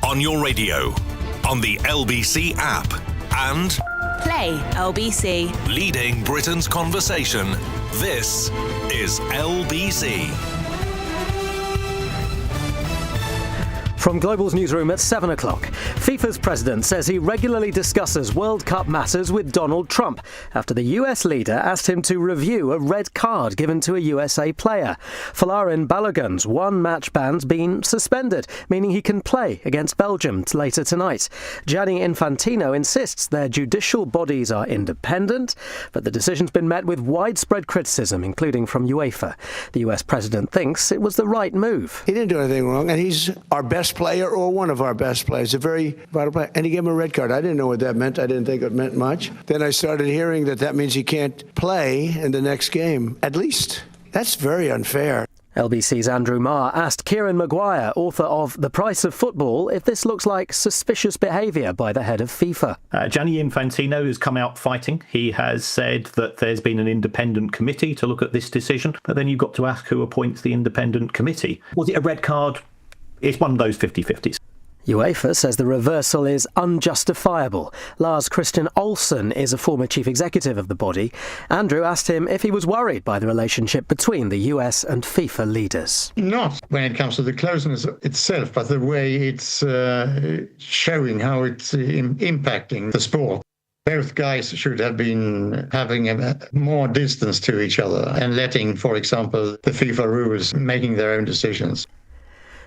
on your radio, on the LBC app, and Play LBC. leading Britain's conversation. This is LBC. From Global's newsroom at 7 o'clock, FIFA's president says he regularly discusses World Cup matters with Donald Trump after the US leader asked him to review a red card given to a USA player. Folarin Balogun's one-match ban's been suspended, meaning he can play against Belgium later tonight. Gianni Infantino insists their judicial bodies are independent, but the decision's been met with widespread criticism, including from UEFA. The US president thinks it was the right move. He didn't do anything wrong, and he's our best player or one of our best players, a very vital player. And he gave him a red card. I didn't know what that meant. I didn't think it meant much. Then I started hearing that means he can't play in the next game, at least. That's very unfair. LBC's Andrew Marr asked Kieran Maguire, author of The Price of Football, if this looks like suspicious behaviour by the head of FIFA. Gianni Infantino has come out fighting. He has said that there's been an independent committee to look at this decision, but then you've got to ask who appoints the independent committee. Was it a red card? It's one of those 50-50s. UEFA says the reversal is unjustifiable. Lars Christian Olsen is a former chief executive of the body. Andrew asked him if he was worried by the relationship between the US and FIFA leaders. Not when it comes to the closeness itself, but the way it's showing how it's impacting the sport. Both guys should have been having more distance to each other and letting, for example, the FIFA rules making their own decisions.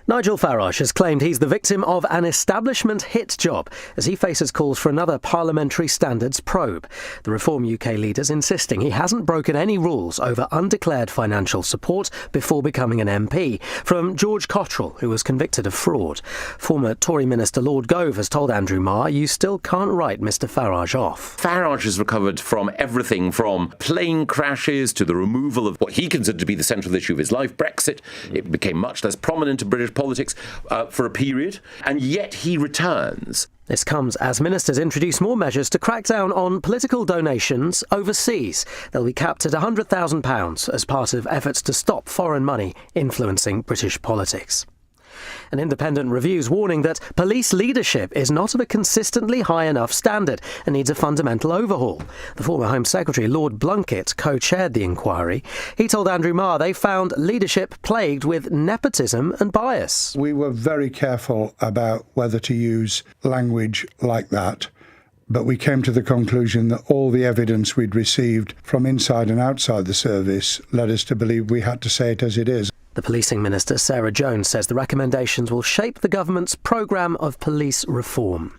Nigel Farage has claimed he's the victim of an establishment hit job as he faces calls for another parliamentary standards probe. The Reform UK leader's insisting he hasn't broken any rules over undeclared financial support before becoming an MP, from George Cottrell, who was convicted of fraud. Former Tory Minister Lord Gove has told Andrew Marr you still can't write Mr Farage off. Farage has recovered from everything from plane crashes to the removal of what he considered to be the central issue of his life, Brexit. It became much less prominent in British politics for a period, and yet he returns. This comes as ministers introduce more measures to crack down on political donations overseas. They'll be capped at £100,000 as part of efforts to stop foreign money influencing British politics. An independent review's warning that police leadership is not of a consistently high enough standard and needs a fundamental overhaul. The former Home Secretary, Lord Blunkett, co-chaired the inquiry. He told Andrew Marr they found leadership plagued with nepotism and bias. We were very careful about whether to use language like that, but we came to the conclusion that all the evidence we'd received from inside and outside the service led us to believe we had to say it as it is. The policing minister, Sarah Jones, says the recommendations will shape the government's programme of police reform.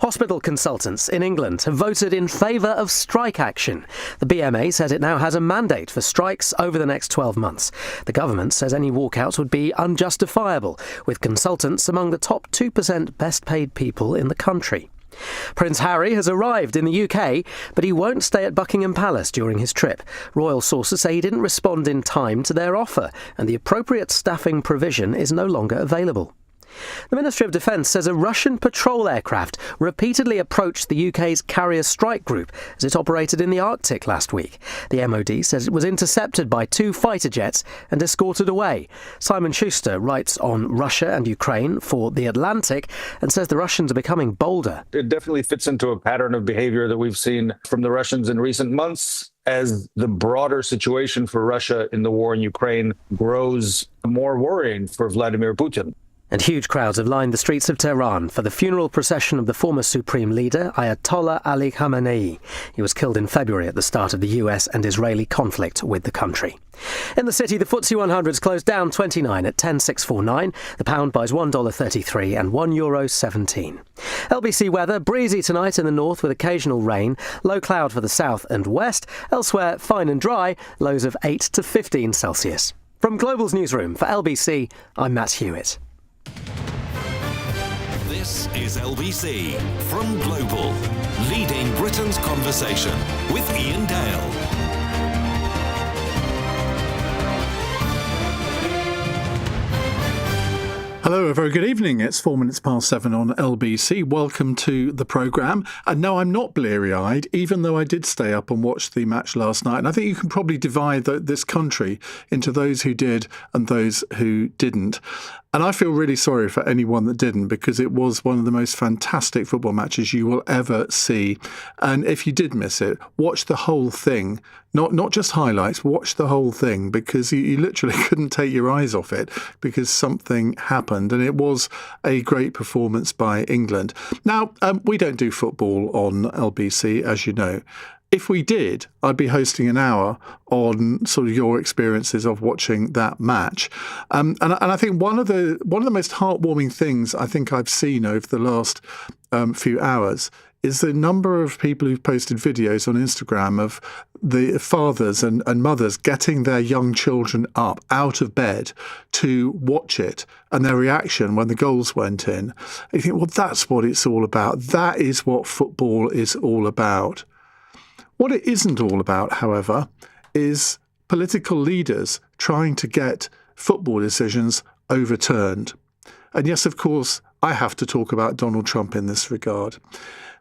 Hospital consultants in England have voted in favour of strike action. The BMA says it now has a mandate for strikes over the next 12 months. The government says any walkouts would be unjustifiable, with consultants among the top 2% best paid people in the country. Prince Harry has arrived in the UK, but he won't stay at Buckingham Palace during his trip. Royal sources say he didn't respond in time to their offer, and the appropriate staffing provision is no longer available. The Ministry of Defence says a Russian patrol aircraft repeatedly approached the UK's carrier strike group as it operated in the Arctic last week. The MOD says it was intercepted by 2 fighter jets and escorted away. Simon Schuster writes on Russia and Ukraine for The Atlantic and says the Russians are becoming bolder. It definitely fits into a pattern of behavior that we've seen from the Russians in recent months. As the broader situation for Russia in the war in Ukraine grows more worrying for Vladimir Putin. And huge crowds have lined the streets of Tehran for the funeral procession of the former supreme leader, Ayatollah Ali Khamenei. He was killed in February at the start of the US and Israeli conflict with the country. In the city, the FTSE 100's closed down 29 at 10,649. The pound buys $1.33 and €1.17. LBC weather, breezy tonight in the north with occasional rain. Low cloud for the south and west. Elsewhere, fine and dry, lows of 8 to 15 Celsius. From Global's newsroom for LBC, I'm Matt Hewitt. This is LBC from Global, leading Britain's conversation with Iain Dale. Hello, a very good evening. It's 4 minutes past 7 on LBC. Welcome to the programme. And no, I'm not bleary-eyed, even though I did stay up and watch the match last night. And I think you can probably divide this country into those who did and those who didn't. And I feel really sorry for anyone that didn't, because it was one of the most fantastic football matches you will ever see. And if you did miss it, watch the whole thing. Not just highlights, watch the whole thing, because you literally couldn't take your eyes off it because something happened. And it was a great performance by England. Now, we don't do football on LBC, as you know. If we did, I'd be hosting an hour on sort of your experiences of watching that match. And I think one of the most heartwarming things I think I've seen over the last few hours is the number of people who've posted videos on Instagram of the fathers and mothers getting their young children up out of bed to watch it, and their reaction when the goals went in. You think, well, that's what it's all about. That is what football is all about. What it isn't all about, however, is political leaders trying to get football decisions overturned. And yes, of course, I have to talk about Donald Trump in this regard,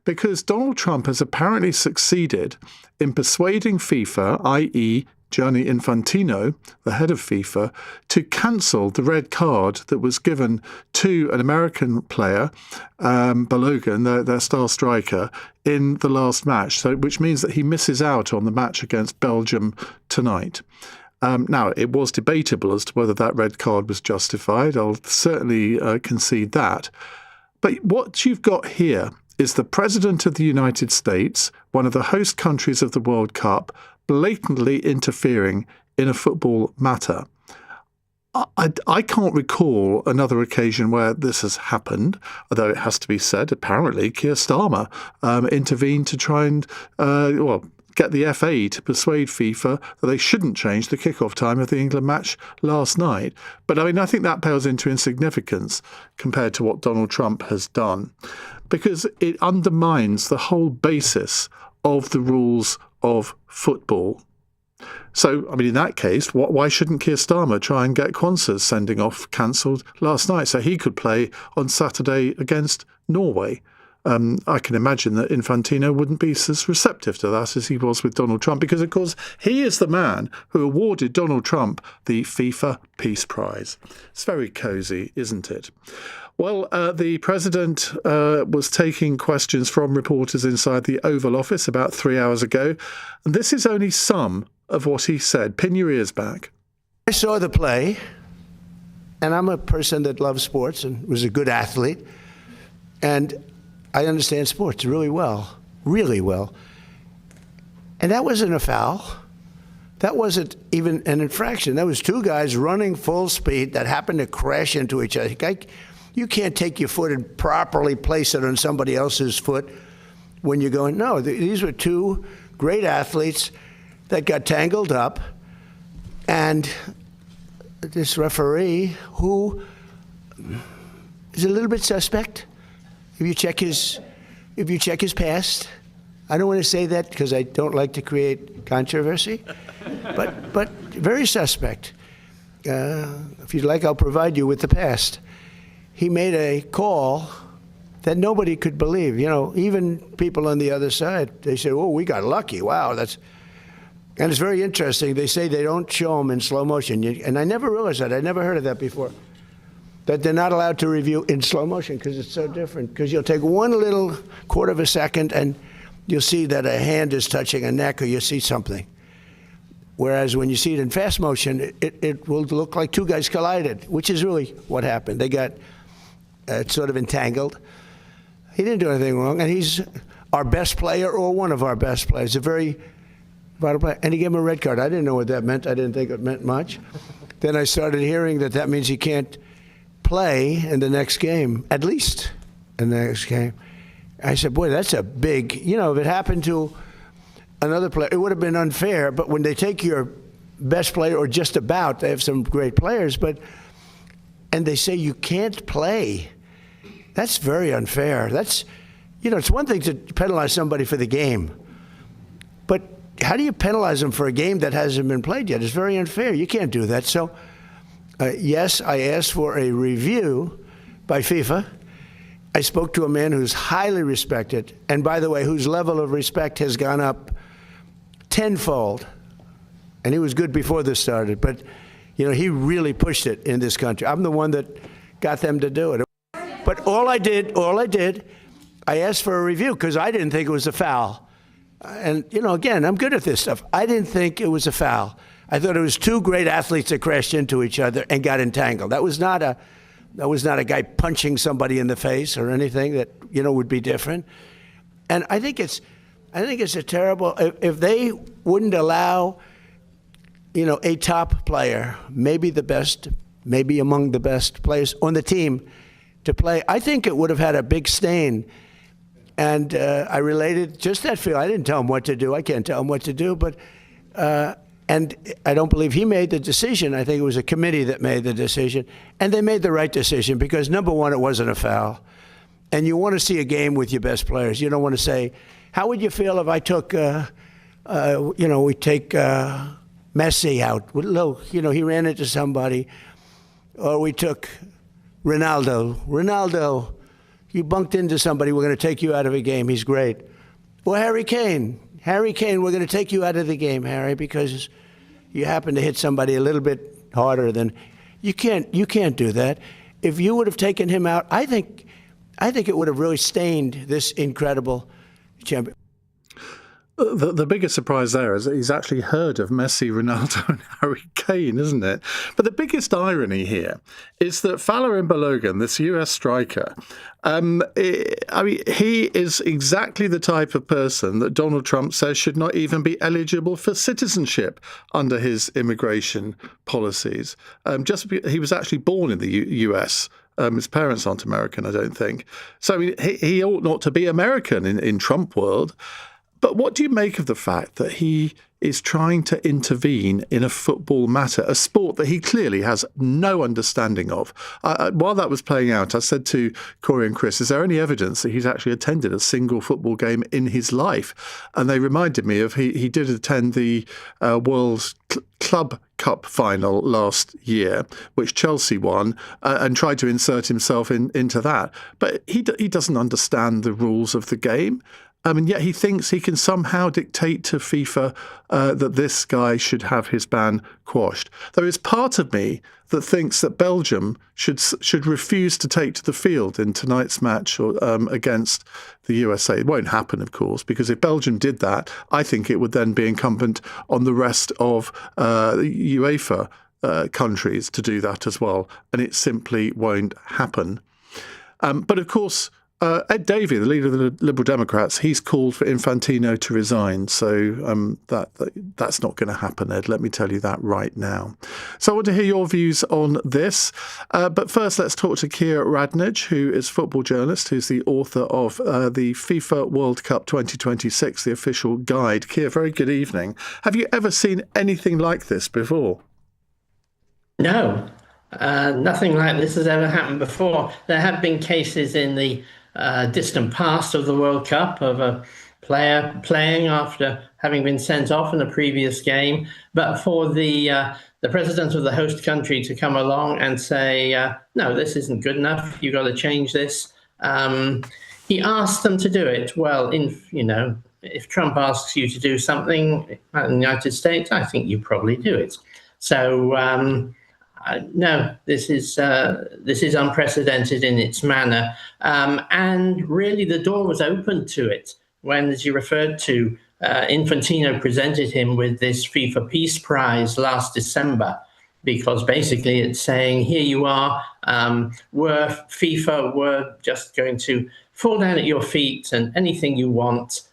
because Donald Trump has apparently succeeded in persuading FIFA, i.e. Gianni Infantino, the head of FIFA, to cancel the red card that was given to an American player, Balogun, their star striker, in the last match, which means that he misses out on the match against Belgium tonight. Now, it was debatable as to whether that red card was justified. I'll certainly concede that. But what you've got here is the President of the United States, one of the host countries of the World Cup, blatantly interfering in a football matter. I can't recall another occasion where this has happened, although it has to be said, apparently Keir Starmer intervened to try and get the FA to persuade FIFA that they shouldn't change the kickoff time of the England match last night. But I mean, I think that pales into insignificance compared to what Donald Trump has done, because it undermines the whole basis of the rules of football. So, I mean, in that case, why shouldn't Keir Starmer try and get Kwanzaa's sending off cancelled last night so he could play on Saturday against Norway? I can imagine that Infantino wouldn't be as receptive to that as he was with Donald Trump, because, of course, he is the man who awarded Donald Trump the FIFA Peace Prize. It's very cosy, isn't it? Well, the president was taking questions from reporters inside the Oval Office about 3 hours ago, and this is only some of what he said. Pin your ears back. I saw the play, and I'm a person that loves sports and was a good athlete, and I understand sports really well, really well. And that wasn't a foul. That wasn't even an infraction. That was two guys running full speed that happened to crash into each other. You can't take your foot and properly place it on somebody else's foot when you're going, no, these were two great athletes that got tangled up, and this referee, who is a little bit suspect, if you check his past. I don't want to say that because I don't like to create controversy, but very suspect. If you'd like, I'll provide you with the past. He made a call that nobody could believe. You know, even people on the other side, they say, "Oh, we got lucky. Wow, that's." And it's very interesting. They say they don't show them in slow motion, and I never realized that. I never heard of that before. That they're not allowed to review in slow motion because it's so different. Because you'll take one little quarter of a second and you'll see that a hand is touching a neck, or you see something. Whereas when you see it in fast motion, it will look like two guys collided, which is really what happened. They got sort of entangled. He didn't do anything wrong, and he's our best player or one of our best players, a very vital player. And he gave him a red card. I didn't know what that meant. I didn't think it meant much. Then I started hearing that means he can't play in the next game, at least in the next game. I said, boy, that's a big, if it happened to another player, it would have been unfair. But when they take your best player, or just about, they have some great players, and they say you can't play, that's very unfair. That's, it's one thing to penalize somebody for the game, but how do you penalize them for a game that hasn't been played yet? It's very unfair. You can't do that. So, yes, I asked for a review by FIFA. I spoke to a man who's highly respected, and by the way, whose level of respect has gone up tenfold. And he was good before this started, but he really pushed it in this country. I'm the one that got them to do it. But all I did, I asked for a review because I didn't think it was a foul. And, again, I'm good at this stuff. I didn't think it was a foul. I thought it was two great athletes that crashed into each other and got entangled. That was not a guy punching somebody in the face or anything that, would be different. And I think it's a terrible, if they wouldn't allow, a top player, maybe the best, maybe among the best players on the team to play, I think it would have had a big stain. And I related just that feel. I didn't tell him what to do. I can't tell him what to do. But and I don't believe he made the decision. I think it was a committee that made the decision. And they made the right decision because, number one, it wasn't a foul. And you want to see a game with your best players. You don't want to say, how would you feel if I took, we take Messi out? Look, he ran into somebody. Or we took Ronaldo, you bunked into somebody, we're going to take you out of a game. He's great. Or Harry Kane, we're going to take you out of the game, Harry, because you happen to hit somebody a little bit harder than you can't do that. If you would have taken him out, I think it would have really stained this incredible champion. The biggest surprise there is that he's actually heard of Messi, Ronaldo and Harry Kane, isn't it? But the biggest irony here is that Falarin Balogun, this US striker, he is exactly the type of person that Donald Trump says should not even be eligible for citizenship under his immigration policies. He was actually born in the US. His parents aren't American, I don't think. So he ought not to be American in Trump world. But what do you make of the fact that he is trying to intervene in a football matter, a sport that he clearly has no understanding of? While that was playing out, I said to Corey and Chris, is there any evidence that he's actually attended a single football game in his life? And they reminded me of he did attend the World Club Cup final last year, which Chelsea won, and tried to insert himself into that. But he doesn't understand the rules of the game. And yet he thinks he can somehow dictate to FIFA that this guy should have his ban quashed. There is part of me that thinks that Belgium should refuse to take to the field in tonight's match against the USA. It won't happen, of course, because if Belgium did that, I think it would then be incumbent on the rest of UEFA countries to do that as well. And it simply won't happen. But of course, Ed Davey, the leader of the Liberal Democrats, he's called for Infantino to resign. So that's not going to happen, Ed. Let me tell you that right now. So I want to hear your views on this. But first, let's talk to Keir Radnage, who is a football journalist, who's the author of the FIFA World Cup 2026, the official guide. Keir, very good evening. Have you ever seen anything like this before? No, nothing like this has ever happened before. There have been cases in the distant past of the World Cup of a player playing after having been sent off in a previous game, but for the president of the host country to come along and say, no, this isn't good enough, you've got to change this. He asked them to do it. Well, if Trump asks you to do something in the United States, I think you probably do it. So no, this is unprecedented in its manner, and really the door was opened to it when, as you referred to, Infantino presented him with this FIFA Peace Prize last December, because basically it's saying, here you are, FIFA were just going to fall down at your feet and anything you want.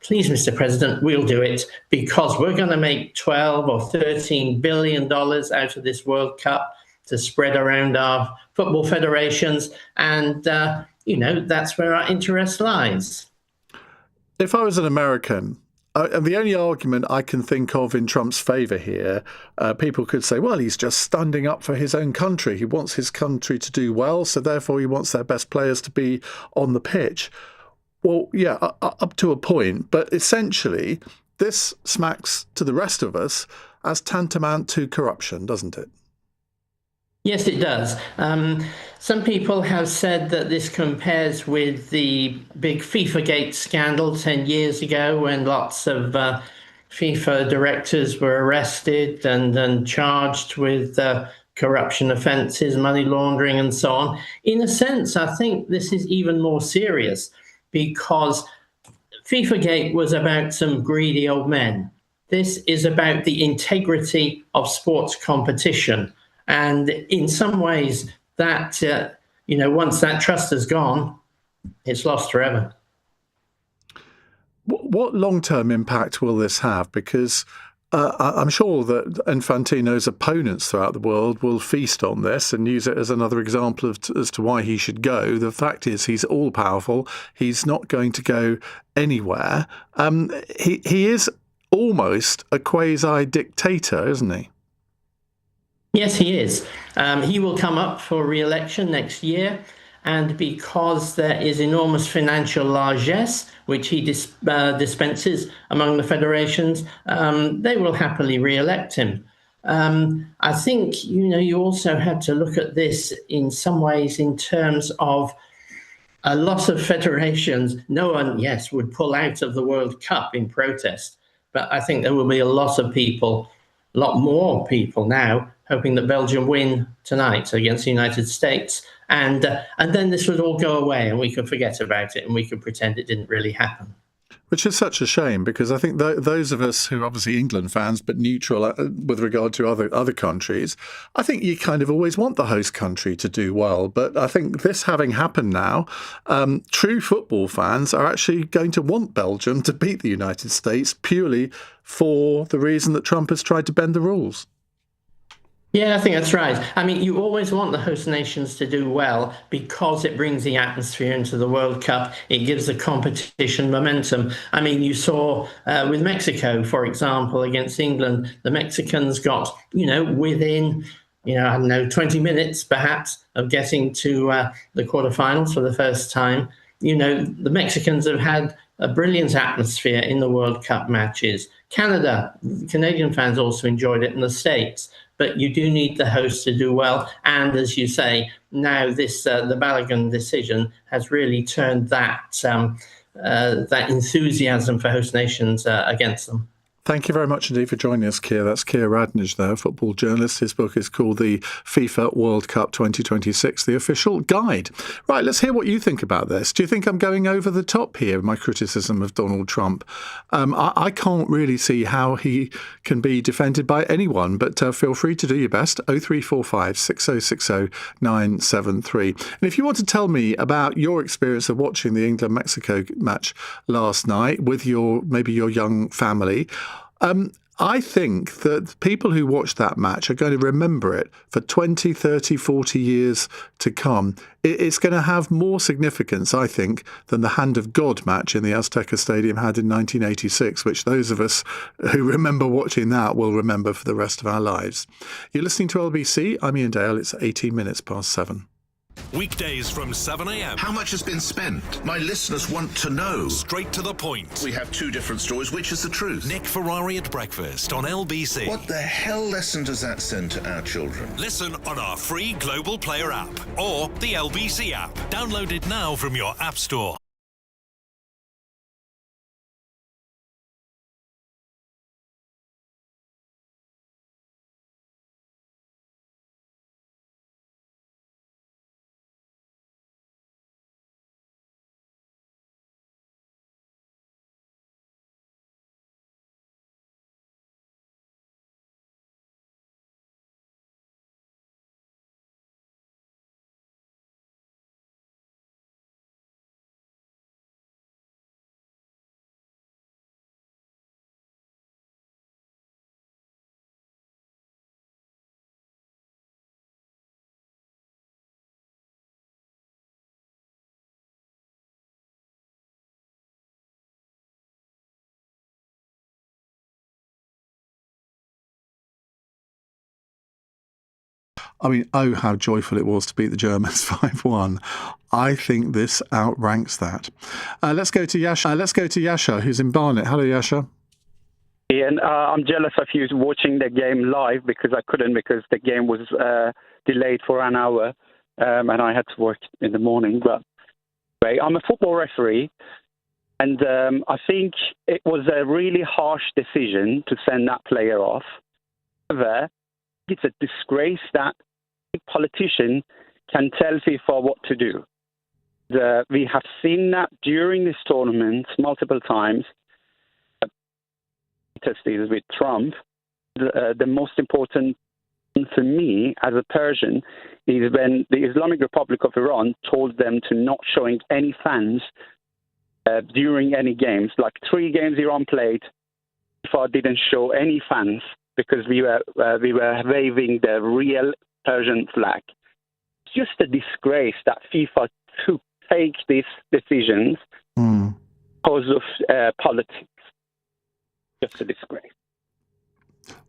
Please, Mr. President, we'll do it because we're going to make $12 or $13 billion out of this World Cup to spread around our football federations. And, that's where our interest lies. If I was an American, and the only argument I can think of in Trump's favour here, people could say, well, he's just standing up for his own country. He wants his country to do well, so therefore he wants their best players to be on the pitch. Well, yeah, up to a point. But essentially, this smacks to the rest of us as tantamount to corruption, doesn't it? Yes, it does. Some people have said that this compares with the big FIFA-gate scandal 10 years ago when lots of FIFA directors were arrested and charged with corruption offences, money laundering, and so on. In a sense, I think this is even more serious because FIFA-gate was about some greedy old men. This is about the integrity of sports competition. And in some ways, that, once that trust is gone, it's lost forever. What long-term impact will this have? Because I'm sure that Infantino's opponents throughout the world will feast on this and use it as another example as to why he should go. The fact is he's all-powerful. He's not going to go anywhere. He is almost a quasi-dictator, isn't he? Yes, he is. He will come up for re-election next year. And because there is enormous financial largesse, which he dispenses among the federations, they will happily re-elect him. I think, you also have to look at this in some ways in terms of a lot of federations. No one, yes, would pull out of the World Cup in protest. But I think there will be a lot of people, a lot more people now, hoping that Belgium win tonight against the United States. And then this would all go away and we could forget about it and we could pretend it didn't really happen. Which is such a shame, because I think those of us who are obviously England fans but neutral with regard to other countries, I think you kind of always want the host country to do well. But I think this having happened now, true football fans are actually going to want Belgium to beat the United States purely for the reason that Trump has tried to bend the rules. Yeah, I think that's right. I mean, you always want the host nations to do well because it brings the atmosphere into the World Cup. It gives the competition momentum. I mean, you saw with Mexico, for example, against England, the Mexicans got, within, 20 minutes perhaps of getting to the quarterfinals for the first time. The Mexicans have had a brilliant atmosphere in the World Cup matches. Canadian fans also enjoyed it in the States. But you do need the host to do well. And as you say, now the Balogun decision has really turned that enthusiasm for host nations against them. Thank you very much indeed for joining us, Keir. That's Keir Radnage there, football journalist. His book is called The FIFA World Cup 2026, The Official Guide. Right, let's hear what you think about this. Do you think I'm going over the top here in my criticism of Donald Trump? I can't really see how he can be defended by anyone, but feel free to do your best. 0345 6060 973. And if you want to tell me about your experience of watching the England-Mexico match last night with maybe your young family, I think that people who watch that match are going to remember it for 20, 30, 40 years to come. It's going to have more significance, I think, than the Hand of God match in the Azteca Stadium had in 1986, which those of us who remember watching that will remember for the rest of our lives. You're listening to LBC. I'm Iain Dale. It's 18 minutes past 7. Weekdays from 7 a.m. How much has been spent? My listeners want to know. Straight to the point. We have two different stories. Which is the truth? Nick Ferrari at breakfast on LBC. What the hell lesson does that send to our children? Listen on our free Global Player app or the LBC app. Download it now from your app store. I mean, oh, how joyful it was to beat the Germans 5-1. I think this outranks that. Let's go to Yasha, who's in Barnet. Hello, Yasha. Ian, I'm jealous of you watching the game live because I couldn't, because the game was delayed for an hour and I had to work in the morning. But anyway, I'm a football referee, and I think it was a really harsh decision to send that player off. However, it's a disgrace that a politician can tell FIFA what to do. We have seen that during this tournament multiple times. Is with Trump. The most important for me as a Persian is when the Islamic Republic of Iran told them to not showing any fans during any games. Like 3 games Iran played, FIFA didn't show any fans because we were waving the real Persian flag. It's just a disgrace that FIFA take these decisions because of politics. Just a disgrace.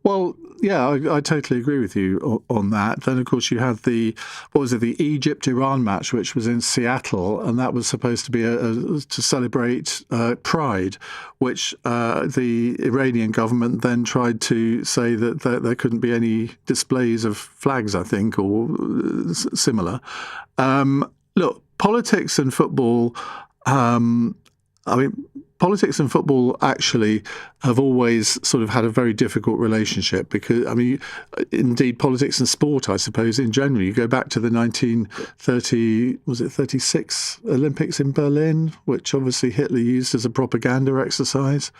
Well, yeah, I totally agree with you on that. Then, of course, you had the Egypt-Iran match, which was in Seattle, and that was supposed to be to celebrate Pride, which the Iranian government then tried to say that there couldn't be any displays of flags, I think, or similar. Look, politics and football, politics and football actually have always sort of had a very difficult relationship because, indeed, politics and sport, I suppose, in general. You go back to the 1936 Olympics in Berlin, which obviously Hitler used as a propaganda exercise.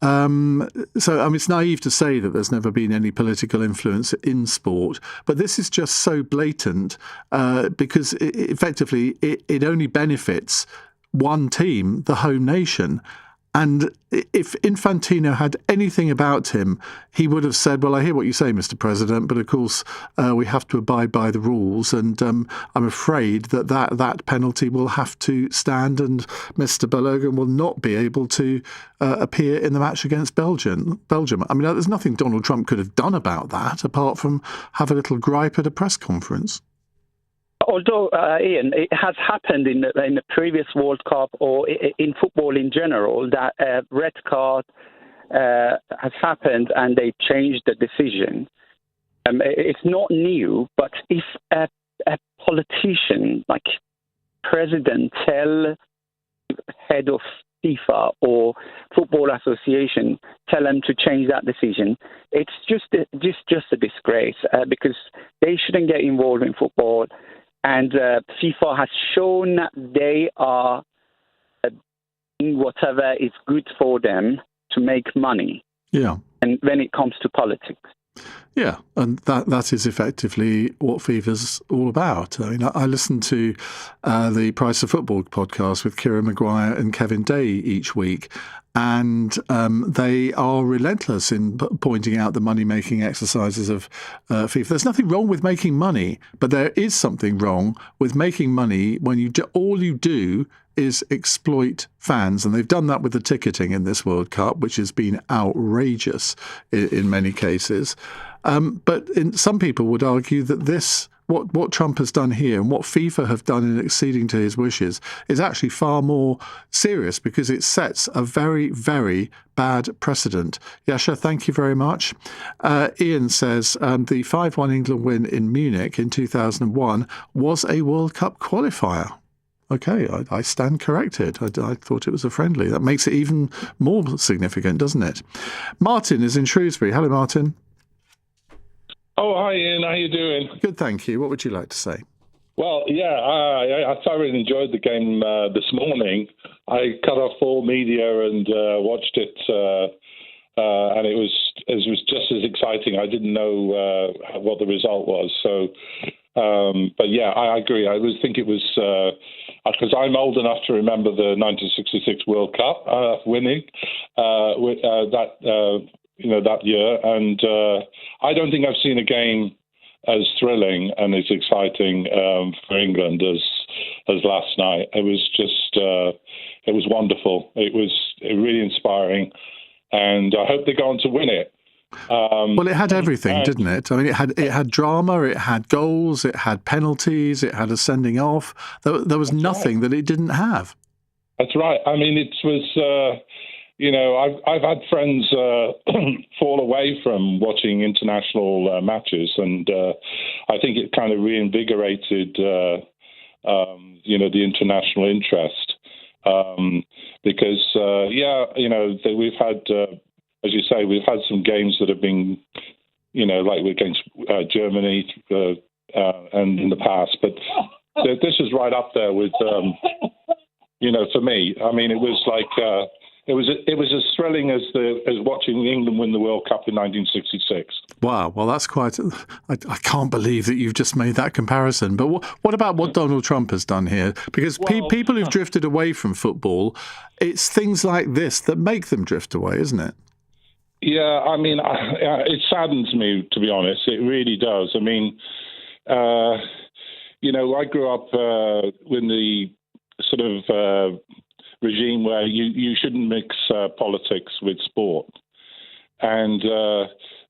It's naive to say that there's never been any political influence in sport, but this is just so blatant because effectively it only benefits one team, the home nation. And if Infantino had anything about him, he would have said, well, I hear what you say, Mr. President, but of course we have to abide by the rules. And I'm afraid that penalty will have to stand, and Mr. Balogun will not be able to appear in the match against Belgium. There's nothing Donald Trump could have done about that apart from have a little gripe at a press conference. Although, Ian, it has happened in the previous World Cup or in football in general that a red card has happened and they changed the decision. It's not new, but if a politician like president tell head of FIFA or football association tell them to change that decision, it's just a disgrace because they shouldn't get involved in football. And FIFA has shown that they are doing whatever is good for them to make money. Yeah. And when it comes to politics. Yeah, and that is effectively what FIFA's all about. I listen to the Price of Football podcast with Kieran Maguire and Kevin Day each week, and they are relentless in pointing out the money-making exercises of FIFA. There's nothing wrong with making money, but there is something wrong with making money when all you do is exploit fans. And they've done that with the ticketing in this World Cup, which has been outrageous in many cases. But some people would argue that what Trump has done here and what FIFA have done in acceding to his wishes is actually far more serious because it sets a very, very bad precedent. Yasha, thank you very much. Ian says the 5-1 England win in Munich in 2001 was a World Cup qualifier. Okay, I stand corrected. I thought it was a friendly. That makes it even more significant, doesn't it? Martin is in Shrewsbury. Hello, Martin. Oh, hi, Ian. How you doing? Good, thank you. What would you like to say? Well, yeah, I thoroughly enjoyed the game this morning. I cut off all media and watched it, and it was just as exciting. I didn't know what the result was. So, but yeah, I agree. I think it was because I'm old enough to remember the 1966 World Cup winning that year, and I don't think I've seen a game as thrilling and as exciting for England as last night. It was just it was wonderful. It was really inspiring, and I hope they go on to win it. Well, it had everything, didn't it? I mean, it had drama, it had goals, it had penalties, it had a sending off. There was nothing that it didn't have. That's right. I mean, it was. I've had friends fall away from watching international matches, and I think it kind of reinvigorated, the international interest because, we've had, as you say, we've had some games that have been like against Germany and in the past. But this is right up there with, for me. I mean, it was like it was as thrilling as watching England win the World Cup in 1966. Wow, well, that's quite. I can't believe that you've just made that comparison. But what about what Donald Trump has done here? Because people who've drifted away from football, it's things like this that make them drift away, isn't it? Yeah, I mean, it saddens me, to be honest. It really does. I mean, I grew up in the sort of regime where you shouldn't mix politics with sport, and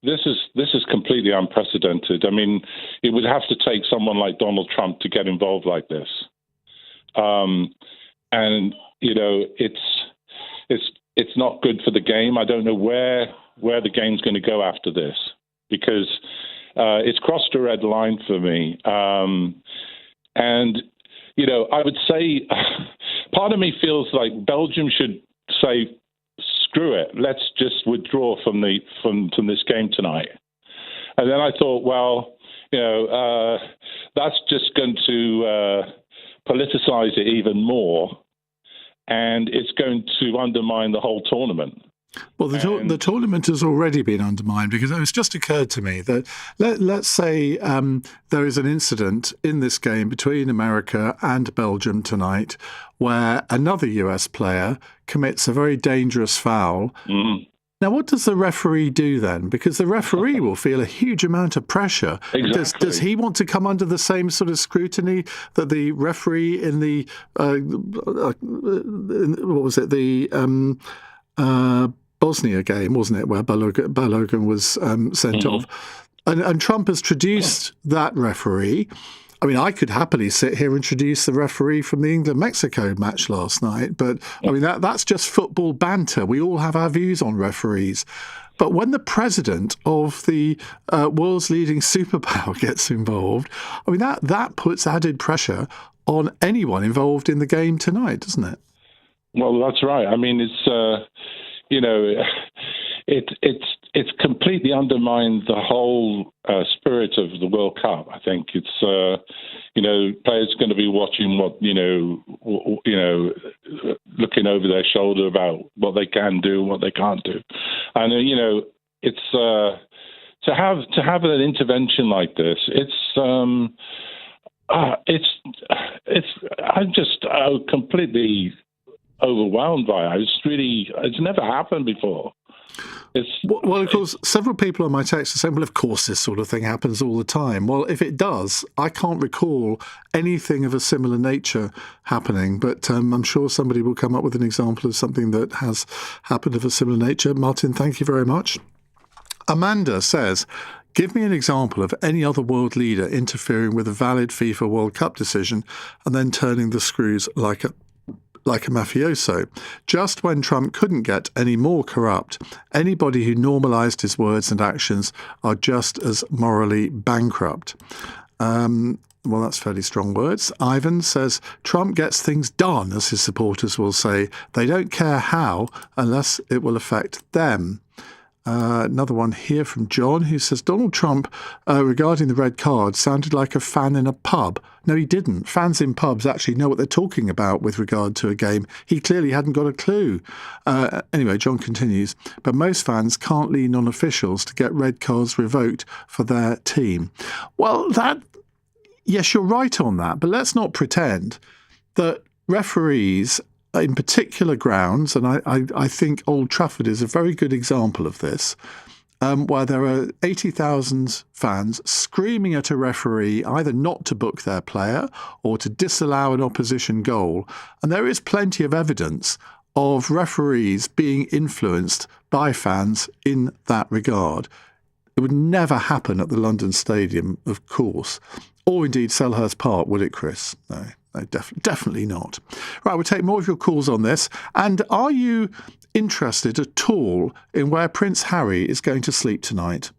this is completely unprecedented. I mean, it would have to take someone like Donald Trump to get involved like this, and it's not good for the game. I don't know where the game's going to go after this, because it's crossed a red line for me. And I would say part of me feels like Belgium should say, screw it, let's just withdraw from this game tonight. And then I thought, well, that's just going to politicize it even more, and it's going to undermine the whole tournament. Well, the tournament has already been undermined, because it's just occurred to me that let's say there is an incident in this game between America and Belgium tonight where another US player commits a very dangerous foul. Mm. Now, what does the referee do then? Because the referee will feel a huge amount of pressure. Exactly. Does he want to come under the same sort of scrutiny that the referee in the Bosnia game, wasn't it, where Balogun was sent off? And Trump has traduced that referee. I mean, I could happily sit here and introduce the referee from the England-Mexico match last night, but I mean, that's just football banter. We all have our views on referees. But when the president of the world's leading superpower gets involved, I mean, that puts added pressure on anyone involved in the game tonight, doesn't it? Well, that's right. I mean, it's completely undermined the whole spirit of the World Cup. I think it's players are going to be watching looking over their shoulder about what they can do and what they can't do, and it's to have an intervention like this. I'm just completely overwhelmed by it. It's never happened before. Well, of course, several people on my text are saying, well, of course, this sort of thing happens all the time. Well, if it does, I can't recall anything of a similar nature happening, but I'm sure somebody will come up with an example of something that has happened of a similar nature. Martin, thank you very much. Amanda says, give me an example of any other world leader interfering with a valid FIFA World Cup decision and then turning the screws like a mafioso. Just when Trump couldn't get any more corrupt, anybody who normalised his words and actions are just as morally bankrupt. Well, that's fairly strong words. Ivan says, Trump gets things done, as his supporters will say. They don't care how, unless it will affect them. Another one here from John, who says, Donald Trump, regarding the red card, sounded like a fan in a pub. No, he didn't. Fans in pubs actually know what they're talking about with regard to a game. He clearly hadn't got a clue. Anyway, John continues, but most fans can't lean on officials to get red cards revoked for their team. Well, yes, you're right on that, but let's not pretend that referees in particular grounds, and I think Old Trafford is a very good example of this, where there are 80,000 fans screaming at a referee either not to book their player or to disallow an opposition goal. And there is plenty of evidence of referees being influenced by fans in that regard. It would never happen at the London Stadium, of course, or indeed Selhurst Park, would it, Chris? No. No, definitely not. Right, we'll take more of your calls on this. And are you interested at all in where Prince Harry is going to sleep tonight?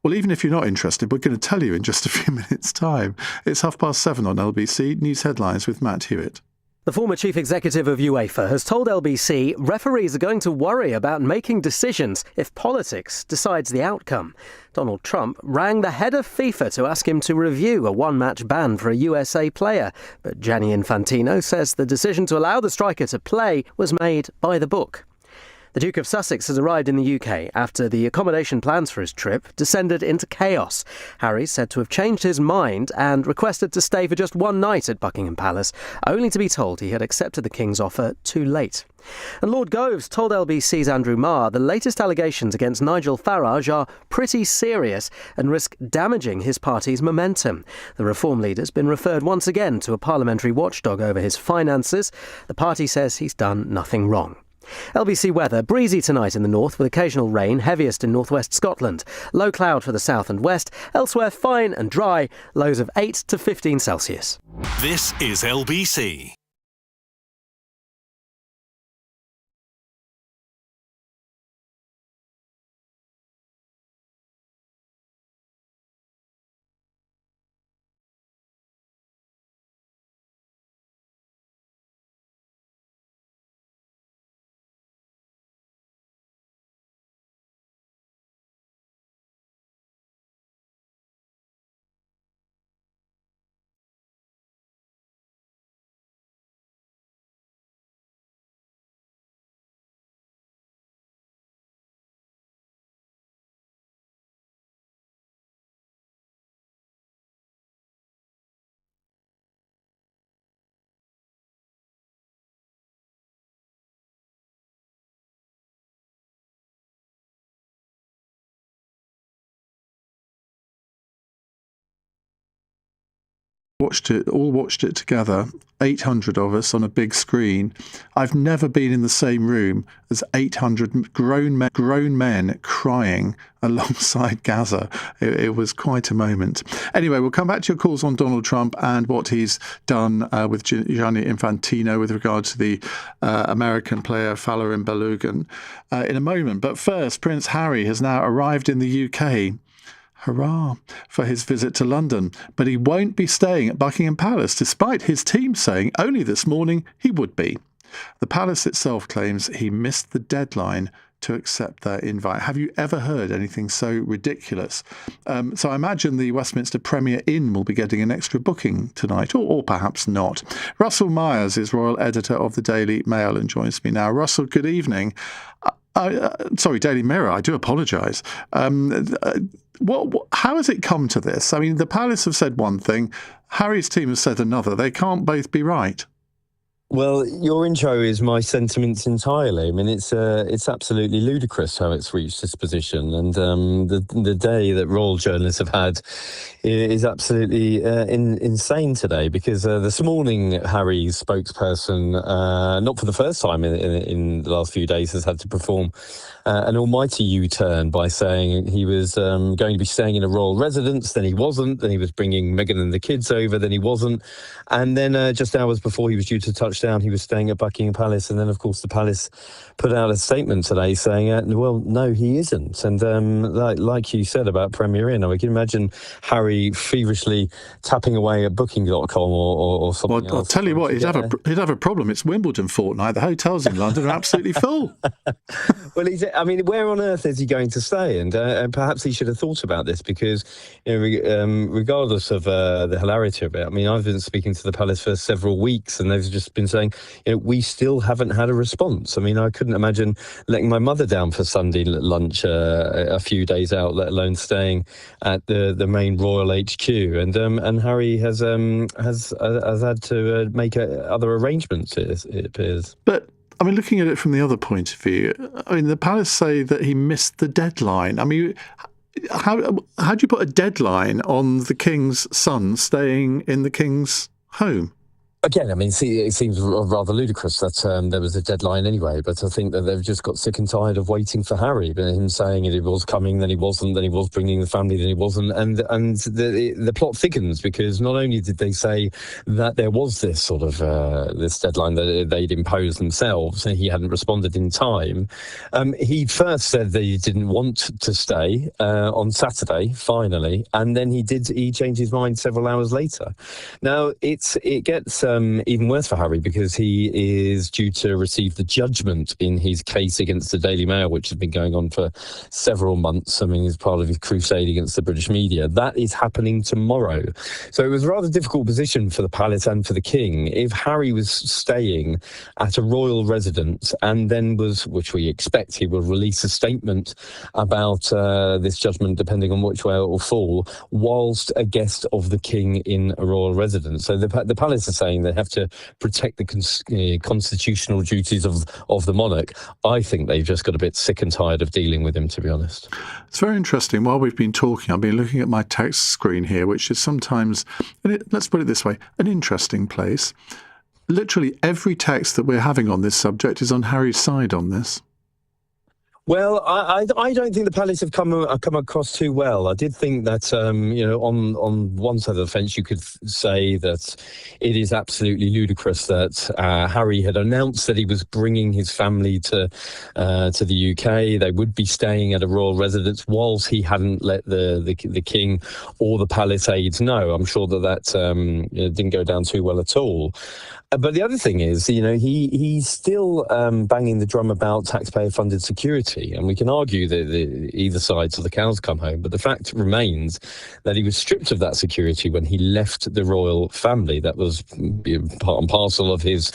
Well, even if you're not interested, we're going to tell you in just a few minutes' time. It's 7:30 on LBC News Headlines with Matt Hewitt. The former chief executive of UEFA has told LBC referees are going to worry about making decisions if politics decides the outcome. Donald Trump rang the head of FIFA to ask him to review a one-match ban for a USA player, but Gianni Infantino says the decision to allow the striker to play was made by the book. The Duke of Sussex has arrived in the UK after the accommodation plans for his trip descended into chaos. Harry's said to have changed his mind and requested to stay for just one night at Buckingham Palace, only to be told he had accepted the King's offer too late. And Lord Goves told LBC's Andrew Marr the latest allegations against Nigel Farage are pretty serious and risk damaging his party's momentum. The Reform leader's been referred once again to a parliamentary watchdog over his finances. The party says he's done nothing wrong. LBC weather, breezy tonight in the north with occasional rain, heaviest in northwest Scotland. Low cloud for the south and west, elsewhere fine and dry, lows of 8 to 15 Celsius. This is LBC. Watched it together, 800 of us on a big screen. I've never been in the same room as 800 grown men crying alongside Gaza. It was quite a moment. Anyway, we'll come back to your calls on Donald Trump and what he's done with Gianni Infantino with regard to the American player Falarin Balogun in a moment. But first, Prince Harry has now arrived in the UK. Hurrah for his visit to London. But he won't be staying at Buckingham Palace, despite his team saying only this morning he would be. The palace itself claims he missed the deadline to accept their invite. Have you ever heard anything so ridiculous? So I imagine the Westminster Premier Inn will be getting an extra booking tonight, or perhaps not. Russell Myers is Royal Editor of the Daily Mail and joins me now. Russell, good evening. Sorry, Daily Mirror, I do apologise. How has it come to this? I mean, the Palace have said one thing, Harry's team has said another. They can't both be right. Well, your intro is my sentiments entirely. I mean, it's absolutely ludicrous how it's reached this position, and the day that royal journalists have had is absolutely insane today. Because this morning, Harry's spokesperson, not for the first time in the last few days, has had to perform an almighty U-turn by saying he was going to be staying in a royal residence, then he wasn't, then he was bringing Meghan and the kids over, then he wasn't, and then just hours before he was due to touch down, he was staying at Buckingham Palace. And then, of course, the palace put out a statement today saying, well, no, he isn't. And like you said about Premier Inn, I can imagine Harry feverishly tapping away at booking.com or something else. I'll tell you what, he'd have a problem. It's Wimbledon fortnight. The hotels in London are absolutely full. Well, where on earth is he going to stay? And perhaps he should have thought about this, because, regardless of the hilarity of it, I mean, I've been speaking to the palace for several weeks, and they've just been saying, we still haven't had a response. I mean, I couldn't imagine letting my mother down for Sunday lunch a few days out, let alone staying at the main royal HQ. And Harry has had to make other arrangements, it appears. But I mean, looking at it from the other point of view, I mean, the palace say that he missed the deadline. I mean, how do you put a deadline on the king's son staying in the king's home? Again, I mean, it seems rather ludicrous that there was a deadline anyway, but I think that they've just got sick and tired of waiting for Harry, him saying he was coming, then he wasn't, then he was bringing the family, then he wasn't, and the plot thickens, because not only did they say that there was this sort of this deadline that they'd imposed themselves, and he hadn't responded in time. He first said that he didn't want to stay on Saturday, finally, and then he changed his mind several hours later. Now, it gets even worse for Harry, because he is due to receive the judgment in his case against the Daily Mail, which has been going on for several months. I mean, as part of his crusade against the British media. That is happening tomorrow. So it was a rather difficult position for the palace and for the king. If Harry was staying at a royal residence and then was, which we expect, he will release a statement about this judgment, depending on which way it will fall, whilst a guest of the king in a royal residence. So the palace are saying they have to protect the constitutional duties of the monarch. I think they've just got a bit sick and tired of dealing with him, to be honest. It's very interesting. While we've been talking, I've been looking at my text screen here, which is sometimes, let's put it this way, an interesting place. Literally every text that we're having on this subject is on Harry's side on this. Well, I don't think the palace have come across too well. I did think that on one side of the fence you could say that it is absolutely ludicrous that Harry had announced that he was bringing his family to the UK. They would be staying at a royal residence whilst he hadn't let the king or the palace aides know. I'm sure that didn't go down too well at all. But the other thing is, he's still banging the drum about taxpayer-funded security, and we can argue that either side till the cows come home. But the fact remains that he was stripped of that security when he left the royal family. That was part and parcel of his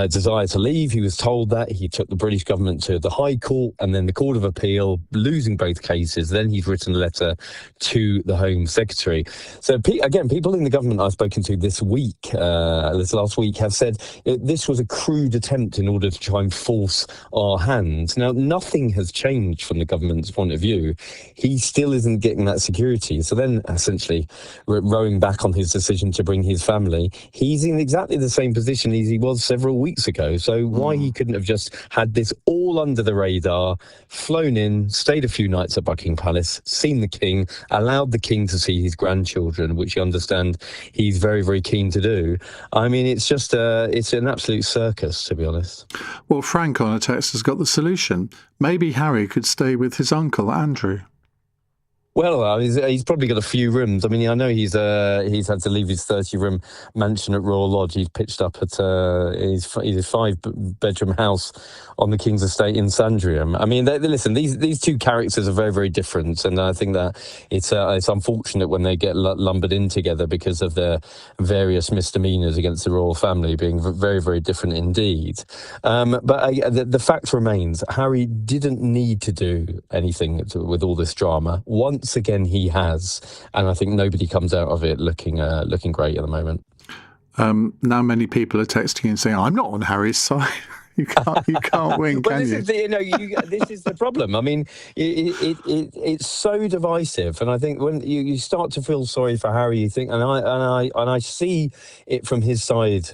desire to leave. He was told that. He took the British government to the High Court and then the Court of Appeal, losing both cases. Then he's written a letter to the Home Secretary. So again, people in the government I've spoken to this last week, have said this was a crude attempt in order to try and force our hand. Now, nothing has changed from the government's point of view. He still isn't getting that security. So then, essentially, rowing back on his decision to bring his family, he's in exactly the same position as he was several weeks ago. So why he couldn't have just had this all under the radar, flown in, stayed a few nights at Buckingham Palace, seen the king, allowed the king to see his grandchildren, which you understand he's very, very keen to do. I mean, it's just it's an absolute circus, to be honest. Well, Frank on a text has got the solution. Maybe Harry could stay with his uncle, Andrew. Well, he's probably got a few rooms. I mean, I know he's had to leave his 30-room mansion at Royal Lodge. He's pitched up at his 5-bedroom house on the King's estate in Sandringham. I mean, listen, these two characters are very, very different, and I think that it's unfortunate when they get lumbered in together because of their various misdemeanours against the royal family being very, very different indeed. But the fact remains, Harry didn't need to do anything with all this drama. Once again, he has, and I think nobody comes out of it looking great at the moment. Now many people are texting and saying, "I'm not on Harry's side." You can't win, well, can you? This is the problem. I mean, it's so divisive, and I think when you start to feel sorry for Harry, you think, and I see it from his side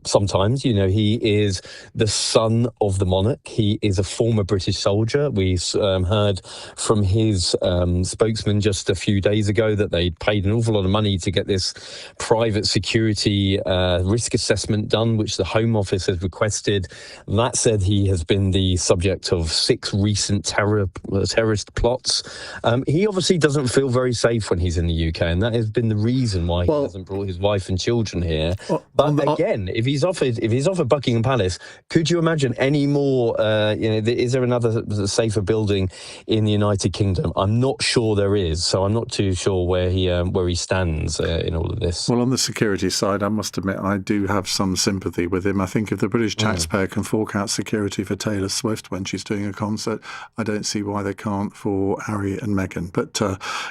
sometimes. He is the son of the monarch. He is a former British soldier. We heard from his spokesman just a few days ago that they paid an awful lot of money to get this private security risk assessment done, which the Home Office has requested. That said, he has been the subject of 6 recent terrorist plots. He obviously doesn't feel very safe when he's in the UK, and that has been the reason why he hasn't brought his wife and children here. But again, if he's offered Buckingham Palace, could you imagine any more? Is there another safer building in the United Kingdom? I'm not sure there is, so I'm not too sure where he stands in all of this. Well, on the security side, I must admit I do have some sympathy with him. I think if the British taxpayer can fork out security for Taylor Swift when she's doing a concert, I don't see why they can't for Harry and Meghan. But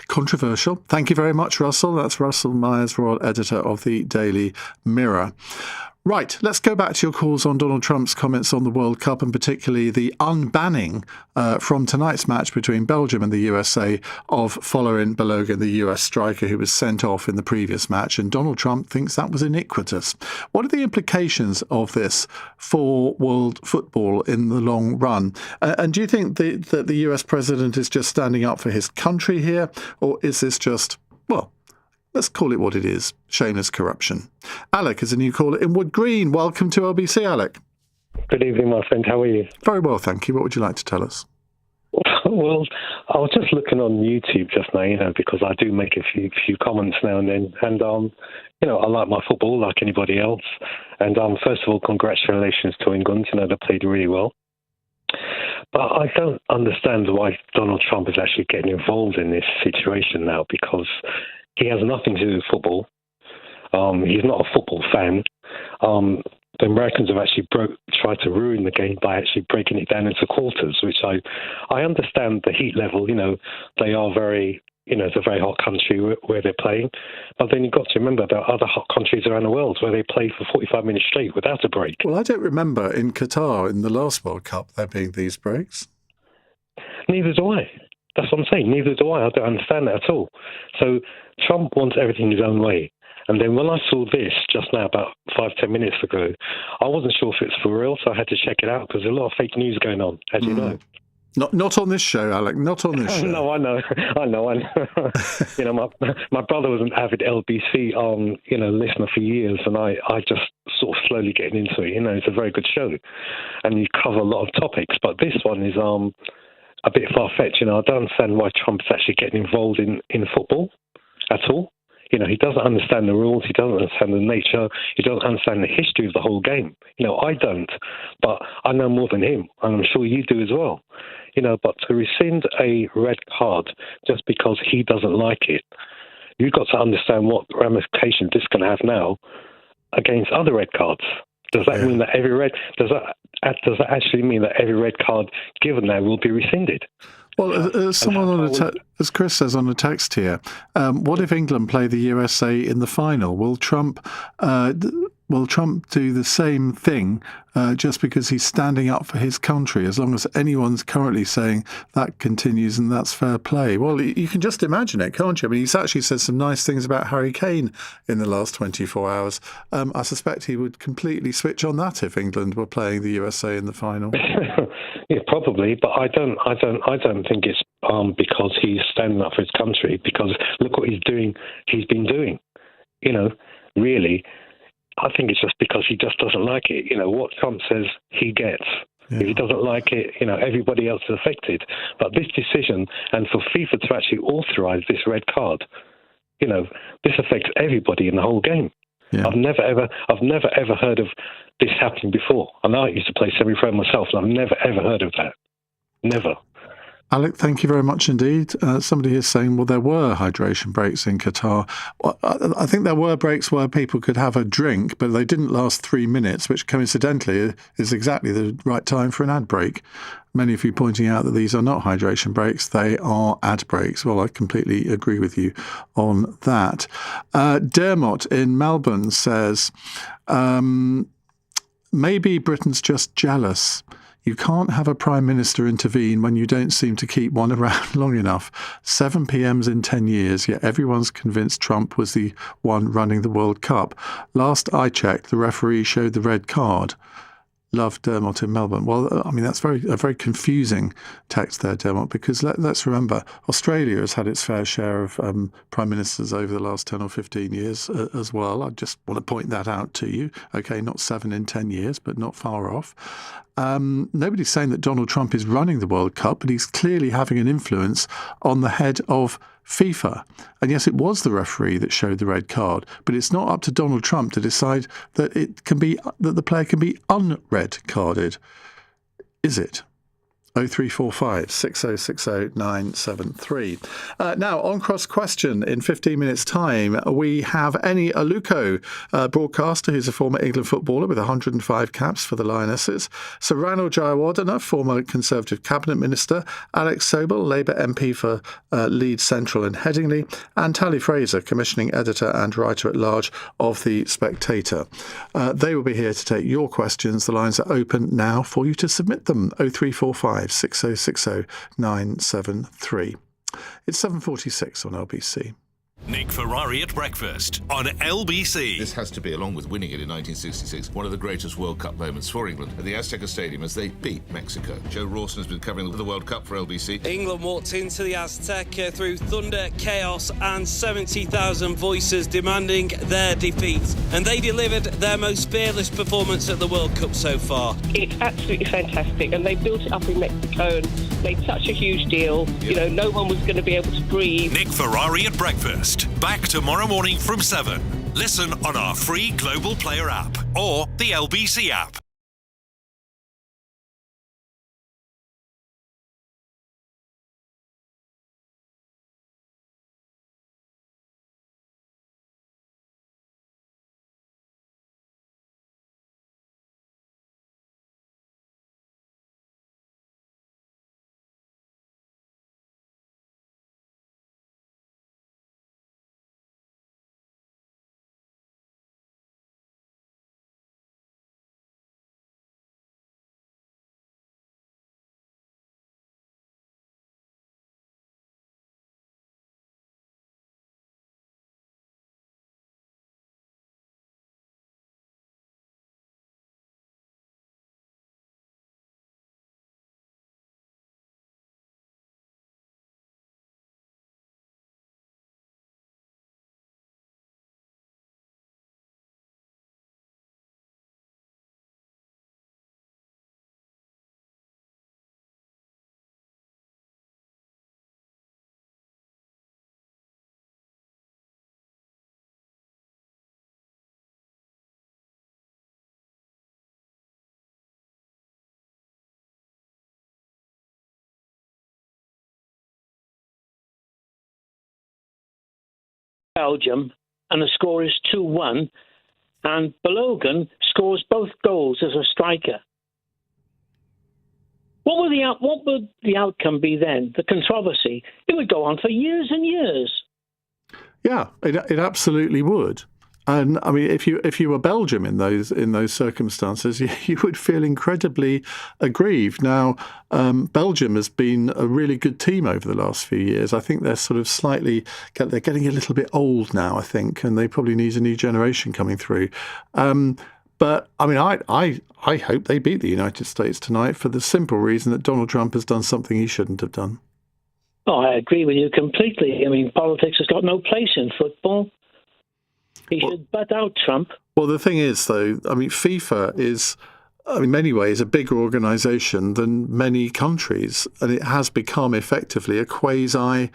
controversial. Thank you very much, Russell. That's Russell Myers, Royal Editor of the Daily Mirror. Right, let's go back to your calls on Donald Trump's comments on the World Cup, and particularly the unbanning from tonight's match between Belgium and the USA of Folarin Balogun, the US striker who was sent off in the previous match. And Donald Trump thinks that was iniquitous. What are the implications of this for world football in the long run? And do you think that the US president is just standing up for his country here, or is this just, well, let's call it what it is, shameless corruption? Alec is a new caller in Wood Green. Welcome to LBC, Alec. Good evening, my friend. How are you? Very well, thank you. What would you like to tell us? Well, I was just looking on YouTube just now, because I do make a few comments now and then. And I like my football like anybody else. And first of all, congratulations to England. They played really well. But I don't understand why Donald Trump is actually getting involved in this situation now, because he has nothing to do with football. He's not a football fan. The Americans have actually tried to ruin the game by actually breaking it down into quarters, which I understand the heat level. They are very, it's a very hot country where they're playing. But then you've got to remember there are other hot countries around the world where they play for 45 minutes straight without a break. Well, I don't remember in Qatar in the last World Cup there being these breaks. Neither do I. That's what I'm saying. Neither do I. I don't understand that at all. So Trump wants everything his own way. And then when I saw this just now, about 5-10 minutes ago, I wasn't sure if it's for real, so I had to check it out because there's a lot of fake news going on, as you know. Not on this show, Alec. Not on this show. No, I know. My brother was an avid LBC listener for years, and I just sort of slowly getting into it. It's a very good show, and you cover a lot of topics. But this one is a bit far-fetched. I don't understand why Trump's actually getting involved in football at all. He doesn't understand the rules. He doesn't understand the nature. He doesn't understand the history of the whole game. I don't, but I know more than him, and I'm sure you do as well. But to rescind a red card just because he doesn't like it, you've got to understand what ramifications this can have now against other red cards. Does that mean that does that actually mean that every red card given now will be rescinded? Well, someone as Chris says on a text here, what if England play the USA in the final? Will Trump do the same thing just because he's standing up for his country, as long as anyone's currently saying that continues and that's fair play? Well, you can just imagine it, can't you? I mean, he's actually said some nice things about Harry Kane in the last 24 hours. I suspect he would completely switch on that if England were playing the USA in the final. Yeah, probably, but I don't think it's because he's standing up for his country, because look what he's been doing, really. I think it's just because he just doesn't like it. What Trump says, he gets. Yeah. If he doesn't like it, everybody else is affected. But this decision, and for FIFA to actually authorise this red card, this affects everybody in the whole game. Yeah. I've never ever heard of this happening before. I know I used to play semi-pro myself, and I've never ever heard of that. Never. Alec, thank you very much indeed. Somebody is saying, well, there were hydration breaks in Qatar. Well, I think there were breaks where people could have a drink, but they didn't last 3 minutes, which coincidentally is exactly the right time for an ad break. Many of you pointing out that these are not hydration breaks, they are ad breaks. Well, I completely agree with you on that. Dermot in Melbourne says, maybe Britain's just jealous. You can't have a Prime Minister intervene when you don't seem to keep one around long enough. 7 PMs in 10 years, yet everyone's convinced Trump was the one running the World Cup. Last I checked, the referee showed the red card. Love, Dermot in Melbourne. Well, I mean, that's a very confusing text there, Dermot, because let's remember, Australia has had its fair share of prime ministers over the last 10 or 15 years as well. I just want to point that out to you. Okay, not 7 in 10 years, but not far off. Nobody's saying that Donald Trump is running the World Cup, but he's clearly having an influence on the head of FIFA. And yes, it was the referee that showed the red card, but it's not up to Donald Trump to decide that the player can be unred carded, is it? 0345 6060 973. Now, on Cross Question, in 15 minutes' time, we have Eni Aluko, broadcaster who's a former England footballer with 105 caps for the Lionesses, Sir Ranil Jayawardena, former Conservative Cabinet Minister, Alex Sobel, Labour MP for Leeds Central and Headingley, and Tally Fraser, commissioning editor and writer-at-large of The Spectator. They will be here to take your questions. The lines are open now for you to submit them. 0345 6060 973. It's 7:46 on LBC. Nick Ferrari at breakfast on LBC. This has to be, along with winning it in 1966, one of the greatest World Cup moments for England at the Azteca Stadium as they beat Mexico. Joe Rawson has been covering the World Cup for LBC. England walked into the Azteca through thunder, chaos and 70,000 voices demanding their defeat. And they delivered their most fearless performance at the World Cup so far. It's absolutely fantastic, and they built it up in Mexico and made such a huge deal. Yep. You know, no one was going to be able to breathe. Nick Ferrari at breakfast. Back tomorrow morning from 7. Listen on our free Global Player app or the LBC app. Belgium, and the score is 2-1, and Balogun scores both goals as a striker. What would the outcome be then? The controversy? It would go on for years and years. Yeah, it absolutely would. And I mean, if you were Belgium in those circumstances, you would feel incredibly aggrieved. Now, Belgium has been a really good team over the last few years. I think they're sort of they're getting a little bit old now, I think, and they probably need a new generation coming through. But I mean, I hope they beat the United States tonight for the simple reason that Donald Trump has done something he shouldn't have done. Oh, I agree with you completely. I mean, politics has got no place in football. He should butt out Trump. Well, the thing is, though, I mean, FIFA is, in many ways, a bigger organisation than many countries, and it has become effectively a quasi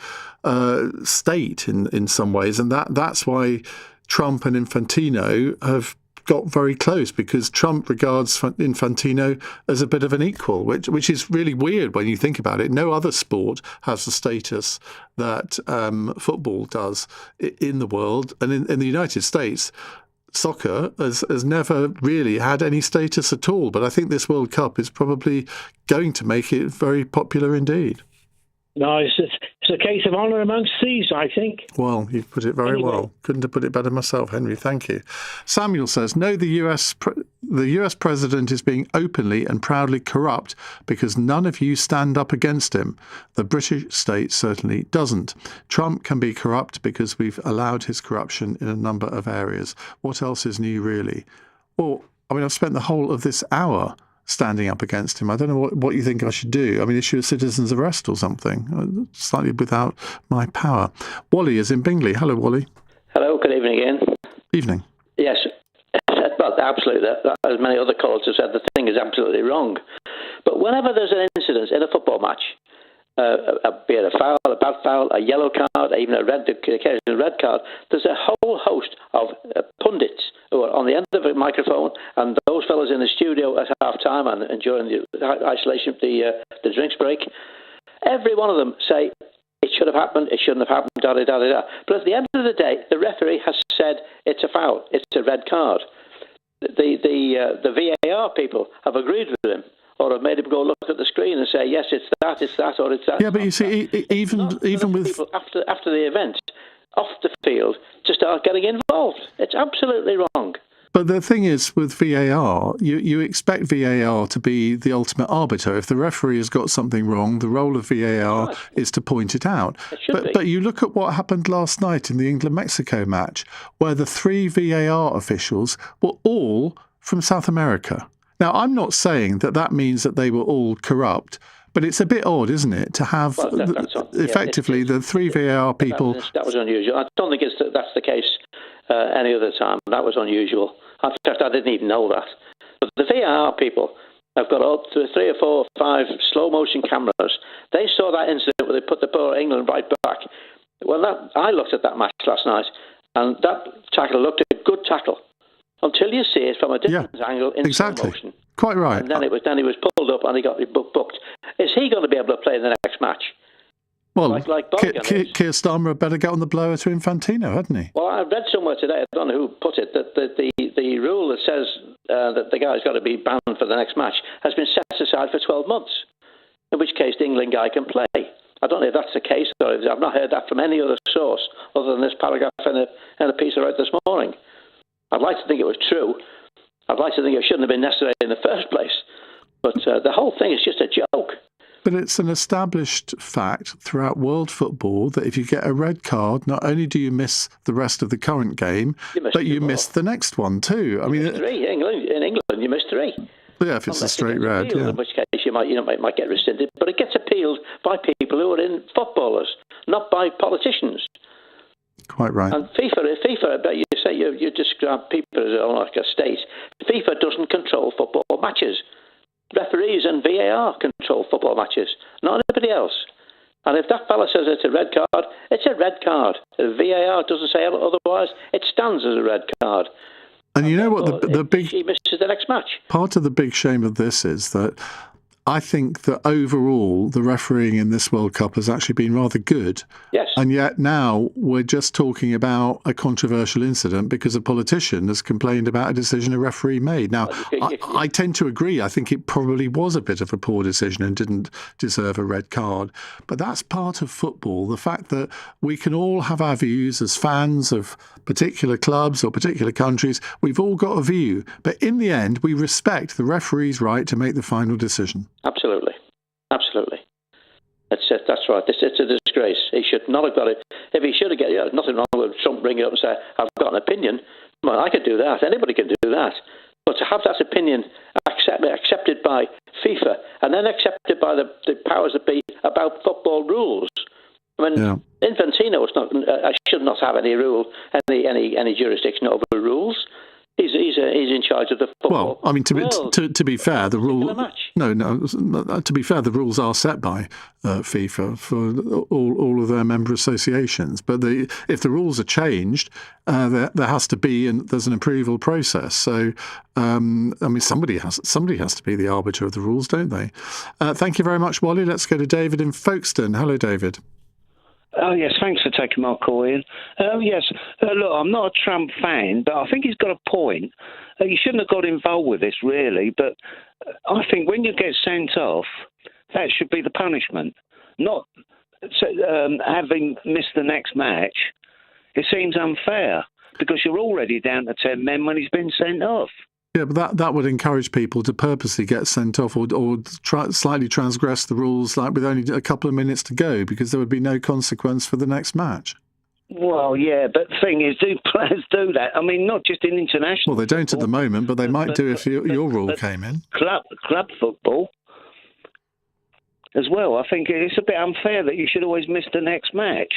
state in some ways, and that's why Trump and Infantino have got very close, because Trump regards Infantino as a bit of an equal, which is really weird when you think about it. No other sport has the status that football does in the world. And in the United States, soccer has never really had any status at all. But I think this World Cup is probably going to make it very popular indeed. No, it's a case of honour amongst thieves, I think. Well, you've put it very well. Couldn't have put it better myself, Henry. Thank you. Samuel says, no, the US president is being openly and proudly corrupt because none of you stand up against him. The British state certainly doesn't. Trump can be corrupt because we've allowed his corruption in a number of areas. What else is new, really? Well, I mean, I've spent the whole of this hour standing up against him. I don't know what you think I should do. I mean, issue a citizen's arrest or something, slightly without my power. Wally is in Bingley. Hello, Wally. Hello, good evening again. Evening. Yes, well, absolutely. As many other callers have said, the thing is absolutely wrong. But whenever there's an incident in a football match, be it a foul, a bad foul, a yellow card, even occasional red card, there's a whole host of pundits who are on the end of a microphone, and those fellows in the studio at half-time and during the isolation of the drinks break, every one of them say, it should have happened, it shouldn't have happened, da-da-da-da-da. But at the end of the day, the referee has said it's a foul, it's a red card. The VAR people have agreed with him, or have made him go look at the screen and say, yes, it's that, or it's that. Yeah, but you see, even with people after the event, off the field, to start getting involved. It's absolutely wrong. But the thing is, with VAR, you expect VAR to be the ultimate arbiter. If the referee has got something wrong, the role of VAR is to point it out. But you look at what happened last night in the England-Mexico match, where the 3 VAR officials were all from South America. Now, I'm not saying that means that they were all corrupt, but it's a bit odd, isn't it, to have effectively the 3 VAR people. That was unusual. I don't think that's the case any other time. That was unusual. In fact, I didn't even know that. But the VAR people have got up to 3 or 4 or 5 slow motion cameras. They saw that incident where they put the poor England right back. Well, I looked at that match last night. And that tackle looked a good tackle until you see it from a different angle in slow motion. Quite right. And then he was pulled up and he got booked. Is he going to be able to play the next match? Well, like Keir Starmer had better get on the blower to Infantino, hadn't he? Well, I read somewhere today, I don't know who put it, that the rule that says that the guy's got to be banned for the next match has been set aside for 12 months, in which case the England guy can play. I don't know if that's the case, or I've not heard that from any other source other than this paragraph in a piece I wrote this morning. I'd like to think it was true. I'd like to think it shouldn't have been necessary in the first place. But the whole thing is just a joke. But it's an established fact throughout world football that if you get a red card, not only do you miss the rest of the current game, but you miss the next one too. I mean, three. In England, you miss three. Yeah, if it's a straight red, appealed, in which case you might get rescinded. But it gets appealed by people who are in footballers, not by politicians. Quite right. And FIFA, you say you describe FIFA as like a state. FIFA doesn't control football matches. Referees and VAR control football matches, not anybody else. And if that fella says it's a red card, it's a red card. If VAR doesn't say otherwise, it stands as a red card. And you know what the big... He misses the next match. Part of the big shame of this is that I think that overall the refereeing in this World Cup has actually been rather good. Yes. And yet now we're just talking about a controversial incident because a politician has complained about a decision a referee made. Now, I tend to agree. I think it probably was a bit of a poor decision and didn't deserve a red card. But that's part of football. The fact that we can all have our views as fans of particular clubs or particular countries. We've all got a view. But in the end, we respect the referee's right to make the final decision. Absolutely. That's right. It's a disgrace. He should not have got it. If he should have got it, there's nothing wrong with Trump bringing it up and say, I've got an opinion. Well, I could do that. Anybody can do that. But to have that opinion accepted by FIFA and then accepted by the powers that be about football rules. I mean, Infantino should not have any rule, any jurisdiction over the rules. He's in charge of the football. Well, I mean, to be fair, the rule. To be fair, the rules are set by FIFA for all of their member associations. But if the rules are changed, there has to be, and there's an approval process. So, I mean, somebody has to be the arbiter of the rules, don't they? Thank you very much, Wally. Let's go to David in Folkestone. Hello, David. Oh, yes, thanks for taking my call, Ian. Yes, look, I'm not a Trump fan, but I think he's got a point. You shouldn't have got involved with this, really, but I think when you get sent off, that should be the punishment, not having missed the next match. It seems unfair, because you're already down to 10 men when he's been sent off. Yeah, but that would encourage people to purposely get sent off or slightly transgress the rules, like with only a couple of minutes to go, because there would be no consequence for the next match. Well, yeah, but the thing is, do players do that? I mean, not just in international. Well, they don't at the moment, but they might do if your rule came in. Club football as well. I think it's a bit unfair that you should always miss the next match.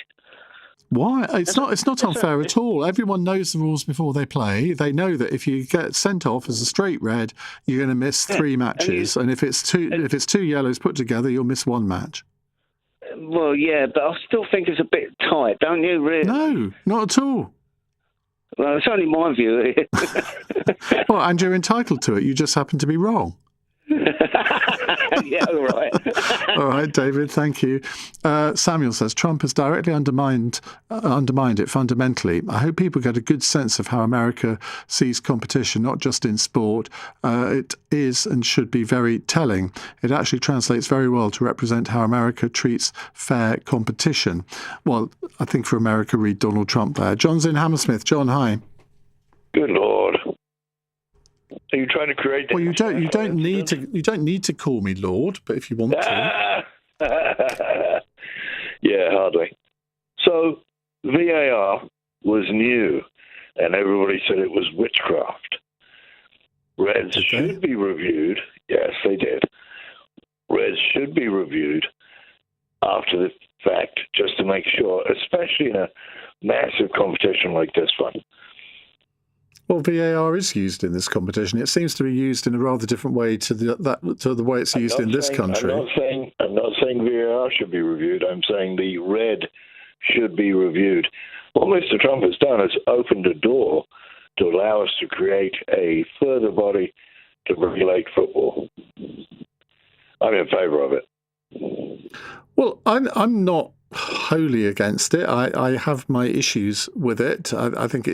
Why? It's not unfair at all. Everyone knows the rules before they play. They know that if you get sent off as a straight red, you're going to miss 3 matches, and if it's two yellows put together, you'll miss 1 match. Well, yeah, but I still think it's a bit tight, don't you? Really? No, not at all. Well, it's only my view. Well, and you're entitled to it. You just happen to be wrong. Yeah, all right. All right, David, thank you. Samuel says, Trump has directly undermined it fundamentally. I hope people get a good sense of how America sees competition, not just in sport. It is and should be very telling. It actually translates very well to represent how America treats fair competition. Well, I think for America, read Donald Trump there. John's in Hammersmith. John, hi. Good Lord. Are you trying to create? Well, you don't need to call me Lord, but if you want to. Yeah, hardly. So VAR was new, and everybody said it was witchcraft. Reds should be reviewed. Yes, they did. Reds should be reviewed after the fact, just to make sure, especially in a massive competition like this one. Well, VAR is used in this competition. It seems to be used in a rather different way to the way it's used in this country. I'm not saying VAR should be reviewed. I'm saying the red should be reviewed. What Mr. Trump has done is opened a door to allow us to create a further body to regulate football. I'm in favour of it. Well, I'm not wholly against it. I have my issues with it. I think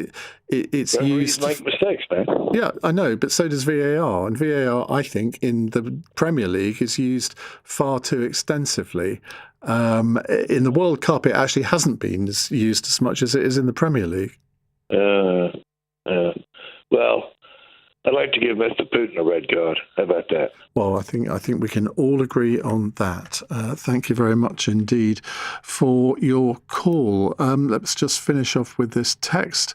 it's used to make mistakes, man. Yeah, I know, but so does VAR. And VAR, I think, in the Premier League is used far too extensively. In the World Cup, it actually hasn't been used as much as it is in the Premier League. Well, I'd like to give Mr. Putin a red card. How about that? Well, I think we can all agree on that. Thank you very much indeed for your call. Let's just finish off with this text.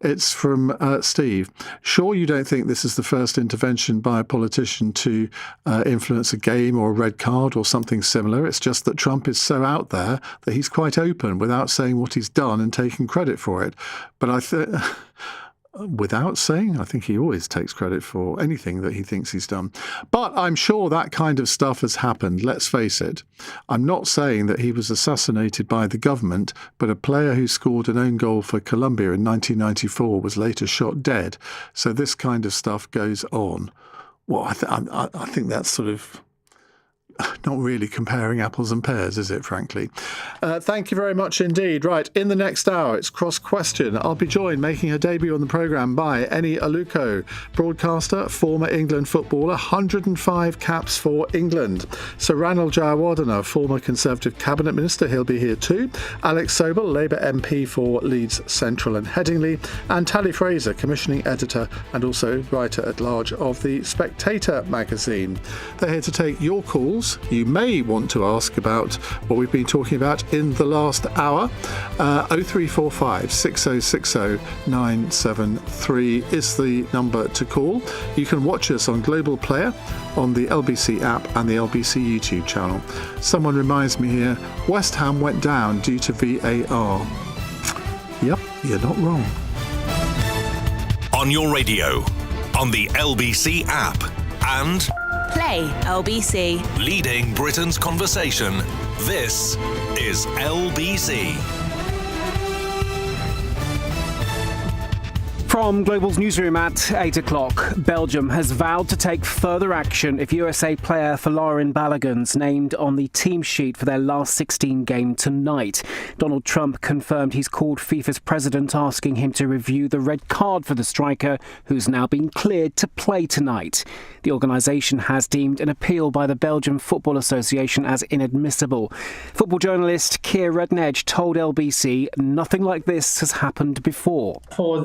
It's from Steve. Sure, you don't think this is the first intervention by a politician to influence a game or a red card or something similar. It's just that Trump is so out there that he's quite open without saying what he's done and taking credit for it. But I think... Without saying, I think he always takes credit for anything that he thinks he's done. But I'm sure that kind of stuff has happened, let's face it. I'm not saying that he was assassinated by the government, but a player who scored an own goal for Colombia in 1994 was later shot dead. So this kind of stuff goes on. Well, I think that's sort of... not really comparing apples and pears, is it, frankly? Thank you very much indeed. Right, in the next hour, it's Cross Question. I'll be joined, making her debut on the programme, by Eni Aluko, broadcaster, former England footballer, 105 caps for England. Sir Ranil Jayawardena, former Conservative Cabinet Minister, he'll be here too. Alex Sobel, Labour MP for Leeds Central and Headingley. And Tally Fraser, commissioning editor and also writer-at-large of The Spectator magazine. They're here to take your calls. You may want to ask about what we've been talking about in the last hour. 0345 6060 973 is the number to call. You can watch us on Global Player, on the LBC app and the LBC YouTube channel. Someone reminds me here, West Ham went down due to VAR. Yep, you're not wrong. On your radio, on the LBC app, and... Play LBC. Leading Britain's conversation. This is LBC. From Global's newsroom at 8 o'clock, Belgium has vowed to take further action if USA player Folarin Balogun's named on the team sheet for their last 16 game tonight. Donald Trump confirmed he's called FIFA's president, asking him to review the red card for the striker, who's now been cleared to play tonight. The organisation has deemed an appeal by the Belgian Football Association as inadmissible. Football journalist Keir Rednedge told LBC nothing like this has happened before. For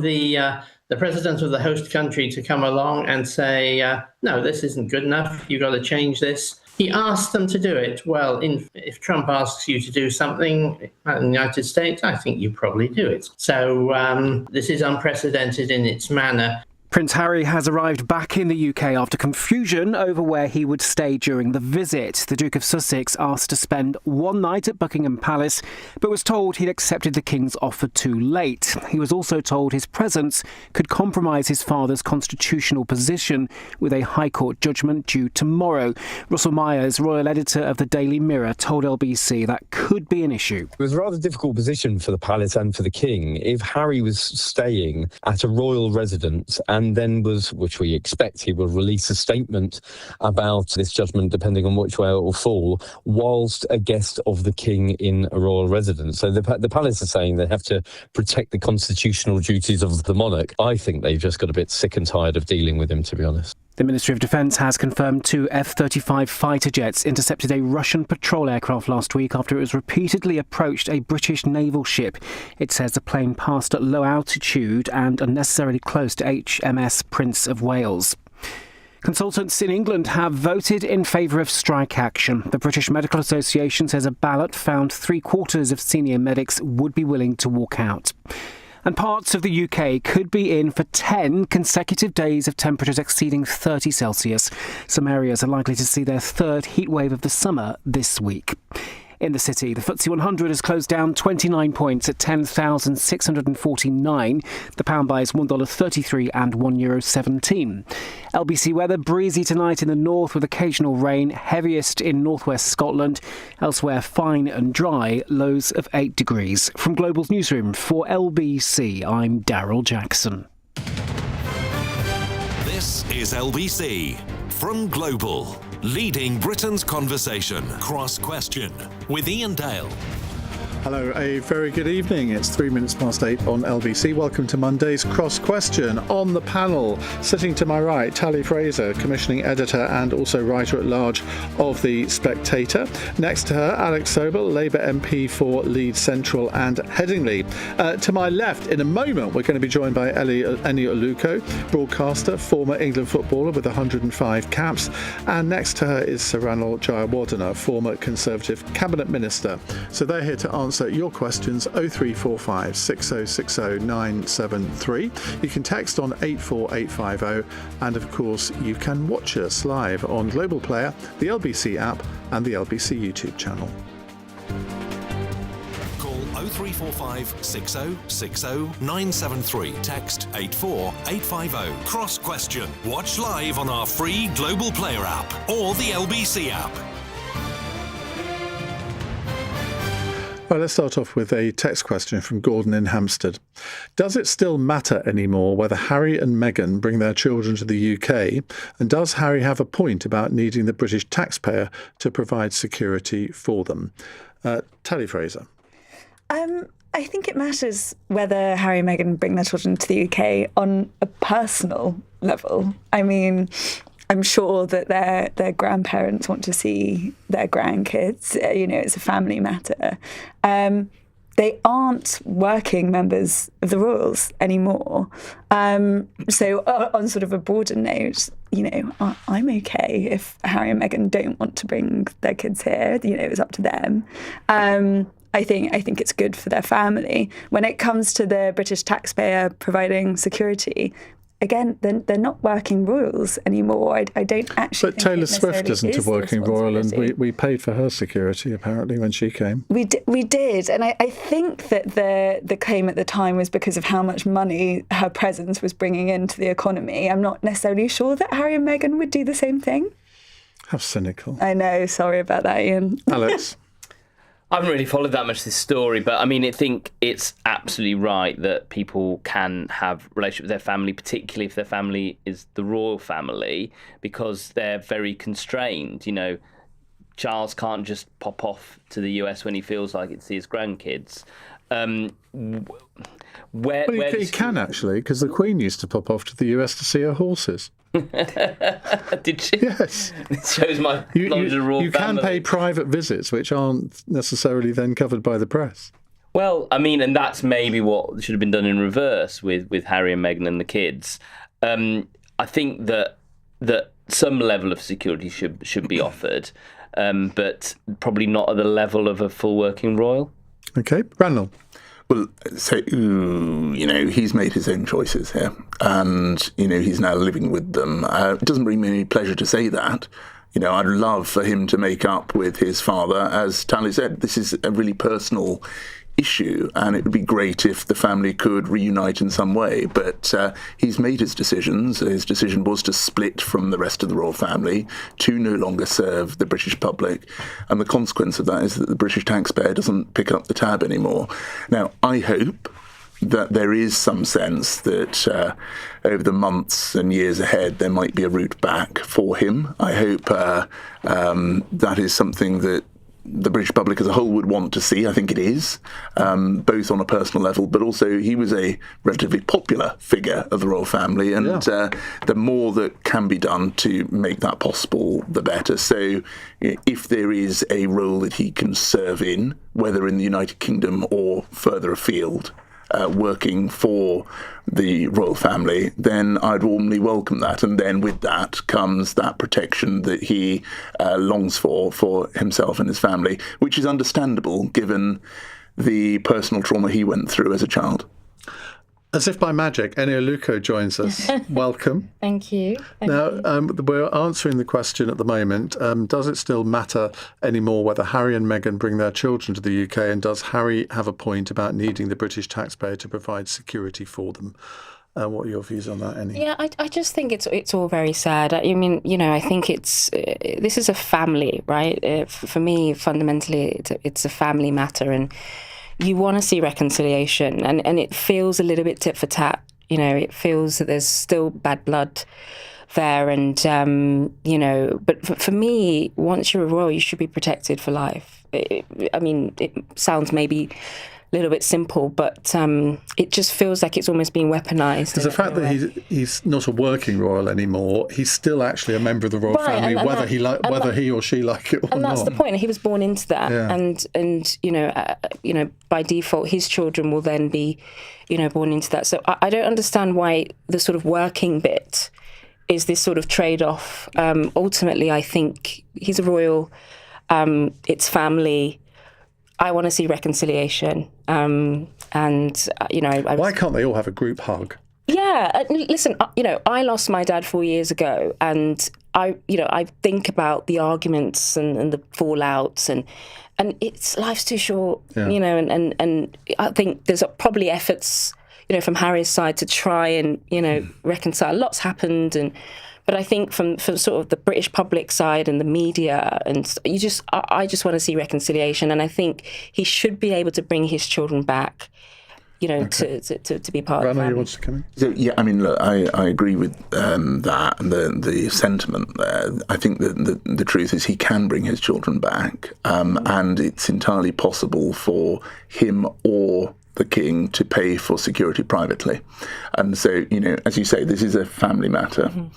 the president of the host country to come along and say, no, this isn't good enough, you've got to change this. He asked them to do it. Well, if Trump asks you to do something in the United States, I think you probably do it. So this is unprecedented in its manner. Prince Harry has arrived back in the UK after confusion over where he would stay during the visit. The Duke of Sussex asked to spend one night at Buckingham Palace, but was told he'd accepted the King's offer too late. He was also told his presence could compromise his father's constitutional position, with a High Court judgment due tomorrow. Russell Myers, royal editor of the Daily Mirror, told LBC that could be an issue. It was a rather difficult position for the palace and for the King. If Harry was staying at a royal residence and then which we expect, he will release a statement about this judgment, depending on which way it will fall, whilst a guest of the King in a royal residence. So the palace are saying they have to protect the constitutional duties of the monarch. I think they've just got a bit sick and tired of dealing with him, to be honest. The Ministry of Defence has confirmed 2 F-35 fighter jets intercepted a Russian patrol aircraft last week after it was repeatedly approached a British naval ship. It says the plane passed at low altitude and unnecessarily close to HMS Prince of Wales. Consultants in England have voted in favour of strike action. The British Medical Association says a ballot found 3/4 of senior medics would be willing to walk out. And parts of the UK could be in for 10 consecutive days of temperatures exceeding 30 Celsius. Some areas are likely to see their third heatwave of the summer this week. In the city, the FTSE 100 has closed down 29 points at 10,649. The pound buys $1.33 and €1.17. LBC weather, breezy tonight in the north with occasional rain, heaviest in northwest Scotland. Elsewhere, fine and dry, lows of 8 degrees. From Global's newsroom for LBC, I'm Daryl Jackson. This is LBC from Global, leading Britain's conversation. Cross Question with Iain Dale. Hello, a very good evening. It's 8 on LBC. Welcome to Monday's Cross Question. On the panel, sitting to my right, Tally Fraser, commissioning editor and also writer-at-large of The Spectator. Next to her, Alex Sobel, Labour MP for Leeds Central and Headingley. To my left, in a moment, we're going to be joined by Eni Oluko, broadcaster, former England footballer with 105 caps. And next to her is Sir Ranil Jayawardena, former Conservative Cabinet Minister. So they're here to answer your questions. 0345 6060 973. You can text on 84850, and of course you can watch us live on Global Player, the LBC app and the LBC YouTube channel. Call 0345 6060 973. Text 84850. Cross Question. Watch live on our free Global Player app or the LBC app. Well, let's start off with a text question from Gordon in Hampstead. Does it still matter anymore whether Harry and Meghan bring their children to the UK? And does Harry have a point about needing the British taxpayer to provide security for them? Tally Fraser. I think it matters whether Harry and Meghan bring their children to the UK on a personal level. I mean, I'm sure that their grandparents want to see their grandkids. It's a family matter. They aren't working members of the royals anymore. So on sort of a broader note, I'm okay if Harry and Meghan don't want to bring their kids here. It's up to them. I think it's good for their family. When it comes to the British taxpayer providing security, again, they're not working royals anymore. I don't actually. But Taylor Swift isn't a working royal, and we paid for her security apparently when she came. We did, and I think that the claim at the time was because of how much money her presence was bringing into the economy. I'm not necessarily sure that Harry and Meghan would do the same thing. How cynical! I know. Sorry about that, Iain. Alex. I haven't really followed that much this story, but I mean, I think it's absolutely right that people can have relationship with their family, particularly if their family is the royal family, because they're very constrained. Charles can't just pop off to the US when he feels like it to see his grandkids. He can actually, because the Queen used to pop off to the US to see her horses. Did she? Yes. It shows my knowledge of the royal family. You can pay private visits, which aren't necessarily then covered by the press. Well, I mean, and that's maybe what should have been done in reverse with Harry and Meghan and the kids. I think that some level of security should be offered, but probably not at the level of a full working royal. Okay, Ranil. Well, so, he's made his own choices here, and, he's now living with them. It doesn't bring me any pleasure to say that. I'd love for him to make up with his father. As Tally said, this is a really personal issue, and it would be great if the family could reunite in some way. But he's made his decisions. His decision was to split from the rest of the royal family, to no longer serve the British public. And the consequence of that is that the British taxpayer doesn't pick up the tab anymore. Now, I hope that there is some sense that over the months and years ahead, there might be a route back for him. I hope that is something that the British public as a whole would want to see. I think it is, both on a personal level, but also he was a relatively popular figure of the royal family, and the more that can be done to make that possible, the better. So if there is a role that he can serve in, whether in the United Kingdom or further afield, working for the royal family, then I'd warmly welcome that. And then with that comes that protection that he longs for himself and his family, which is understandable given the personal trauma he went through as a child. As if by magic, Enia Luko joins us. Welcome. Thank you. We're answering the question at the moment, does it still matter anymore whether Harry and Meghan bring their children to the UK, and does Harry have a point about needing the British taxpayer to provide security for them? What are your views on that, Enia? Yeah, I just think it's all very sad. I mean, I think this is a family, right? For me, fundamentally, it's a family matter, and you want to see reconciliation, and it feels a little bit tit for tat. It feels that there's still bad blood there, and but for me, once you're a royal, you should be protected for life. It sounds maybe a little bit simple, but it just feels like it's almost being weaponised. Because the fact that he's not a working royal anymor, he's still actually a member of the royal family, whether he or she like it or not. And that's the point. He was born into that, and by default, his children will then be, born into that. So I don't understand why the sort of working bit is this sort of trade-off. Ultimately, I think he's a royal. It's family. I want to see reconciliation, why can't they all have a group hug? Yeah, listen, I lost my dad 4 years ago, and I think about the arguments and the fallouts, and life's too short, and I think there's probably efforts, from Harry's side to try and reconcile. Lots happened, but I think from sort of the British public side and the media, and I just want to see reconciliation, and I think he should be able to bring his children back, to be part of the family. You want to come in? So, yeah, I mean, look, I agree with that and the sentiment there. I think that the truth is he can bring his children back, and it's entirely possible for him or the king to pay for security privately. And so, as you say, this is a family matter. Mm-hmm.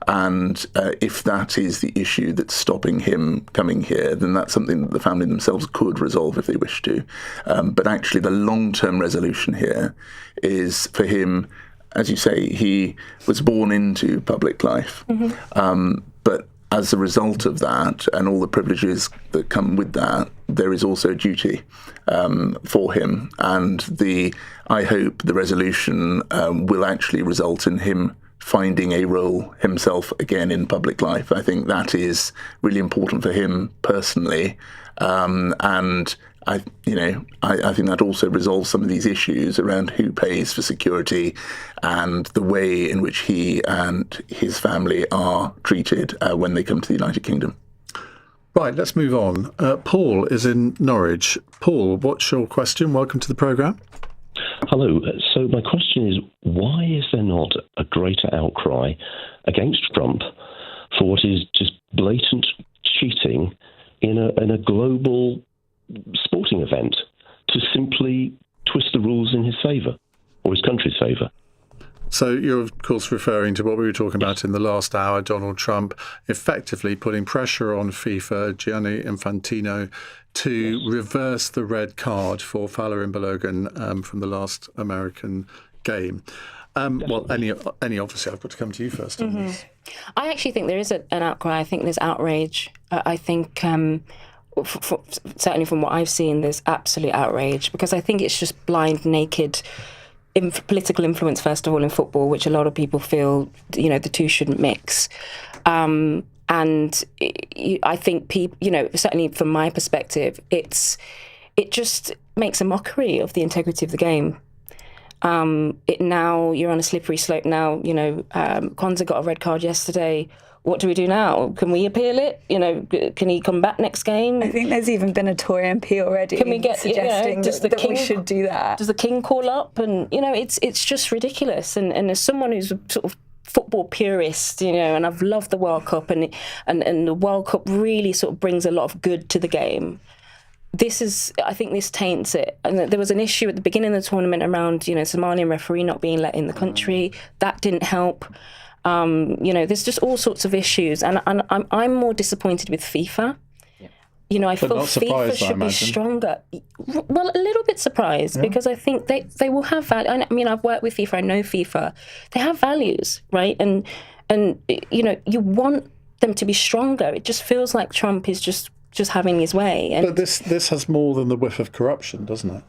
And if that is the issue that's stopping him coming here, then that's something that the family themselves could resolve if they wish to. But actually, the long-term resolution here is for him, as you say, he was born into public life. Mm-hmm. But as a result of that and all the privileges that come with that, there is also a duty for him. And I hope the resolution will actually result in him finding a role himself again in public life. I think that is really important for him personally. And I think that also resolves some of these issues around who pays for security and the way in which he and his family are treated when they come to the United Kingdom. Right, let's move on. Paul is in Norwich. Paul, what's your question? Welcome to the programme. Hello. So my question is, why is there not a greater outcry against Trump for what is just blatant cheating in a global sporting event to simply twist the rules in his favour or his country's favour? So you're, of course, referring to what we were talking about in the last hour, Donald Trump effectively putting pressure on FIFA, Gianni Infantino, to reverse the red card for Fowler Imbalogan from the last American game. Well, any obviously, I've got to come to you first on this. I actually think there is an outcry. I think there's outrage. I think... certainly from what I've seen, there's absolute outrage, because I think it's just blind, naked political influence, first of all, in football, which a lot of people feel, the two shouldn't mix. And I think people, certainly from my perspective, it just makes a mockery of the integrity of the game. Now you're on a slippery slope. Now, Konza got a red card yesterday. What do we do now? Can we appeal it? Can he come back next game? I think there's even been a Tory MP already suggesting that we should do that. Does the king call up? And, it's just ridiculous. And as someone who's a sort of football purist, and I've loved the World Cup, and the World Cup really sort of brings a lot of good to the game. I think this taints it. And there was an issue at the beginning of the tournament around, Somalian referee not being let in the country. That didn't help. There's just all sorts of issues, and I'm more disappointed with FIFA. I feel FIFA should be stronger. Well, a little bit surprised, because I think they will have value. I mean, I've worked with FIFA, I know FIFA. They have values, right? And you want them to be stronger. It just feels like Trump is just having his way. But this has more than the whiff of corruption, doesn't it?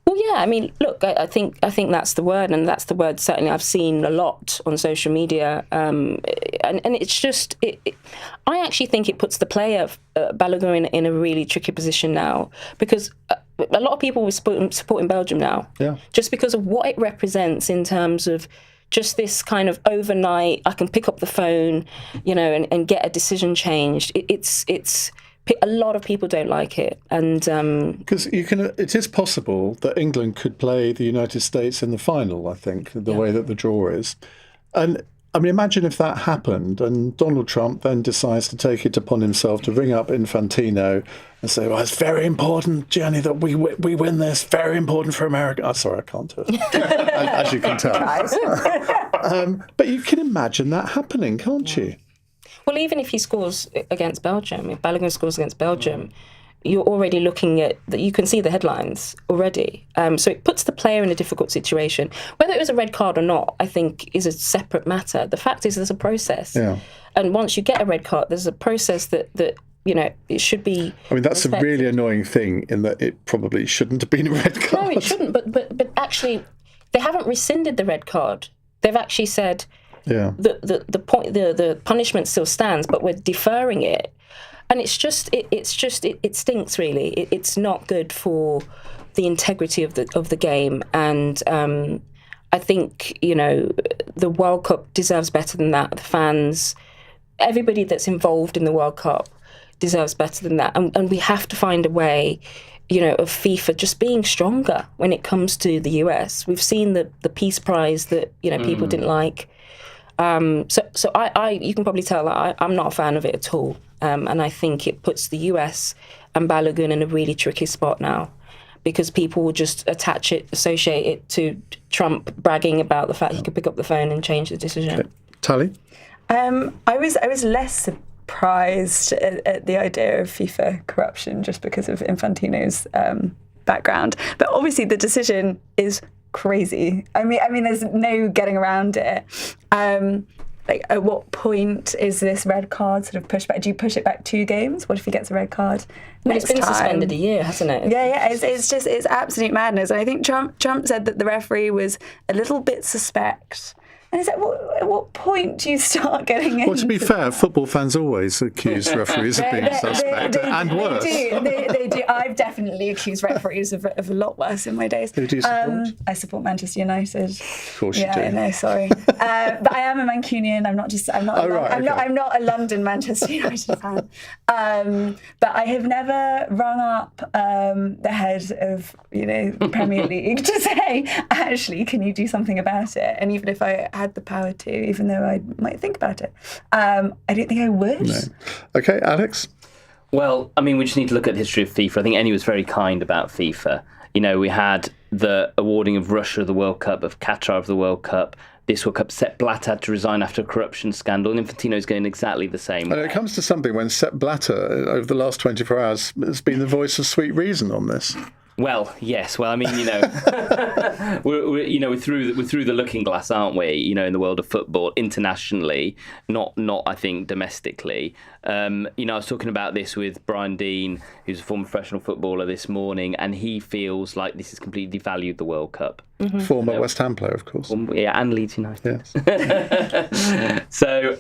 Well, Yeah, I mean, look, I think that's the word, and that's the word certainly I've seen a lot on social media, and it's just, I actually think it puts the player Balogun in a really tricky position now, because a lot of people were supporting Belgium now, just because of what it represents in terms of just this kind of overnight, I can pick up the phone, and get a decision changed. It's a lot of people don't like it, and because it is possible that England could play the United States in the final. I think the way that the draw is, and I mean, imagine if that happened, and Donald Trump then decides to take it upon himself to ring up Infantino and say, "Well, it's very important, Gianni, that we win this. Very important for America." Oh, sorry, I can't do it, as you can tell. But you can imagine that happening, can't you? Well, even if he scores against Belgium, if Balogun scores against Belgium, you're already looking at that. You can see the headlines already. So it puts the player in a difficult situation. Whether it was a red card or not, I think, is a separate matter. The fact is, there's a process, and once you get a red card, there's a process that it should be. I mean, that's respected. a really annoying thing in that it probably shouldn't have been a red card. No, it shouldn't. But actually, they haven't rescinded the red card. They've actually said. Yeah. The punishment still stands, but we're deferring it, and it stinks really. It's not good for the integrity of the game, and I think the World Cup deserves better than that. The fans, everybody that's involved in the World Cup deserves better than that, and we have to find a way. Of FIFA just being stronger when it comes to the US. We've seen the Peace Prize that people didn't like. So I you can probably tell that I'm not a fan of it at all, and I think it puts the US and Balogun in a really tricky spot now, because people will just associate it to Trump bragging about the fact he could pick up the phone and change the decision. Okay. Tally? I was less surprised at the idea of FIFA corruption just because of Infantino's background, but obviously the decision is crazy. I mean, there's no getting around it. At what point is this red card sort of pushed back? Do you push it back 2 games? What if he gets a red card next time? It's been suspended a year, hasn't it? Yeah. It's absolute madness. And I think Trump said that the referee was a little bit suspect. And it's like, at what point do you start getting in? Well, to be fair, football fans always accuse referees of being suspect, and worse. They do. I've definitely accused referees of a lot worse in my days. Who do you support? I support Manchester United. Of course you do. Yeah, I know, sorry. But I am a Mancunian. I'm not a London Manchester United fan. But I have never rung up the head of the Premier League to say, actually, can you do something about it? And even if I had the power to, even though I might think about it, I don't think I would. No. Okay, Alex? Well, I mean, we just need to look at the history of FIFA. I think Annie was very kind about FIFA. We had the awarding of Russia of the World Cup, of Qatar of the World Cup. This World Cup, Sepp Blatter had to resign after a corruption scandal, and Infantino's going exactly the same way. And it comes to something when Sepp Blatter, over the last 24 hours, has been the voice of sweet reason on this. Well, yes. Well, I mean, we're through the looking glass, aren't we? In the world of football, internationally, not I think domestically. I was talking about this with Brian Dean, who's a former professional footballer, this morning, and he feels like this has completely devalued the World Cup. Mm-hmm. Former West Ham player, of course. Yeah, and Leeds United. Yes. So,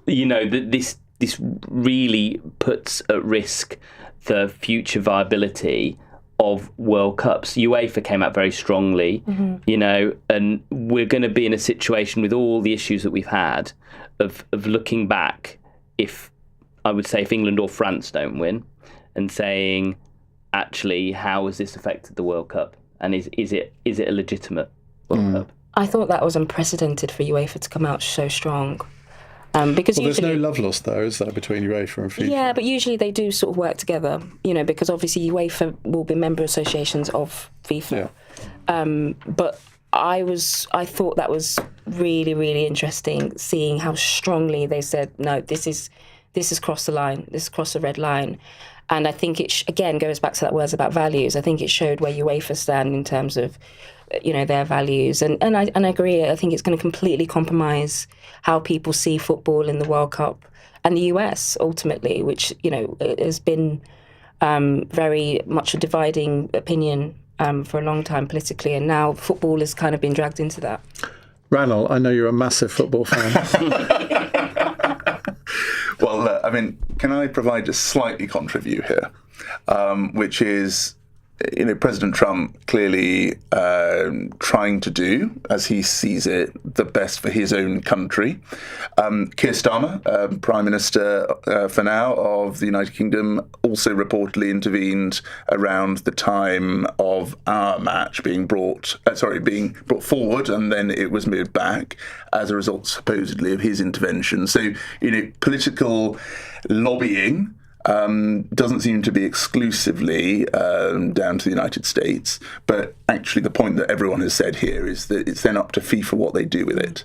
this really puts at risk the future viability of World Cups. UEFA came out very strongly, and we're going to be in a situation with all the issues that we've had of looking back, if England or France don't win, and saying, actually, how has this affected the World Cup? And is it a legitimate World Cup? I thought that was unprecedented for UEFA to come out so strong. Because there's no love lost there, is there, between UEFA and FIFA? Yeah, but usually they do sort of work together, because obviously UEFA will be member associations of FIFA. Yeah. But I thought that was really, really interesting, seeing how strongly they said, no, this has crossed the line, this has crossed the red line. And I think it, again, goes back to that words about values. I think it showed where UEFA stand in terms of, their values. And I agree, I think it's going to completely compromise how people see football in the World Cup and the US, ultimately, which, has been very much a dividing opinion for a long time politically, and now football has kind of been dragged into that. Ranald, I know you're a massive football fan. Well, I mean, can I provide a slightly contra view here, which is, President Trump clearly trying to do, as he sees it, the best for his own country. Keir Starmer, Prime Minister for now of the United Kingdom, also reportedly intervened around the time of our match being brought forward, and then it was moved back as a result, supposedly, of his intervention. So, political lobbying doesn't seem to be exclusively down to the United States, but actually the point that everyone has said here is that it's then up to FIFA what they do with it.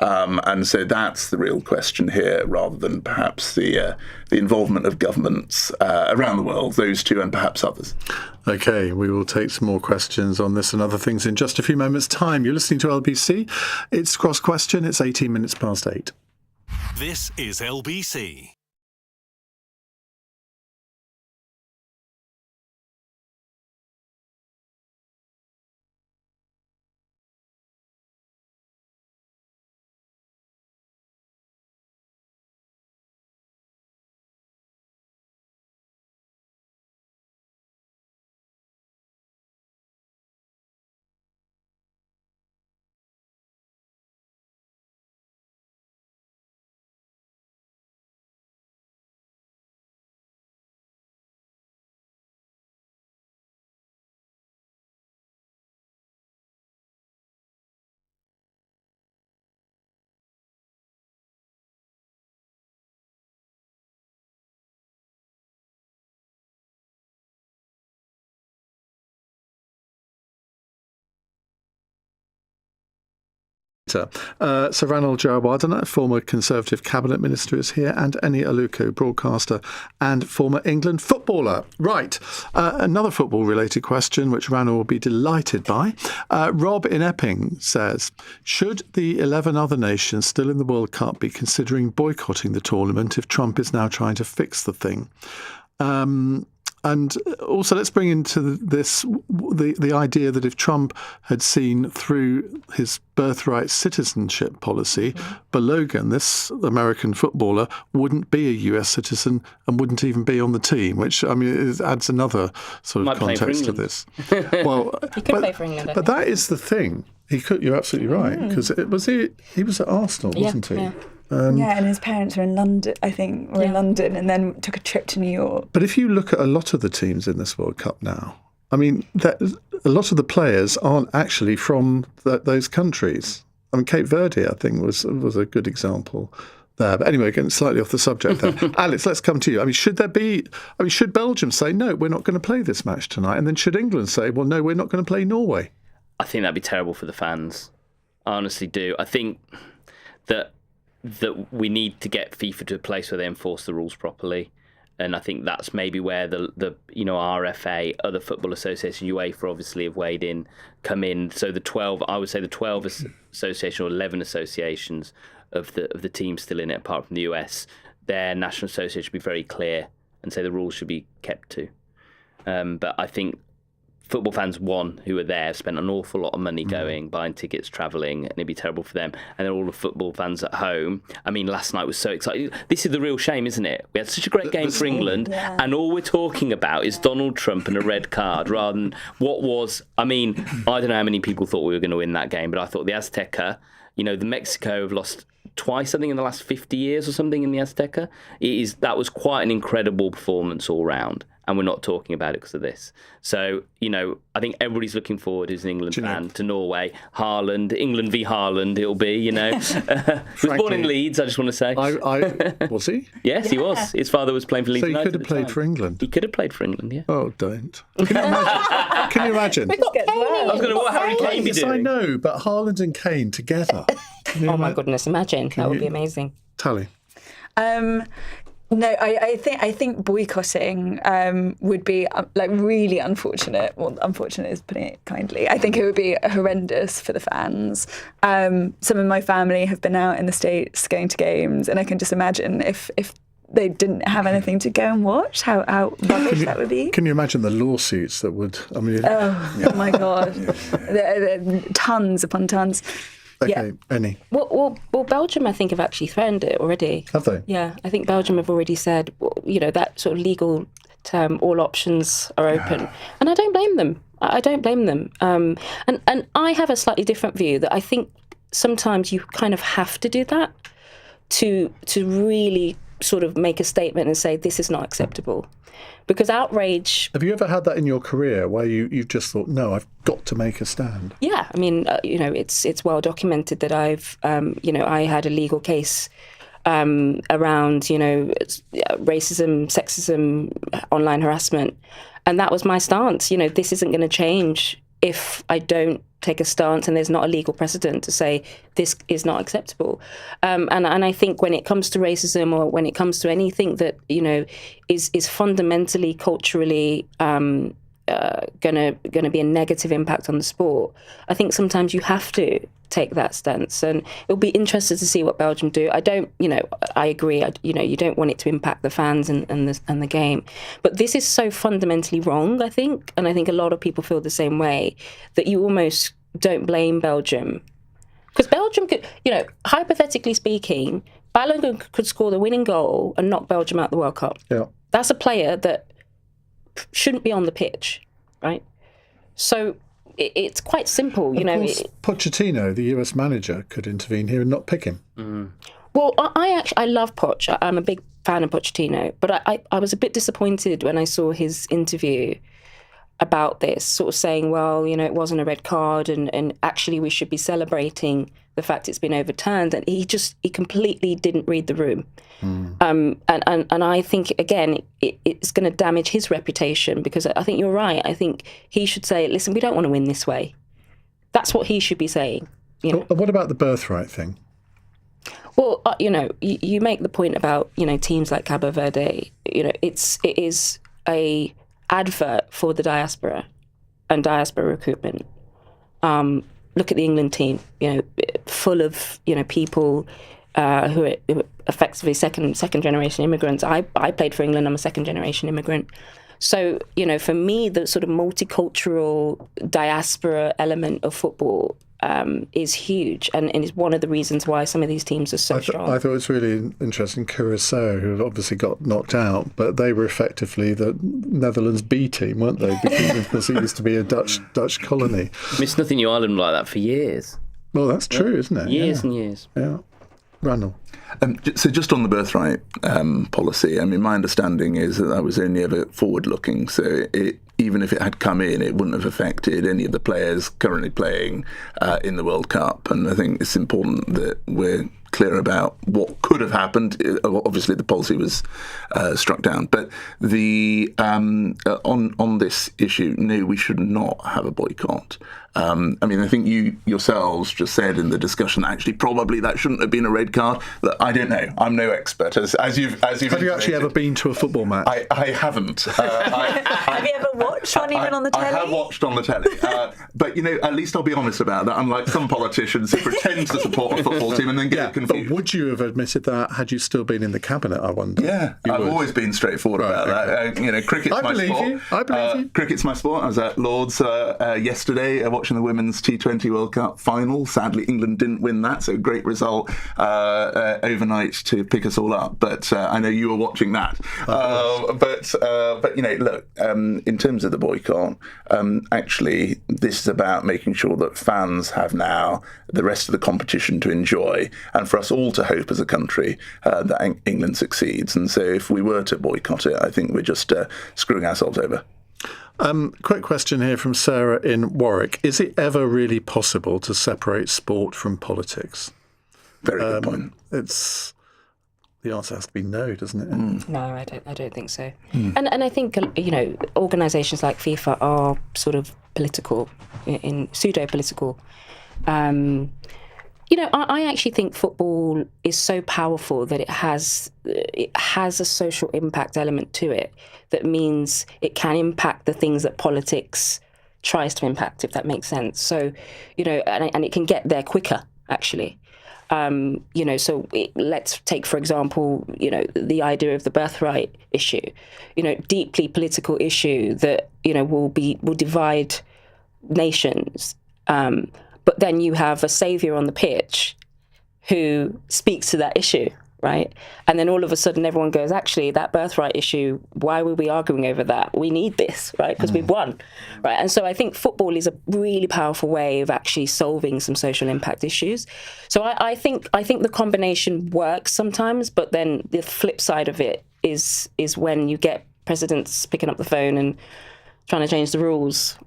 And so that's the real question here, rather than perhaps the involvement of governments around the world, those two and perhaps others. OK, we will take some more questions on this and other things in just a few moments' time. You're listening to LBC. It's Cross Question. It's 18 minutes past 8. This is LBC. Sir Ranald Jayawardeneh, former Conservative Cabinet Minister, is here, and Eni Aluko, broadcaster and former England footballer. Right, another football-related question, which Ranald will be delighted by. Rob in Epping says, should the 11 other nations still in the World Cup be considering boycotting the tournament if Trump is now trying to fix the thing? And also, let's bring into this the idea that if Trump had seen through his birthright citizenship policy, Balogun, this American footballer, wouldn't be a US citizen and wouldn't even be on the team, which, I mean, it adds another sort of context to this. Well, he could play for England. But that is the thing. He could. You're absolutely right, because he was at Arsenal, wasn't he? Yeah. And his parents were in London, I think, in London, and then took a trip to New York. But if you look at a lot of the teams in this World Cup now, I mean, a lot of the players aren't actually from those countries. I mean, Cape Verde, I think, was a good example there. But anyway, getting slightly off the subject there. Alex, let's come to you. I mean, should Belgium say, no, we're not going to play this match tonight? And then should England say, well, no, we're not going to play Norway? I think that'd be terrible for the fans. I honestly do. I think that we need to get FIFA to a place where they enforce the rules properly, and I think that's maybe where the RFA, other football association, UEFA obviously have weighed in, come in. So the 12 association or 11 associations of the teams still in it, apart from the US, their national association should be very clear and say the rules should be kept to. But I think football fans, who are there, spent an awful lot of money going, buying tickets, travelling, and it'd be terrible for them. And then all the football fans at home. I mean, last night was so exciting. This is the real shame, isn't it? We had such a great game for England, and all we're talking about is Donald Trump and a red card, rather than what was. I mean, I don't know how many people thought we were going to win that game, but I thought the Azteca, the Mexico have lost twice, I think, in the last 50 years or something in the Azteca. That was quite an incredible performance all round. And we're not talking about it because of this. So, I think everybody's looking forward, who's an England fan, to Norway. Haaland, England v Haaland, it'll be, He was born in Leeds, I just want to say. Was he? Yes, he was. His father was playing for Leeds. So he could have played for England? He could have played for England, yeah. Oh, don't. Can you imagine? I was going to what Harry Kane be doing. Yes, I know, but Haaland and Kane together. Oh, my goodness, imagine. That would be amazing. Tally. No, I think boycotting would be really unfortunate. Well, unfortunate is putting it kindly. I think it would be horrendous for the fans. Some of my family have been out in the States going to games, and I can just imagine if they didn't have anything to go and watch, how rubbish that would be. Can you imagine the lawsuits that would? I mean, oh my God, tons upon tons. Okay, Annie. Well, Belgium, I think, have actually threatened it already. Have they? Yeah, I think Belgium have already said, that sort of legal term, all options are open, and I don't blame them. I don't blame them. And I have a slightly different view that I think sometimes you kind of have to do that to really sort of make a statement and say this is not acceptable, because outrage. Have you ever had that in your career where you've just thought, no, I've got to make a stand? Yeah, I mean, it's well documented that I've I had a legal case around racism, sexism, online harassment, and that was my stance. This isn't going to change if I don't take a stance and there's not a legal precedent to say this is not acceptable. And I think when it comes to racism, or when it comes to anything that is fundamentally culturally gonna be a negative impact on the sport, I think sometimes you have to take that stance, and it'll be interesting to see what Belgium do. I agree. You don't want it to impact the fans and the game, but this is so fundamentally wrong, I think, and I think a lot of people feel the same way, that you almost don't blame Belgium, because Belgium could, hypothetically speaking, Balogun could score the winning goal and knock Belgium out the World Cup. Yeah, that's a player that shouldn't be on the pitch, right? So it's quite simple, Of course, Pochettino, the US manager, could intervene here and not pick him. Mm. Well, I love Poch. I'm a big fan of Pochettino, but I was a bit disappointed when I saw his interview about this, sort of saying, well, it wasn't a red card, and actually we should be celebrating the fact it's been overturned. And he completely didn't read the room. And I think, again, it's going to damage his reputation, because I think you're right. I think he should say, listen, we don't want to win this way. That's what he should be saying. What about the birthright thing? Well, you make the point about, teams like Cabo Verde. It is a advert for the diaspora and diaspora recruitment. Look at the England team, full of, people who are effectively second generation immigrants. I played for England. I'm a second generation immigrant. So, for me, the sort of multicultural diaspora element of football is huge, and is one of the reasons why some of these teams are so strong. I thought it was really interesting. Curacao, who obviously got knocked out, but they were effectively the Netherlands B team, weren't they? Because it used to be a Dutch colony. Miss nothing New Ireland like that for years. Well, that's true, isn't it? Years and years. Yeah. Randall. So just on the birthright policy, I mean, my understanding is that was only ever forward-looking. So even if it had come in, it wouldn't have affected any of the players currently playing in the World Cup. And I think it's important that we're clear about what could have happened. Obviously, the policy was struck down. But on this issue, no, we should not have a boycott. I mean, I think you yourselves just said in the discussion, actually, probably that shouldn't have been a red card. Look, I don't know. I'm no expert. As you've Have you actually ever been to a football match? I haven't. Have you ever watched one even on the telly? I have watched on the telly. But, at least I'll be honest about that. Unlike some politicians who pretend to support a football team and then get confused. But would you have admitted that had you still been in the cabinet, I wonder? Yeah, I've always been straightforward about that. Cricket's my sport. I believe you. Cricket's my sport. I was at Lord's yesterday watching the Women's T20 World Cup final. Sadly, England didn't win that, so great result overnight to pick us all up. But I know you were watching that. But look, in terms of the boycott, actually, this is about making sure that fans have now the rest of the competition to enjoy, and for us all to hope as a country that England succeeds. And so if we were to boycott it, I think we're just screwing ourselves over. Quick question here from Sarah in Warwick. Is it ever really possible to separate sport from politics? Very good point. The answer has to be no, doesn't it? No, I don't think so. And I think organisations like FIFA are sort of political, in pseudo-political. I actually think football is so powerful that it has a social impact element to it that means it can impact the things that politics tries to impact, if that makes sense. So, and it can get there quicker, actually. Let's take, for example, the idea of the birthright issue, deeply political issue that, will divide nations. But then you have a saviour on the pitch who speaks to that issue, right? And then all of a sudden everyone goes, actually, that birthright issue, why were we arguing over that? We need this, right? Because we've won, right? And so I think football is a really powerful way of actually solving some social impact issues. So I think the combination works sometimes, but then the flip side of it is when you get presidents picking up the phone and trying to change the rules.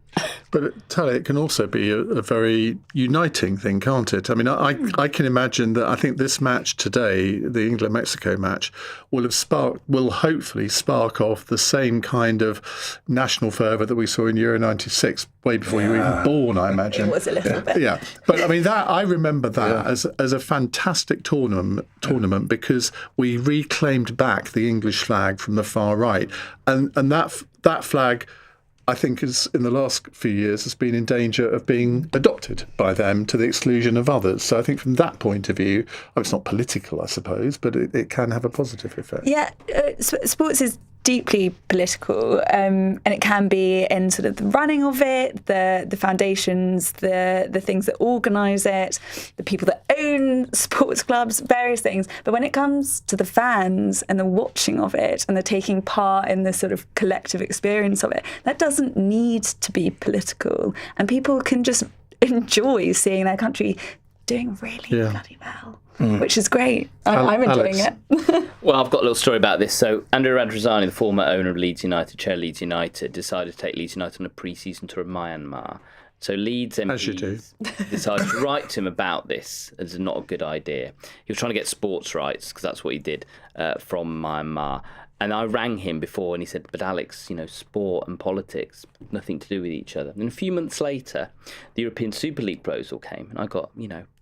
But Tali, it can also be a very uniting thing, can't it? I mean, I can imagine that I think this match today, the England-Mexico match, will hopefully spark off the same kind of national fervour that we saw in Euro 96, way before you were even born, I imagine. It was a little bit. Yeah. But I mean, I remember that as a fantastic tournament because we reclaimed back the English flag from the far right. And that flag, I think, in the last few years has been in danger of being adopted by them to the exclusion of others. So I think from that point of view, it's not political, I suppose, but it can have a positive effect. Yeah, sports is deeply political, and it can be in sort of the running of it, the foundations, the things that organise it, the people that own sports clubs, various things. But when it comes to the fans and the watching of it and the taking part in the sort of collective experience of it, that doesn't need to be political, and people can just enjoy seeing their country doing really bloody well. Which is great. I'm enjoying it. Well, I've got a little story about this. So, Andrea Radrizzani, the former owner of Leeds United, chair of Leeds United, decided to take Leeds United on a pre-season tour of Myanmar. So Leeds MPs decided to write to him about this as not a good idea. He was trying to get sports rights, because that's what he did, from Myanmar. And I rang him before and he said, but Alex, sport and politics, nothing to do with each other. And a few months later, the European Super League proposal came and I got,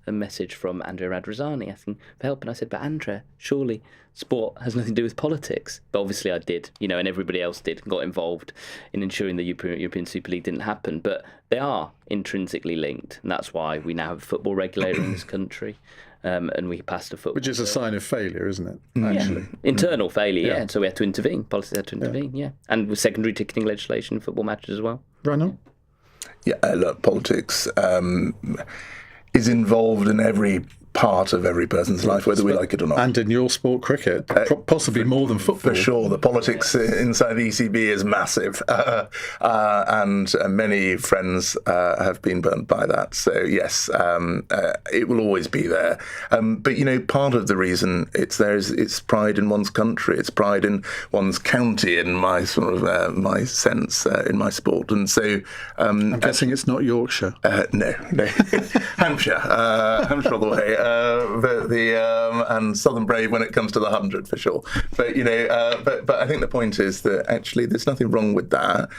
a message from Andrea Radrizzani asking for help. And I said, but Andrea, surely sport has nothing to do with politics. But obviously I did, and everybody else did, got involved in ensuring the European Super League didn't happen. But they are intrinsically linked. And that's why we now have a football regulator in this country. And we passed a football. Which is a sign of failure, isn't it, actually? Yeah. Internal failure, yeah. So we had to intervene. Policies had to intervene, yeah. And with secondary ticketing legislation in football matches as well. Right on. Yeah, look, politics is involved in every part of every person's life, whether we like it or not. And in your sport, cricket, possibly more than football. For sure, the politics inside the ECB is massive, and many friends have been burnt by that. So yes, it will always be there. But part of the reason it's there is it's pride in one's country, it's pride in one's county, in my sort of my sense in my sport, and so I'm guessing it's not Yorkshire. No, Hampshire all the way. And Southern Brave when it comes to the 100 for sure. But but I think the point is that actually there's nothing wrong with that.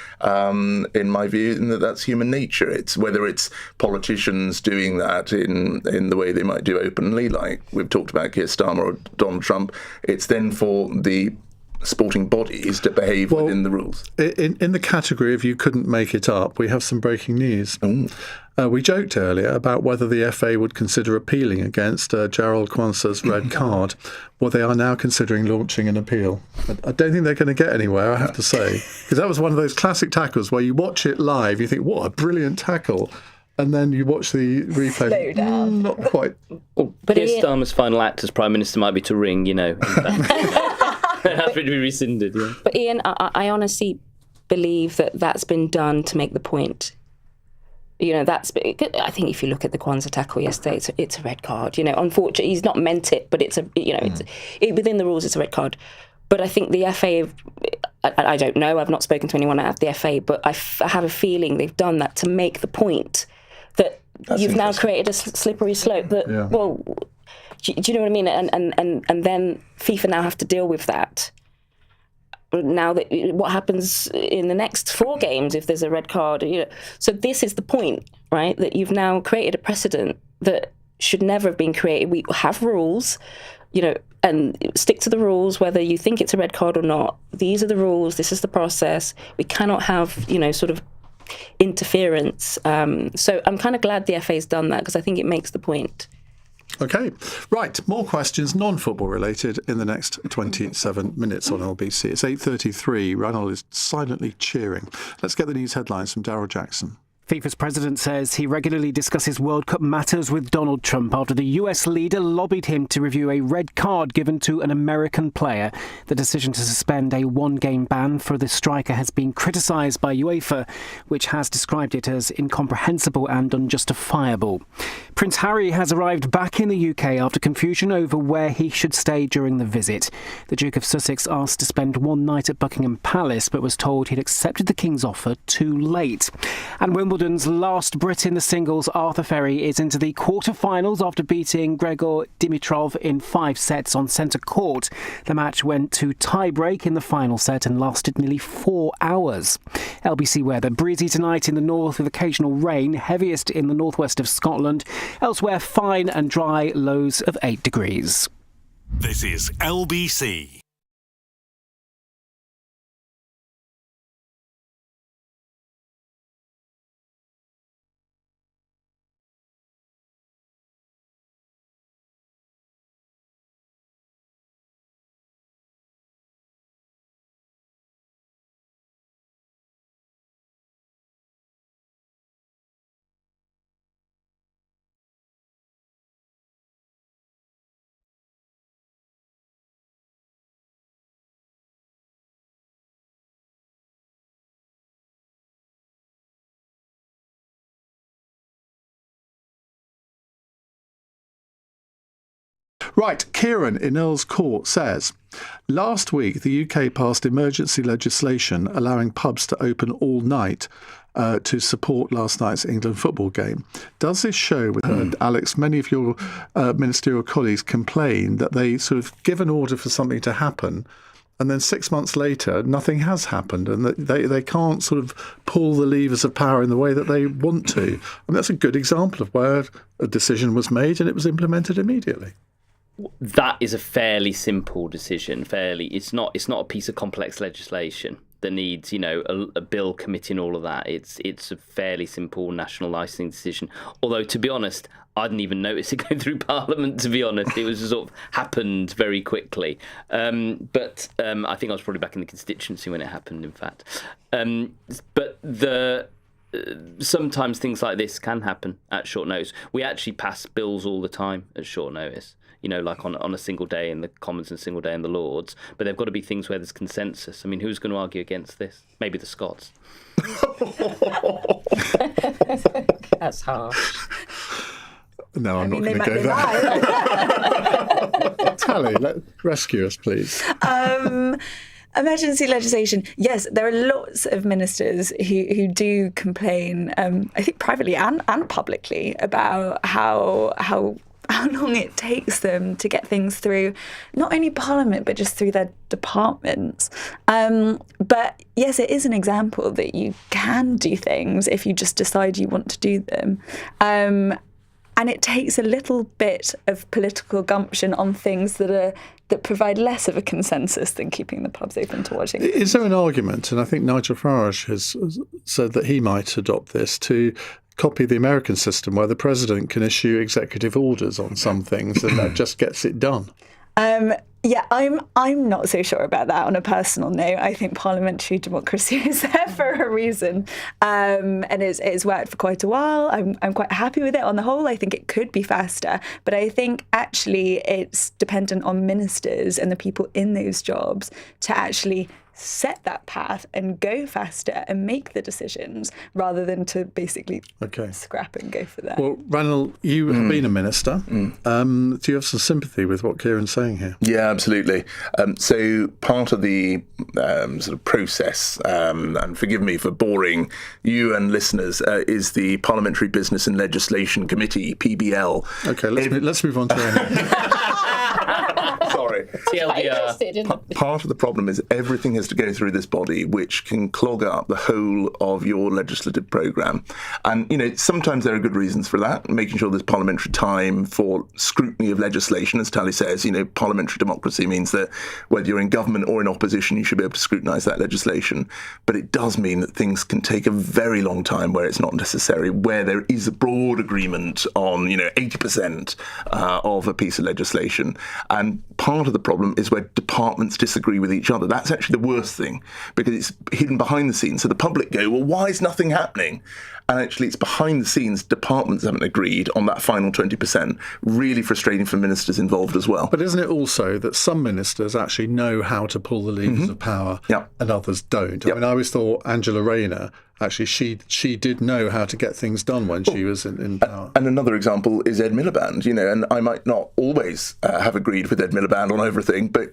In my view, and that's human nature. It's whether it's politicians doing that in the way they might do openly, like we've talked about Keir Starmer or Donald Trump. It's then for the sporting bodies to behave within the rules. In the category of you couldn't make it up, we have some breaking news. We joked earlier about whether the FA would consider appealing against Jarrell Quansah's red card. Well, they are now considering launching an appeal. I don't think they're going to get anywhere, I have to say, because that was one of those classic tackles where you watch it live, you think, what a brilliant tackle. And then you watch the replay. Slow down. Not quite. But Keir Starmer's final act as Prime Minister might be to ring, It has to be rescinded, yeah. But Iain, I honestly believe that that's been done to make the point. I think if you look at the Quansah tackle yesterday, it's a red card. Unfortunately, he's not meant it, but it's within the rules, it's a red card. But I think the FA, I don't know, I've not spoken to anyone at the FA, but I have a feeling they've done that to make the point that you've now created a slippery slope. That well, do you know what I mean? And then FIFA now have to deal with that. Now that what happens in the next 4 games if there's a red card, So this is the point, right? That you've now created a precedent that should never have been created. We have rules, and stick to the rules whether you think it's a red card or not. These are the rules. This is the process. We cannot have, sort of interference. So I'm kind of glad the FA's done that because I think it makes the point. OK. Right, more questions, non-football related, in the next 27 minutes on LBC. It's 8:33. Ranald is silently cheering. Let's get the news headlines from Daryl Jackson. FIFA's president says he regularly discusses World Cup matters with Donald Trump after the US leader lobbied him to review a red card given to an American player. The decision to suspend a one-game ban for the striker has been criticised by UEFA, which has described it as incomprehensible and unjustifiable. Prince Harry has arrived back in the UK after confusion over where he should stay during the visit. The Duke of Sussex asked to spend one night at Buckingham Palace, but was told he'd accepted the King's offer too late. And Wimbledon's last Brit in the singles, Arthur Ferry, is into the quarter-finals after beating Gregor Dimitrov in 5 sets on centre court. The match went to tie-break in the final set and lasted nearly 4 hours. LBC weather: breezy tonight in the north with occasional rain, heaviest in the northwest of Scotland. Elsewhere, fine and dry, lows of 8 degrees. This is LBC. Right, Kieran in Earl's Court says, last week the UK passed emergency legislation allowing pubs to open all night to support last night's England football game. Does this show, Alex, many of your ministerial colleagues complain that they sort of give an order for something to happen and then 6 months later nothing has happened, and that they can't sort of pull the levers of power in the way that they want to? I mean, that's a good example of where a decision was made and it was implemented immediately. That is a fairly simple decision. It's not a piece of complex legislation that needs, a bill committing all of that. It's a fairly simple national licensing decision. Although, to be honest, I didn't even notice it going through Parliament, to be honest. It was just sort of happened very quickly. But I think I was probably back in the constituency when it happened, in fact. But sometimes things like this can happen at short notice. We actually pass bills all the time at short notice. Like on a single day in the Commons and a single day in the Lords. But they've got to be things where there's consensus. I mean, who's going to argue against this? Maybe the Scots. That's harsh. No, I'm not going to go there. Tally, rescue us, please. Emergency legislation. Yes, there are lots of ministers who do complain, I think privately and publicly, about how long it takes them to get things through, not only Parliament, but just through their departments. But yes, it is an example that you can do things if you just decide you want to do them. And it takes a little bit of political gumption on things that provide less of a consensus than keeping the pubs open to watching. Is there an argument, and I think Nigel Farage has said that he might adopt this, to copy the American system where the president can issue executive orders on some things and that just gets it done? Yeah, I'm not so sure about that on a personal note. I think parliamentary democracy is there for a reason, and it's worked for quite a while. I'm quite happy with it on the whole. I think it could be faster, but I think actually it's dependent on ministers and the people in those jobs to actually set that path and go faster and make the decisions rather than to basically scrap and go for that. Well, Ranald, you have been a minister. Do you have some sympathy with what Kieran's saying here? Yeah, absolutely. So part of the sort of process, and forgive me for boring you and listeners, is the Parliamentary Business and Legislation Committee, PBL. Okay, let's move on to Sorry. TLDR. Part of the problem is everything has to go through this body, which can clog up the whole of your legislative programme. And, sometimes there are good reasons for that, making sure there's parliamentary time for scrutiny of legislation. As Tally says, parliamentary democracy means that whether you're in government or in opposition, you should be able to scrutinise that legislation. But it does mean that things can take a very long time where it's not necessary, where there is a broad agreement on, 80% of a piece of legislation. And part of the problem is where departments disagree with each other. That's actually the worst thing, because it's hidden behind the scenes. So the public go, well, why is nothing happening? And actually, it's behind the scenes, departments haven't agreed on that final 20%. Really frustrating for ministers involved as well. But isn't it also that some ministers actually know how to pull the levers of power and others don't? I mean, I always thought Angela Rayner, actually, she did know how to get things done when she was in power. And another example is Ed Miliband, and I might not always have agreed with Ed Miliband on everything, but,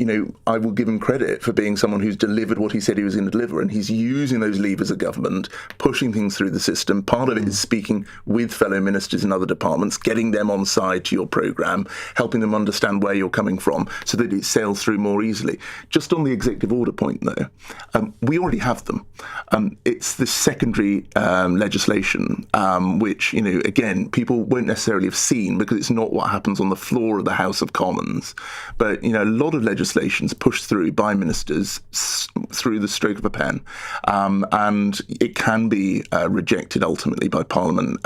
I will give him credit for being someone who's delivered what he said he was going to deliver, and he's using those levers of government, pushing things through the system. Part of it is speaking with fellow ministers in other departments, getting them on side to your programme, helping them understand where you're coming from so that it sails through more easily. Just on the executive order point, though, we already have them. It's the secondary legislation, which, again, people won't necessarily have seen because it's not what happens on the floor of the House of Commons. But, a lot of legislation's pushed through by ministers through the stroke of a pen. And it can be rejected ultimately by Parliament.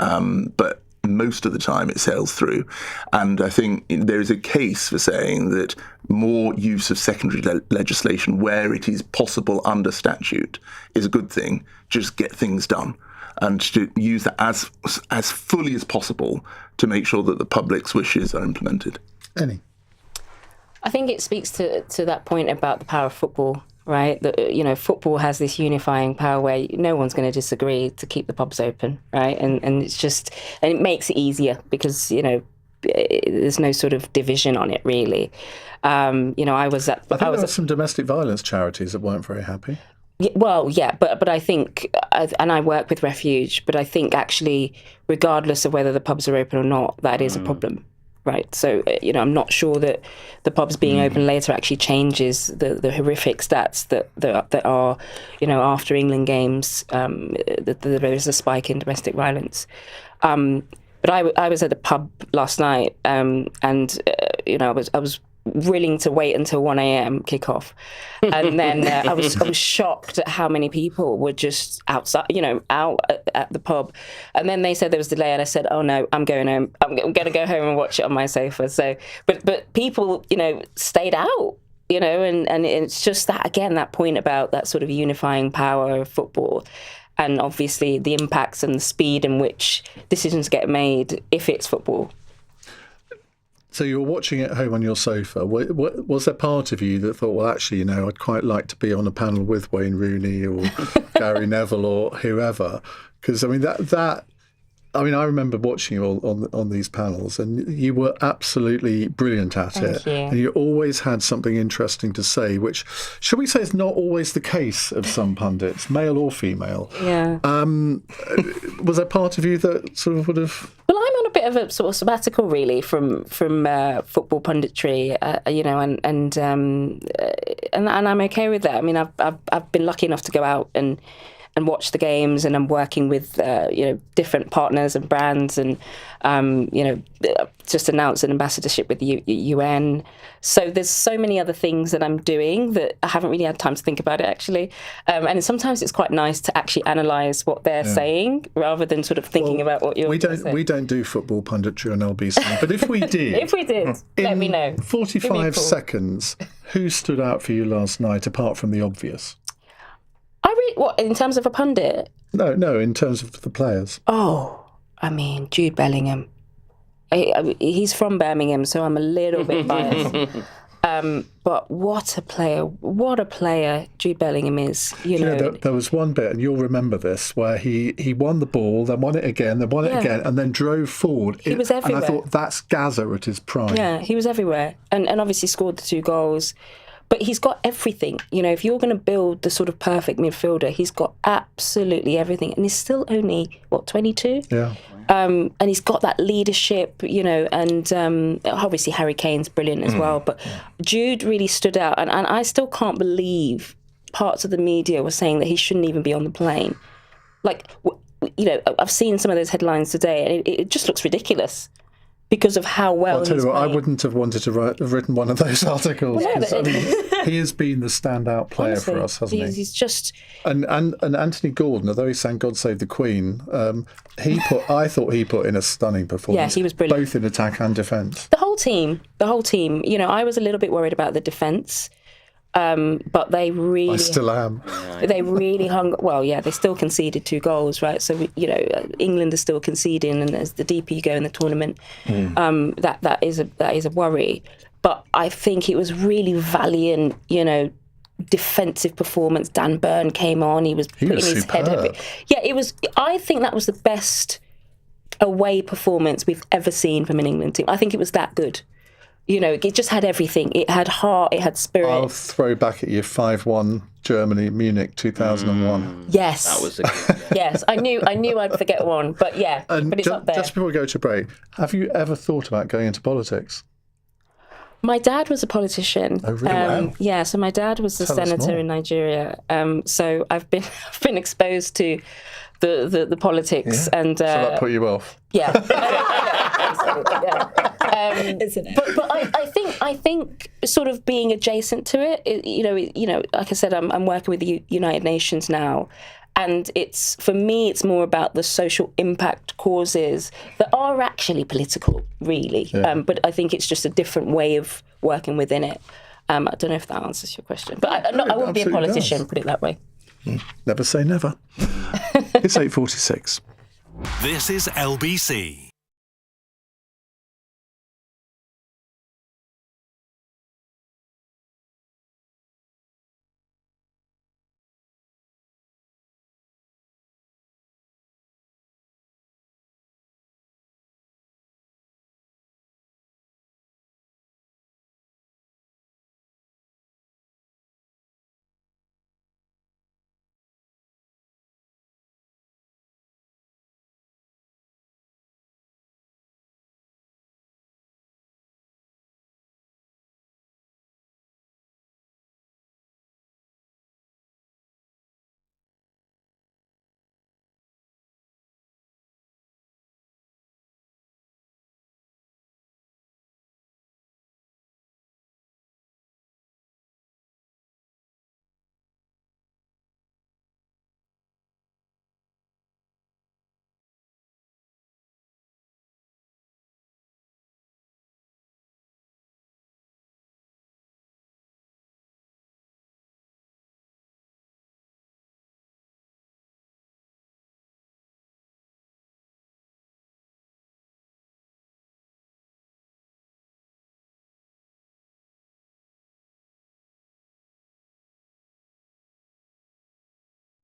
But most of the time it sails through. And I think there is a case for saying that more use of secondary legislation where it is possible under statute is a good thing. Just get things done, and to use that as fully as possible to make sure that the public's wishes are implemented. Annie? I think it speaks to that point about the power of football, right? That, football has this unifying power where no one's going to disagree to keep the pubs open, right? And it makes it easier because, there's no sort of division on it, really. I think there were some domestic violence charities that weren't very happy. Well, yeah, but I think, and I work with Refuge, but I think actually, regardless of whether the pubs are open or not, that is a problem. Right, so I'm not sure that the pubs being open later actually changes the horrific stats that are, after England games, that there is a spike in domestic violence. But I was at the pub last night, and I was willing to wait until 1 a.m. kickoff, and then I was shocked at how many people were just outside, out at the pub. And then they said there was a delay, and I said, "Oh no, I'm going home. I'm going to go home and watch it on my sofa." So, but people, stayed out, and it's just that again, that point about that sort of unifying power of football. And obviously the impacts and the speed in which decisions get made if it's football. So you were watching at home on your sofa. Was there part of you that thought, well, actually, I'd quite like to be on a panel with Wayne Rooney or Gary Neville or whoever? Because, I remember watching you on these panels, and you were absolutely brilliant at it. And you always had something interesting to say, which, shall we say, is not always the case of some pundits, male or female. Yeah. Was there part of you that sort of would have... Well, I'm on a bit of a sort of sabbatical, really, from football punditry, and I'm okay with that. I mean, I've been lucky enough to go out and watch the games, and I'm working with different partners and brands, and just announced an ambassadorship with the UN. So there's so many other things that I'm doing that I haven't really had time to think about it, actually. And sometimes it's quite nice to actually analyse what they're saying rather than sort of thinking about what you're saying. We don't do football punditry on LBC, but if we did, let me know. 45 seconds, who stood out for you last night apart from the obvious? What, in terms of a pundit? No, in terms of the players. Oh, Jude Bellingham. He's from Birmingham, so I'm a little bit biased. But what a player Jude Bellingham is. There was one bit, and you'll remember this, where he won the ball, then won it again, and then drove forward. He was everywhere. And I thought, that's Gaza at his prime. Yeah, he was everywhere, and obviously scored the 2 goals. But he's got everything. If you're going to build the sort of perfect midfielder, he's got absolutely everything. And he's still only, 22? Yeah. And he's got that leadership, and obviously Harry Kane's brilliant as well. But Jude really stood out, and I still can't believe parts of the media were saying that he shouldn't even be on the plane. Like, I've seen some of those headlines today, and it just looks ridiculous because of how well I'll tell he's you what, I playing. wouldn't have wanted to have written one of those articles. Well, no, 'Cause, I mean, he has been the standout player Honestly, for us, hasn't he? He's just... And Anthony Gordon, although he sang "God Save the Queen," I thought he put in a stunning performance. Yeah, he was brilliant. Both in attack and defence. The whole team. I was a little bit worried about the defence, but they really... I still am. They really hung... Well, yeah, they still conceded 2 goals, right? So, England is still conceding, and as the deeper you go in the tournament, that is a worry. But I think it was really valiant, defensive performance. Dan Burn came on. He was putting his head up. Yeah, it was... I think that was the best away performance we've ever seen from an England team. I think it was that good. It just had everything. It had heart, it had spirit. I'll throw back at you 5-1 Germany, Munich 2001. Yes. That was a good, Yes, I knew I'd forget one, but yeah, And but it's up there. just before we go to break, have you ever thought about going into politics? My dad was a politician. Oh, really? Wow. Yeah, so my dad was a Tell us senator more. in Nigeria. So I've been exposed to the politics, and so that put you off. yeah. Isn't it? But I think sort of being adjacent to it, like I said, I'm working with the United Nations now, and for me it's more about the social impact causes that are actually political, really. Yeah. But I think it's just a different way of working within it. I don't know if that answers your question, but I wouldn't be a absolutely politician, does. put it that way. Never say never. It's 8:46. This is LBC.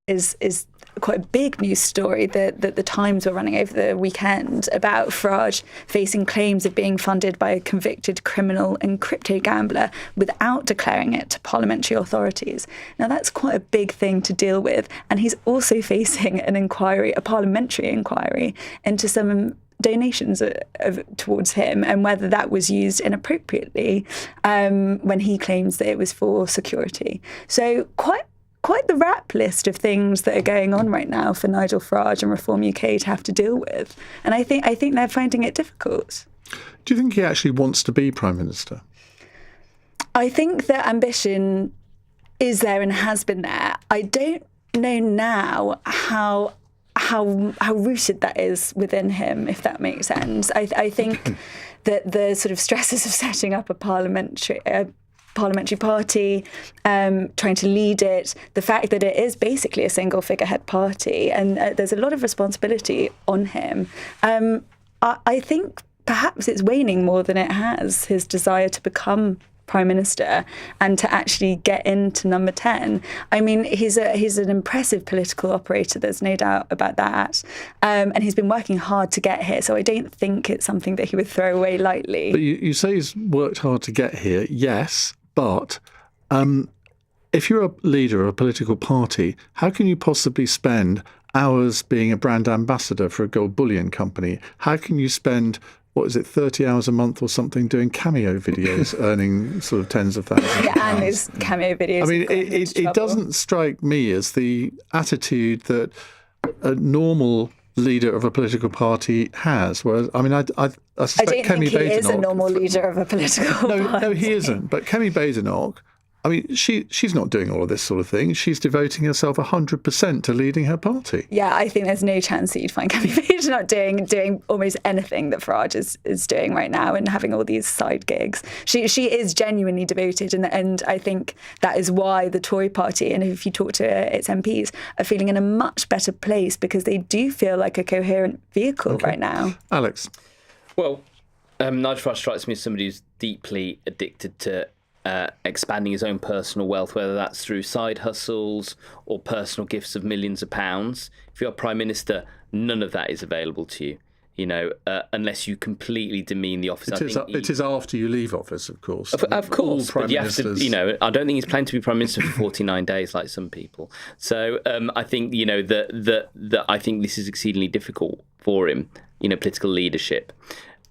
Is quite a big news story that the Times were running over the weekend about Farage facing claims of being funded by a convicted criminal and crypto gambler without declaring it to parliamentary authorities. Now that's quite a big thing to deal with, and he's also facing a parliamentary inquiry into some donations towards him and whether that was used inappropriately when he claims that it was for security. So quite the rap list of things that are going on right now for Nigel Farage and Reform UK to have to deal with. And I think they're finding it difficult. Do you think he actually wants to be Prime Minister? I think that ambition is there and has been there. I don't know now how rooted that is within him, if that makes sense. I think that the sort of stresses of setting up a parliamentary party, trying to lead it, the fact that it is basically a single figurehead party, and there's a lot of responsibility on him. I think perhaps it's waning more than it has, his desire to become Prime Minister and to actually get into number 10. I mean, he's an impressive political operator, there's no doubt about that. And he's been working hard to get here, so I don't think it's something that he would throw away lightly. But you say he's worked hard to get here, yes, but if you're a leader of a political party, how can you possibly spend hours being a brand ambassador for a gold bullion company. How can you spend, 30 hours a month or something doing cameo videos, earning sort of tens of thousands of Yeah, pounds? and those cameo videos. I mean, it doesn't strike me as the attitude that a normal leader of a political party has. Whereas, I mean, I suspect I don't Kemi think he is a Badenoch- normal leader of a political party. No, he isn't. But Kemi Badenoch, I mean, she's not doing all of this sort of thing. She's devoting herself 100% to leading her party. Yeah, I think there's no chance that you'd find Kemi Badenoch doing almost anything that Farage is doing right now and having all these side gigs. She is genuinely devoted, and I think that is why the Tory party, and if you talk to its MPs, are feeling in a much better place because they do feel like a coherent vehicle right now. Alex? Well, Nigel Farage strikes me as somebody who's deeply addicted to expanding his own personal wealth, whether that's through side hustles or personal gifts of millions of pounds. If you're Prime Minister, none of that is available to you, unless you completely demean the office. It is after you leave office, of course. Of course, Prime but you have to, I don't think he's planning to be Prime Minister for 49 days like some people. So I think, that I think this is exceedingly difficult for him, political leadership.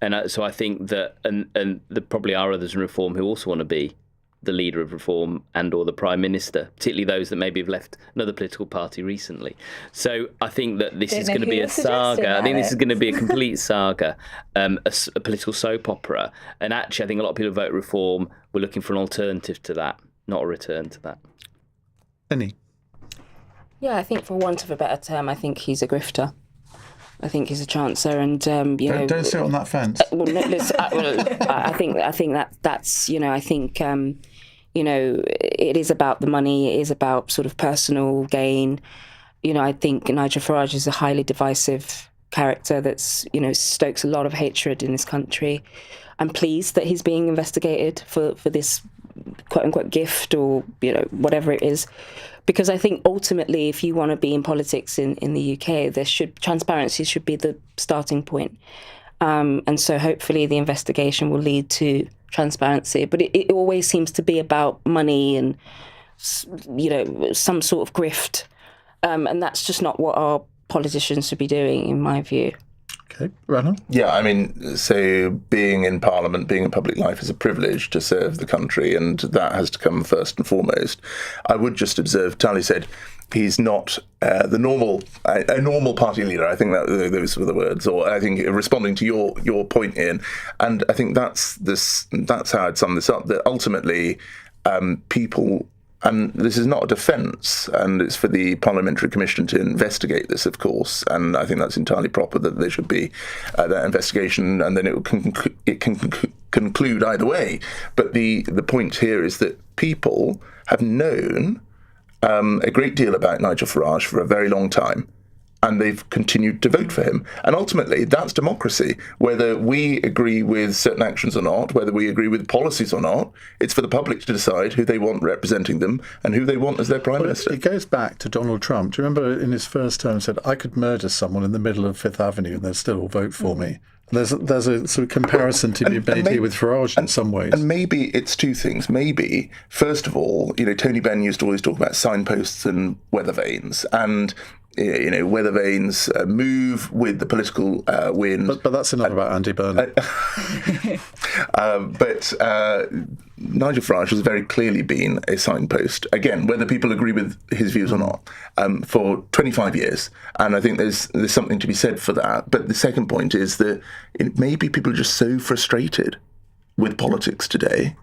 And so I think that, and there probably are others in Reform who also want to be the leader of Reform and or the Prime Minister, particularly those that maybe have left another political party recently. So I think that this is going to be a saga. I think this is going to be a complete saga, a political soap opera. And actually, I think a lot of people who vote Reform were looking for an alternative to that, not a return to that. Penny? Yeah, I think for want of a better term, I think he's a grifter. I think he's a chancer, and don't sit on that fence. Well, no, listen, I think that's I think it is about the money. It is about sort of personal gain. I think Nigel Farage is a highly divisive character that's stokes a lot of hatred in this country. I'm pleased that he's being investigated for this quote unquote gift or whatever it is. Because I think ultimately, if you want to be in politics in the UK, transparency should be the starting point. And so hopefully the investigation will lead to transparency. But it always seems to be about money and, some sort of grift. And that's just not what our politicians should be doing, in my view. Okay, Rana? Yeah, I mean, so being in Parliament, being in public life is a privilege to serve the country, and that has to come first and foremost. I would just observe, Tali said, he's not a normal party leader. I think that those were the words, or I think responding to your point, Iain, and I think that's how I'd sum this up. That ultimately, people. And this is not a defence, and it's for the Parliamentary Commission to investigate this, of course, and I think that's entirely proper that there should be that investigation, and then it can conclude either way. But the point here is that people have known a great deal about Nigel Farage for a very long time, and they've continued to vote for him. And ultimately, that's democracy. Whether we agree with certain actions or not, whether we agree with policies or not, it's for the public to decide who they want representing them and who they want as their Prime Minister. It goes back to Donald Trump. Do you remember in his first term said, I could murder someone in the middle of Fifth Avenue and they'll still vote for me? There's a sort of comparison to be made here with Farage in some ways. And maybe it's two things. Maybe, first of all, Tony Benn used to always talk about signposts and weather vanes. And weather vanes move with the political wind. But that's enough about Andy Burnham. But Nigel Farage has very clearly been a signpost, again, whether people agree with his views or not, for 25 years. And I think there's something to be said for that. But the second point is that maybe people are just so frustrated with politics today.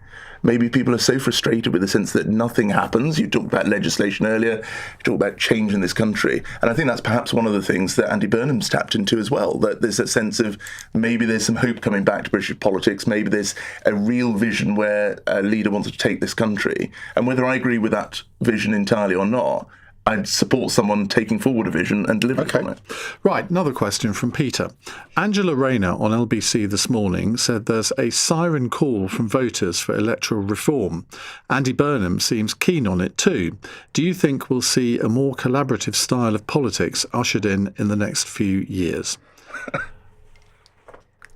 Maybe people are so frustrated with the sense that nothing happens. You talked about legislation earlier. You talked about change in this country. And I think that's perhaps one of the things that Andy Burnham's tapped into as well, that there's a sense of maybe there's some hope coming back to British politics. Maybe there's a real vision where a leader wants to take this country. And whether I agree with that vision entirely or not, I'd support someone taking forward a vision and delivering on it. Right, another question from Peter. Angela Rayner on LBC this morning said there's a siren call from voters for electoral reform. Andy Burnham seems keen on it too. Do you think we'll see a more collaborative style of politics ushered in the next few years?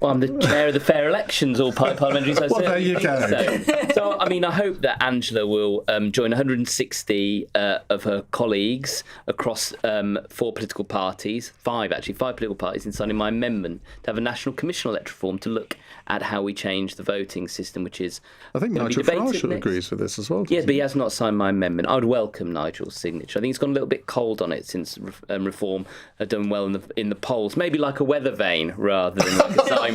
Well, I'm the chair of the Fair Elections All Parliamentary Society. Well, there you go. So, I mean, I hope that Angela will join 160 of her colleagues across 4 political parties, 5 political parties, in signing my amendment to have a National Commission on Electoral Reform to look at how we change the voting system, which is... I think Nigel Farage agrees with this as well. Yeah, but he has not signed my amendment. I would welcome Nigel's signature. I think it's gone a little bit cold on it since Reform had done well in the polls. Maybe like a weather vane rather than like a signpost.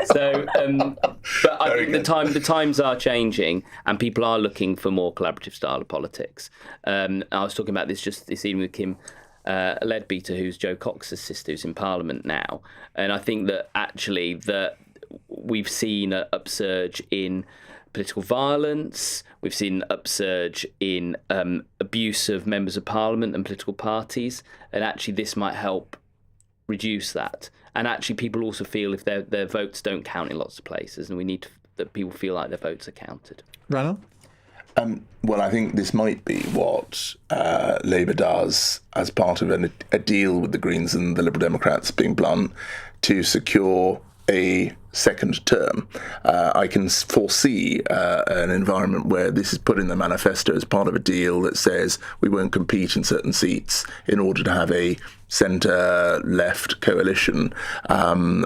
So, but I think the times are changing, and people are looking for more collaborative style of politics. I was talking about this just this evening with Kim Leadbeater, who's Joe Cox's sister, who's in Parliament now, and I think that actually that we've seen an upsurge in political violence. We've seen an upsurge in abuse of members of Parliament and political parties, and actually this might help reduce that. And actually people also feel if their votes don't count in lots of places, and we need that people feel like their votes are counted. Ranald? Well, I think this might be what Labour does as part of a deal with the Greens and the Liberal Democrats, being blunt, to secure a second term. I can foresee an environment where this is put in the manifesto as part of a deal that says we won't compete in certain seats in order to have a centre-left coalition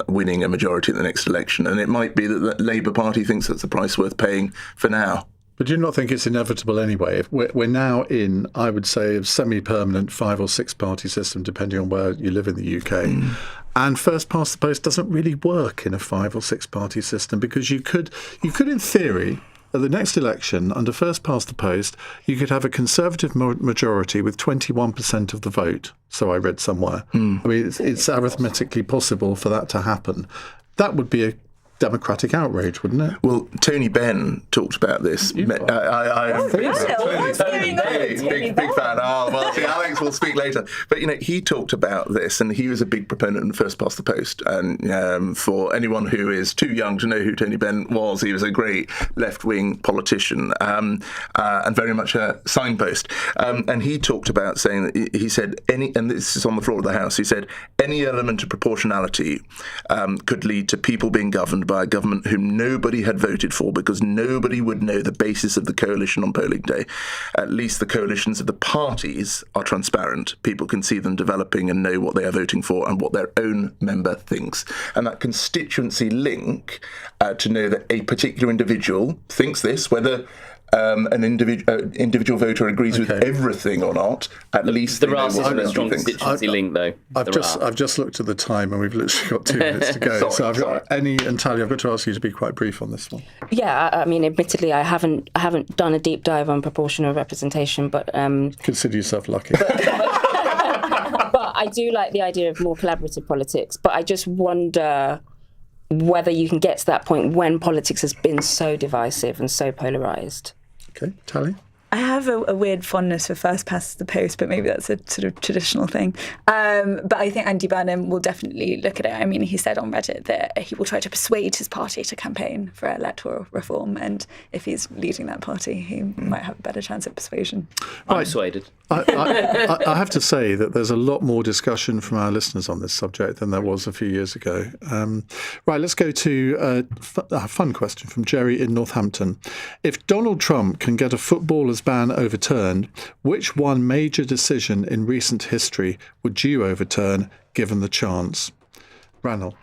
winning a majority in the next election. And it might be that the Labour Party thinks that's the price worth paying for now. But do you not think it's inevitable anyway? If we're now in, I would say, a semi-permanent 5 or 6 party system, depending on where you live in the UK. And first past the post doesn't really work in a 5 or 6 party system, because you could in theory, at the next election, under first past the post, you could have a Conservative majority with 21% of the vote. So I read somewhere. I mean, it's arithmetically possible for that to happen. That would be a democratic outrage, wouldn't it? Well, Tony Benn talked about this. Big fan. Oh, well, see, Alex will speak later. But, he talked about this, and he was a big proponent of first past the post. And for anyone who is too young to know who Tony Benn was, he was a great left-wing politician and very much a signpost. And he talked about saying that he said and this is on the floor of the House, he said any element of proportionality could lead to people being governed by a government whom nobody had voted for, because nobody would know the basis of the coalition on polling day. At least the coalitions of the parties are transparent. People can see them developing and know what they are voting for and what their own member thinks. And that constituency link to know that a particular individual thinks this, whether an individual voter agrees with everything or not, at least there are a strong constituency link, though. I've just looked at the time, and we've literally got 2 minutes to go. So I've got and Talia, I've got to ask you to be quite brief on this one. Yeah, I mean, admittedly, I haven't done a deep dive on proportional representation, but consider yourself lucky. But I do like the idea of more collaborative politics. But I just wonder whether you can get to that point when politics has been so divisive and so polarised. Okay, Tally? I have a weird fondness for first past the post, but maybe that's a sort of traditional thing. But I think Andy Burnham will definitely look at it. I mean, he said on Reddit that he will try to persuade his party to campaign for electoral reform, and if he's leading that party, he might have a better chance at persuasion. I'm persuaded. I have to say that there's a lot more discussion from our listeners on this subject than there was a few years ago. Right, let's go to a fun question from Jerry in Northampton. If Donald Trump can get a footballer's ban overturned, which one major decision in recent history would you overturn given the chance? Ranald?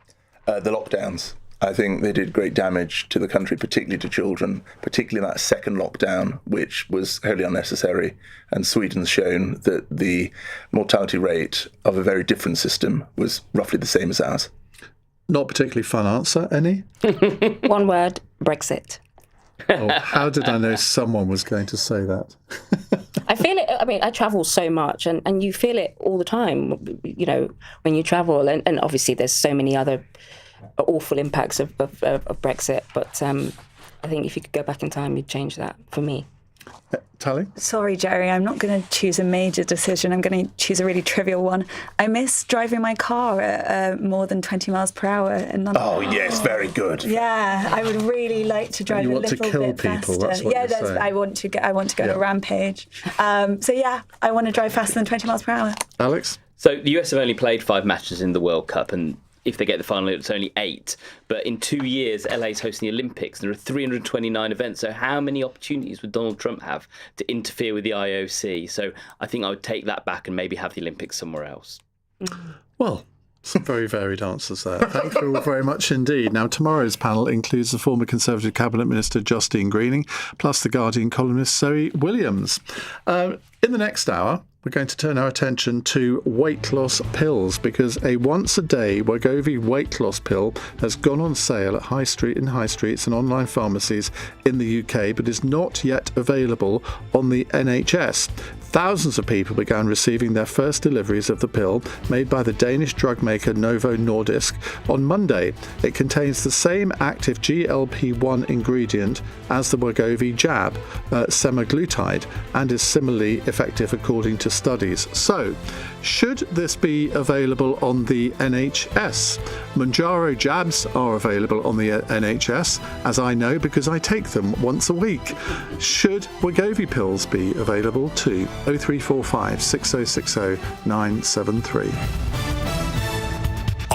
The lockdowns. I think they did great damage to the country, particularly to children, particularly that second lockdown, which was wholly unnecessary. And Sweden's shown that the mortality rate of a very different system was roughly the same as ours. Not particularly fun answer, any? One word, Brexit. Oh, how did I know someone was going to say that? I feel it. I mean, I travel so much, and you feel it all the time, when you travel. And obviously there's so many other awful impacts of Brexit. But I think if you could go back in time, you'd change that for me. Tally? Sorry, Jerry, I'm not going to choose a major decision. I'm going to choose a really trivial one. I miss driving my car at more than 20 miles per hour in London. Oh, yes, very good. Yeah, I would really like to drive a little bit faster. You want to kill people, that's what you're saying. I want to go on a rampage. So yeah, I want to drive faster than 20 miles per hour. Alex? So the US have only played 5 matches in the World Cup, and if they get the final, it's only 8. But in 2 years, LA's hosting the Olympics. There are 329 events. So how many opportunities would Donald Trump have to interfere with the IOC? So I think I would take that back and maybe have the Olympics somewhere else. Well, some very varied answers there. Thank you all very much indeed. Now, tomorrow's panel includes the former Conservative Cabinet Minister Justine Greening, plus the Guardian columnist Zoe Williams. In the next hour, we're going to turn our attention to weight loss pills, because a once-a-day Wegovy weight loss pill has gone on sale at high streets and online pharmacies in the UK, but is not yet available on the NHS. Thousands of people began receiving their first deliveries of the pill, made by the Danish drug maker Novo Nordisk, on Monday. It contains the same active GLP-1 ingredient as the Wegovy jab, semaglutide, and is similarly effective according to studies. So, should this be available on the NHS? Mounjaro jabs are available on the NHS, as I know because I take them once a week. Should Wegovy pills be available too? 0345 6060 973.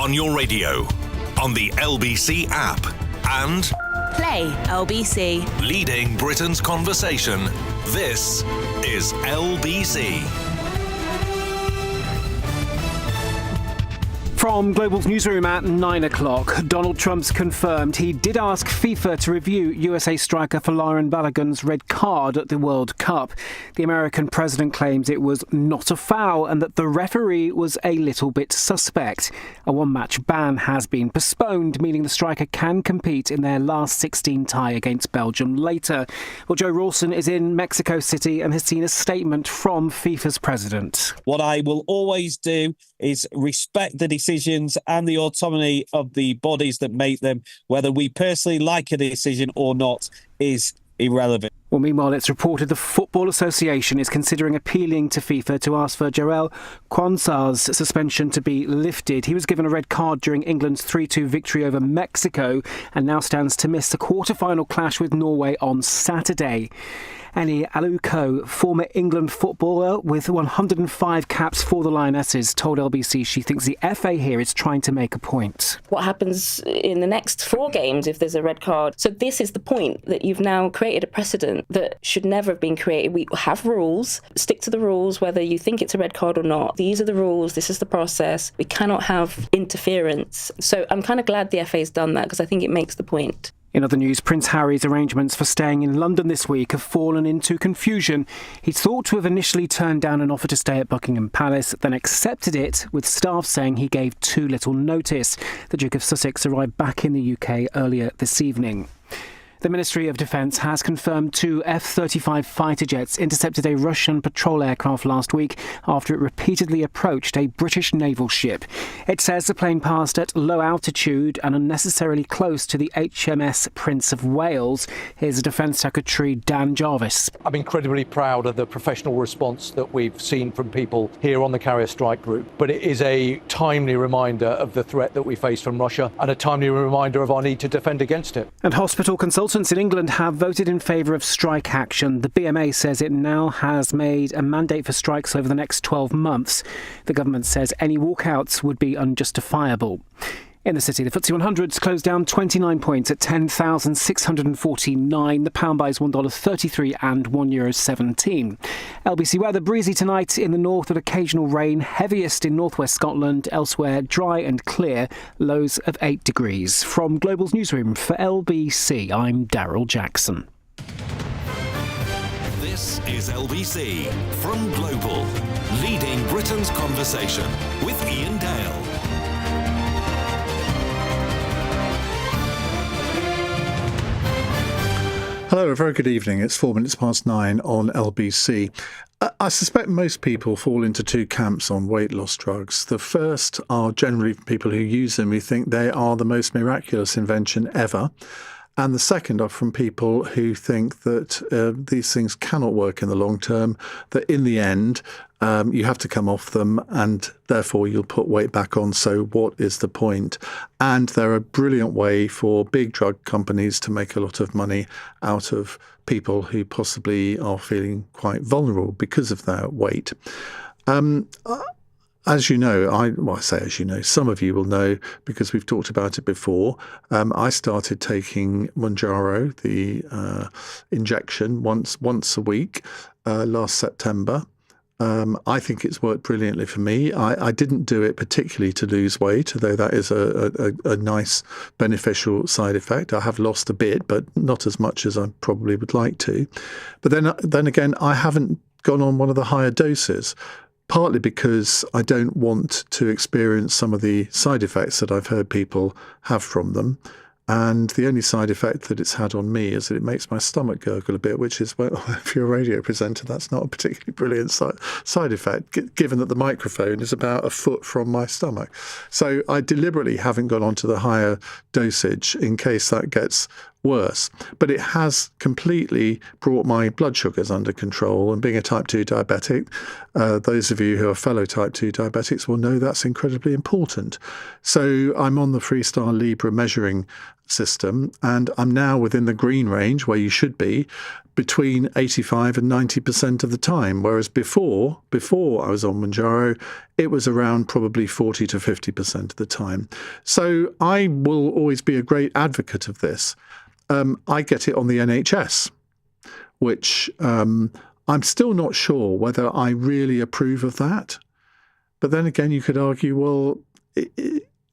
On your radio, on the LBC app, and Play LBC. leading Britain's conversation. This is LBC. From Global's newsroom at 9 o'clock, Donald Trump's confirmed he did ask FIFA to review USA striker Folarin Balogun's red card at the World Cup. The American president claims it was not a foul and that the referee was a little bit suspect. A one-match ban has been postponed, meaning the striker can compete in their last 16 tie against Belgium later. Well, Joe Rawson is in Mexico City and has seen a statement from FIFA's president. What I will always do is respect the decisions and the autonomy of the bodies that make them. Whether we personally like a decision or not is irrelevant. Well, meanwhile, it's reported the Football Association is considering appealing to FIFA to ask for Joel Quansah's suspension to be lifted. He was given a red card during England's 3-2 victory over Mexico and now stands to miss the quarter-final clash with Norway on Saturday. Annie Aluko, former England footballer with 105 caps for the Lionesses, told LBC she thinks the FA here is trying to make a point. What happens in the next 4 games if there's a red card? So this is the point, that you've now created a precedent that should never have been created. We have rules. Stick to the rules, whether you think it's a red card or not. These are the rules. This is the process. We cannot have interference. So I'm kind of glad the FA's done that, because I think it makes the point. In other news, Prince Harry's arrangements for staying in London this week have fallen into confusion. He's thought to have initially turned down an offer to stay at Buckingham Palace, then accepted it, with staff saying he gave too little notice. The Duke of Sussex arrived back in the UK earlier this evening. The Ministry of Defence has confirmed 2 F-35 fighter jets intercepted a Russian patrol aircraft last week after it repeatedly approached a British naval ship. It says the plane passed at low altitude and unnecessarily close to the HMS Prince of Wales. Here's Defence Secretary Dan Jarvis. I'm incredibly proud of the professional response that we've seen from people here on the Carrier Strike Group, but it is a timely reminder of the threat that we face from Russia and a timely reminder of our need to defend against it. And hospital consultants in England have voted in favour of strike action. The BMA says it now has made a mandate for strikes over the next 12 months. The government says any walkouts would be unjustifiable. In the city, the FTSE 100's closed down 29 points at 10,649. The pound buys $1.33 and €1.17. LBC weather, breezy tonight in the north with occasional rain, heaviest in northwest Scotland, elsewhere dry and clear, lows of 8 degrees. From Global's newsroom for LBC, I'm Daryl Jackson. This is LBC from Global, leading Britain's conversation with Iain Dale. Hello, a very good evening. It's 4 minutes past 9 on LBC. I suspect most people fall into 2 camps on weight loss drugs. The first are generally people who use them who think they are the most miraculous invention ever. And the second are from people who think that these things cannot work in the long term, that in the end you have to come off them and therefore you'll put weight back on. So what is the point? And they're a brilliant way for big drug companies to make a lot of money out of people who possibly are feeling quite vulnerable because of their weight. as you know, I say as you know, some of you will know because we've talked about it before. I started taking Mounjaro, the injection, once a week last September. I think it's worked brilliantly for me. I didn't do it particularly to lose weight, although that is a nice beneficial side effect. I have lost a bit, but not as much as I probably would like to. But then again, I haven't gone on one of the higher doses, partly because I don't want to experience some of the side effects that I've heard people have from them. And the only side effect that it's had on me is that it makes my stomach gurgle a bit, which is, well, if you're a radio presenter, that's not a particularly brilliant side effect, given that the microphone is about a foot from my stomach. So I deliberately haven't gone on to the higher dosage in case that gets worse. But it has completely brought my blood sugars under control. And being a type 2 diabetic, those of you who are fellow type 2 diabetics will know that's incredibly important. So I'm on the Freestyle Libre measuring system, and I'm now within the green range where you should be, between 85 and 90% of the time, whereas before I was on Mounjaro, it was around probably 40 to 50% of the time. So I will always be a great advocate of this. I get it on the NHS, which I'm still not sure whether I really approve of that. But then again, you could argue, well,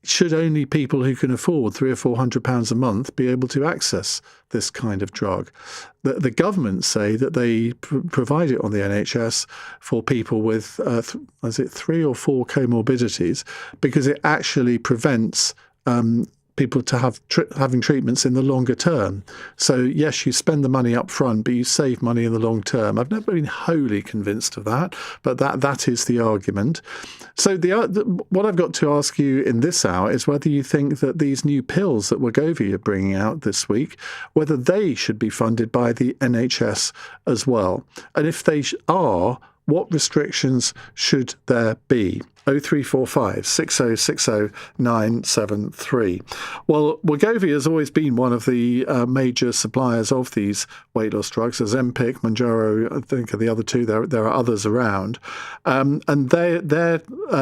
should only people who can afford £300 or £400 a month be able to access this kind of drug? The government say that they provide it on the NHS for people with, is it 3 or 4 comorbidities, because it actually prevents people to have having treatments in the longer term. So yes, you spend the money up front, but you save money in the long term. I've never been wholly convinced of that, but that is the argument. So what I've got to ask you in this hour is whether you think that these new pills that Wegovy are bringing out this week, whether they should be funded by the NHS as well. And if they are, what restrictions should there be? 0345 6060 973. Well, Wegovy has always been one of the major suppliers of these weight loss drugs. Ozempic, Mounjaro, I think are the other two. There are others around. And their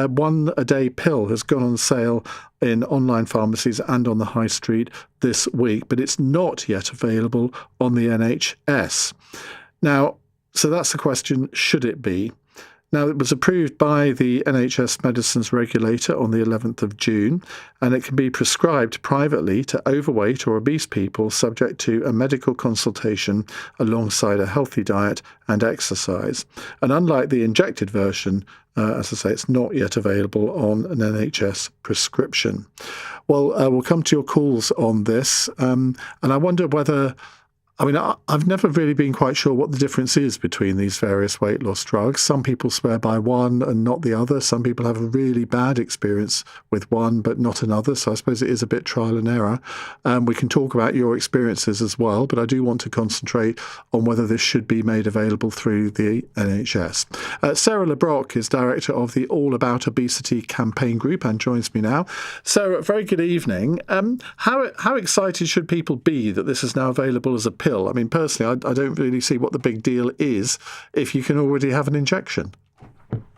one-a-day pill has gone on sale in online pharmacies and on the high street this week, but it's not yet available on the NHS. Now, so that's the question, should it be? Now, it was approved by the NHS Medicines Regulator on the 11th of June, and it can be prescribed privately to overweight or obese people subject to a medical consultation alongside a healthy diet and exercise. And unlike the injected version, as I say, it's not yet available on an NHS prescription. Well, we'll come to your calls on this, and I wonder whether... I've never really been quite sure what the difference is between these various weight loss drugs. Some people swear by one and not the other. Some people have a really bad experience with one but not another. So I suppose it is a bit trial and error. We can talk about your experiences as well, but I do want to concentrate on whether this should be made available through the NHS. Sarah LeBrock is director of the All About Obesity campaign group and joins me now. Sarah, very good evening. How excited should people be that this is now available as a pill? I mean, personally, I don't really see what the big deal is if you can already have an injection.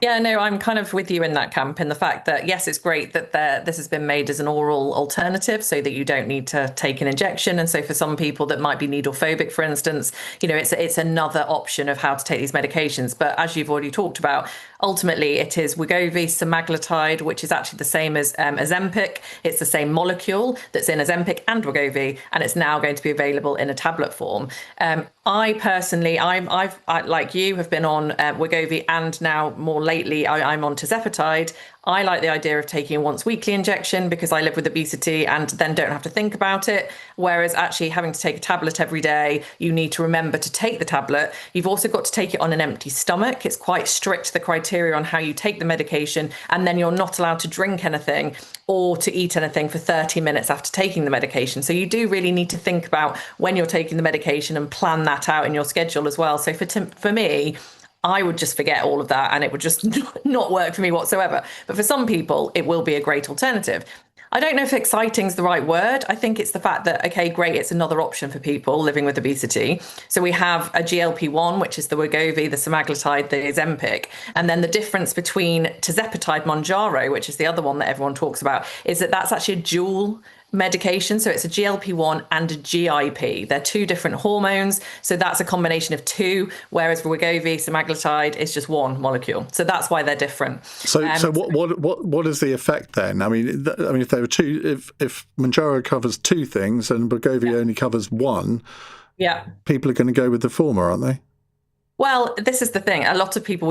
Yeah, no, I'm kind of with you in that camp, in the fact that, yes, it's great that this has been made as an oral alternative so that you don't need to take an injection. And so for some people that might be needle phobic, for instance, it's another option of how to take these medications. But as you've already talked about, ultimately it is Wegovy semaglutide, which is actually the same as Ozempic. It's the same molecule that's in Ozempic and Wegovy, and it's now going to be available in a tablet form. I personally, I like you, have been on Wegovy, and now more lately I'm on tirzepatide. I like the idea of taking a once weekly injection because I live with obesity and then don't have to think about it. Whereas actually having to take a tablet every day, you need to remember to take the tablet. You've also got to take it on an empty stomach. It's quite strict, the criteria on how you take the medication. And then you're not allowed to drink anything or to eat anything for 30 minutes after taking the medication. So you do really need to think about when you're taking the medication and plan that out in your schedule as well. So for me, I would just forget all of that and it would just not work for me whatsoever. But for some people, it will be a great alternative. I don't know if exciting is the right word. I think it's the fact that, okay, great, it's another option for people living with obesity. So we have a GLP-1, which is the Wegovy, the semaglutide, the Ozempic. And then the difference between tirzepatide, Mounjaro, which is the other one that everyone talks about, is that that's actually a dual medication. So it's a GLP-1 and a GIP. They're two different hormones. So that's a combination of two, whereas for Wegovy, semaglutide is just one molecule. So that's why they're different. So what is the effect then? I mean, if there were two, if Mounjaro covers two things and Wegovy only covers one, people are going to go with the former, aren't they? Well, this is the thing. A lot of people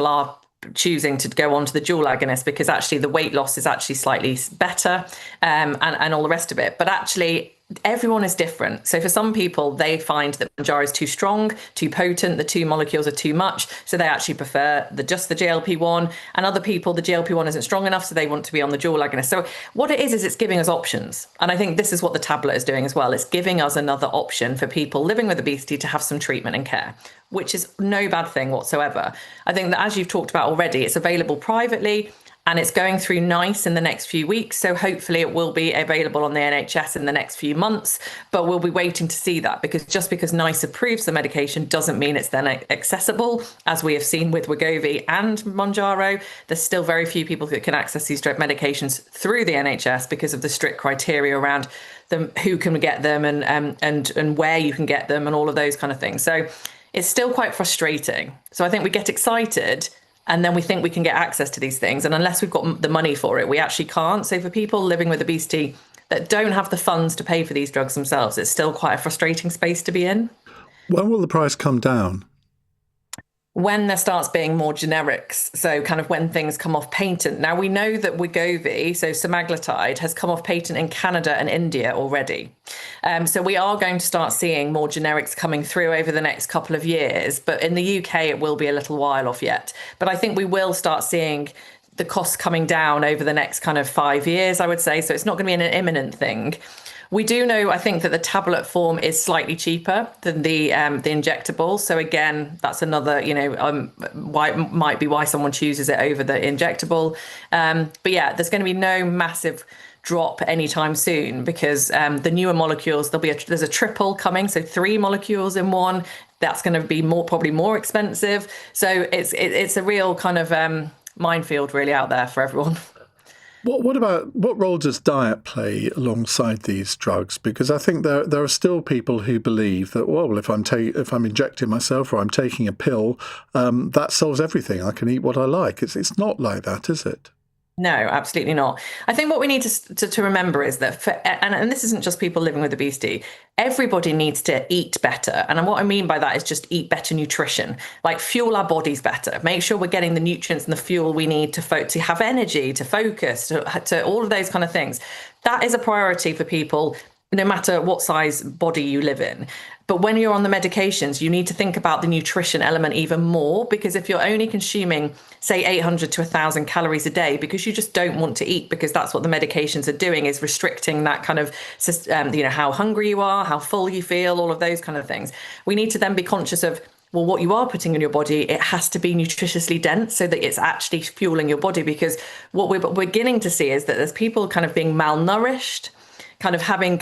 are choosing to go on to the dual agonist because actually the weight loss is actually slightly better and all the rest of it. But actually, everyone is different. So for some people, they find that Mounjaro is too strong, too potent, the two molecules are too much. So they actually prefer just the GLP-1. And other people, the GLP-1 isn't strong enough, so they want to be on the dual agonist. So what it is it's giving us options. And I think this is what the tablet is doing as well. It's giving us another option for people living with obesity to have some treatment and care, which is no bad thing whatsoever. I think that, as you've talked about already, it's available privately and it's going through NICE in the next few weeks. So hopefully it will be available on the NHS in the next few months, but we'll be waiting to see that, because just because NICE approves the medication doesn't mean it's then accessible. As we have seen with Wegovy and Mounjaro, there's still very few people that can access these drug medications through the NHS because of the strict criteria around them, who can get them and where you can get them and all of those kind of things. So it's still quite frustrating. So I think we get excited and then we think we can get access to these things. And unless we've got the money for it, we actually can't. So for people living with obesity that don't have the funds to pay for these drugs themselves, it's still quite a frustrating space to be in. When will the price come down? When there starts being more generics, so kind of when things come off patent. Now, we know that Wegovy, so semaglutide, has come off patent in Canada and India already. So we are going to start seeing more generics coming through over the next couple of years. But in the UK, it will be a little while off yet. But I think we will start seeing the costs coming down over the next kind of 5 years, I would say. So it's not going to be an imminent thing. We do know, I think, that the tablet form is slightly cheaper than the injectable. So again, that's another, might be why someone chooses it over the injectable. But yeah, there's going to be no massive drop anytime soon, because the newer molecules, there's a triple coming, so 3 molecules in one. That's going to be probably more expensive. So it's a real kind of minefield really out there for everyone. What role does diet play alongside these drugs? Because I think there are still people who believe that, well, if I'm injecting myself or I'm taking a pill, that solves everything. I can eat what I like. It's not like that, is it? No, absolutely not. I think what we need to remember is that, and this isn't just people living with obesity, everybody needs to eat better. And what I mean by that is just eat better nutrition, like fuel our bodies better, make sure we're getting the nutrients and the fuel we need to have energy, to focus, to all of those kind of things. That is a priority for people, no matter what size body you live in. But when you're on the medications, you need to think about the nutrition element even more, because if you're only consuming, say, 800 to 1,000 calories a day because you just don't want to eat, because that's what the medications are doing, is restricting that kind of, how hungry you are, how full you feel, all of those kind of things. We need to then be conscious of, well, what you are putting in your body, it has to be nutritiously dense so that it's actually fueling your body. Because what we're beginning to see is that there's people kind of being malnourished, kind of having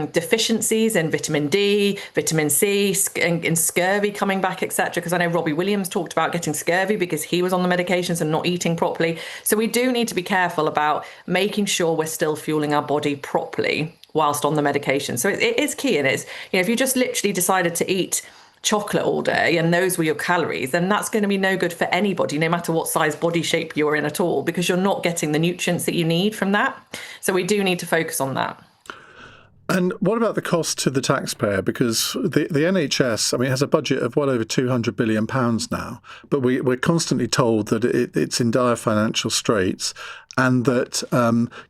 deficiencies in vitamin D, vitamin C, and scurvy coming back, etc. Because I know Robbie Williams talked about getting scurvy because he was on the medications and not eating properly. So we do need to be careful about making sure we're still fueling our body properly whilst on the medication. So it is key. And it's, if you just literally decided to eat chocolate all day and those were your calories, then that's going to be no good for anybody, no matter what size body shape you're in at all, because you're not getting the nutrients that you need from that. So we do need to focus on that. And what about the cost to the taxpayer? Because the NHS, has a budget of well over £200 billion now, but we're constantly told that it's in dire financial straits, and that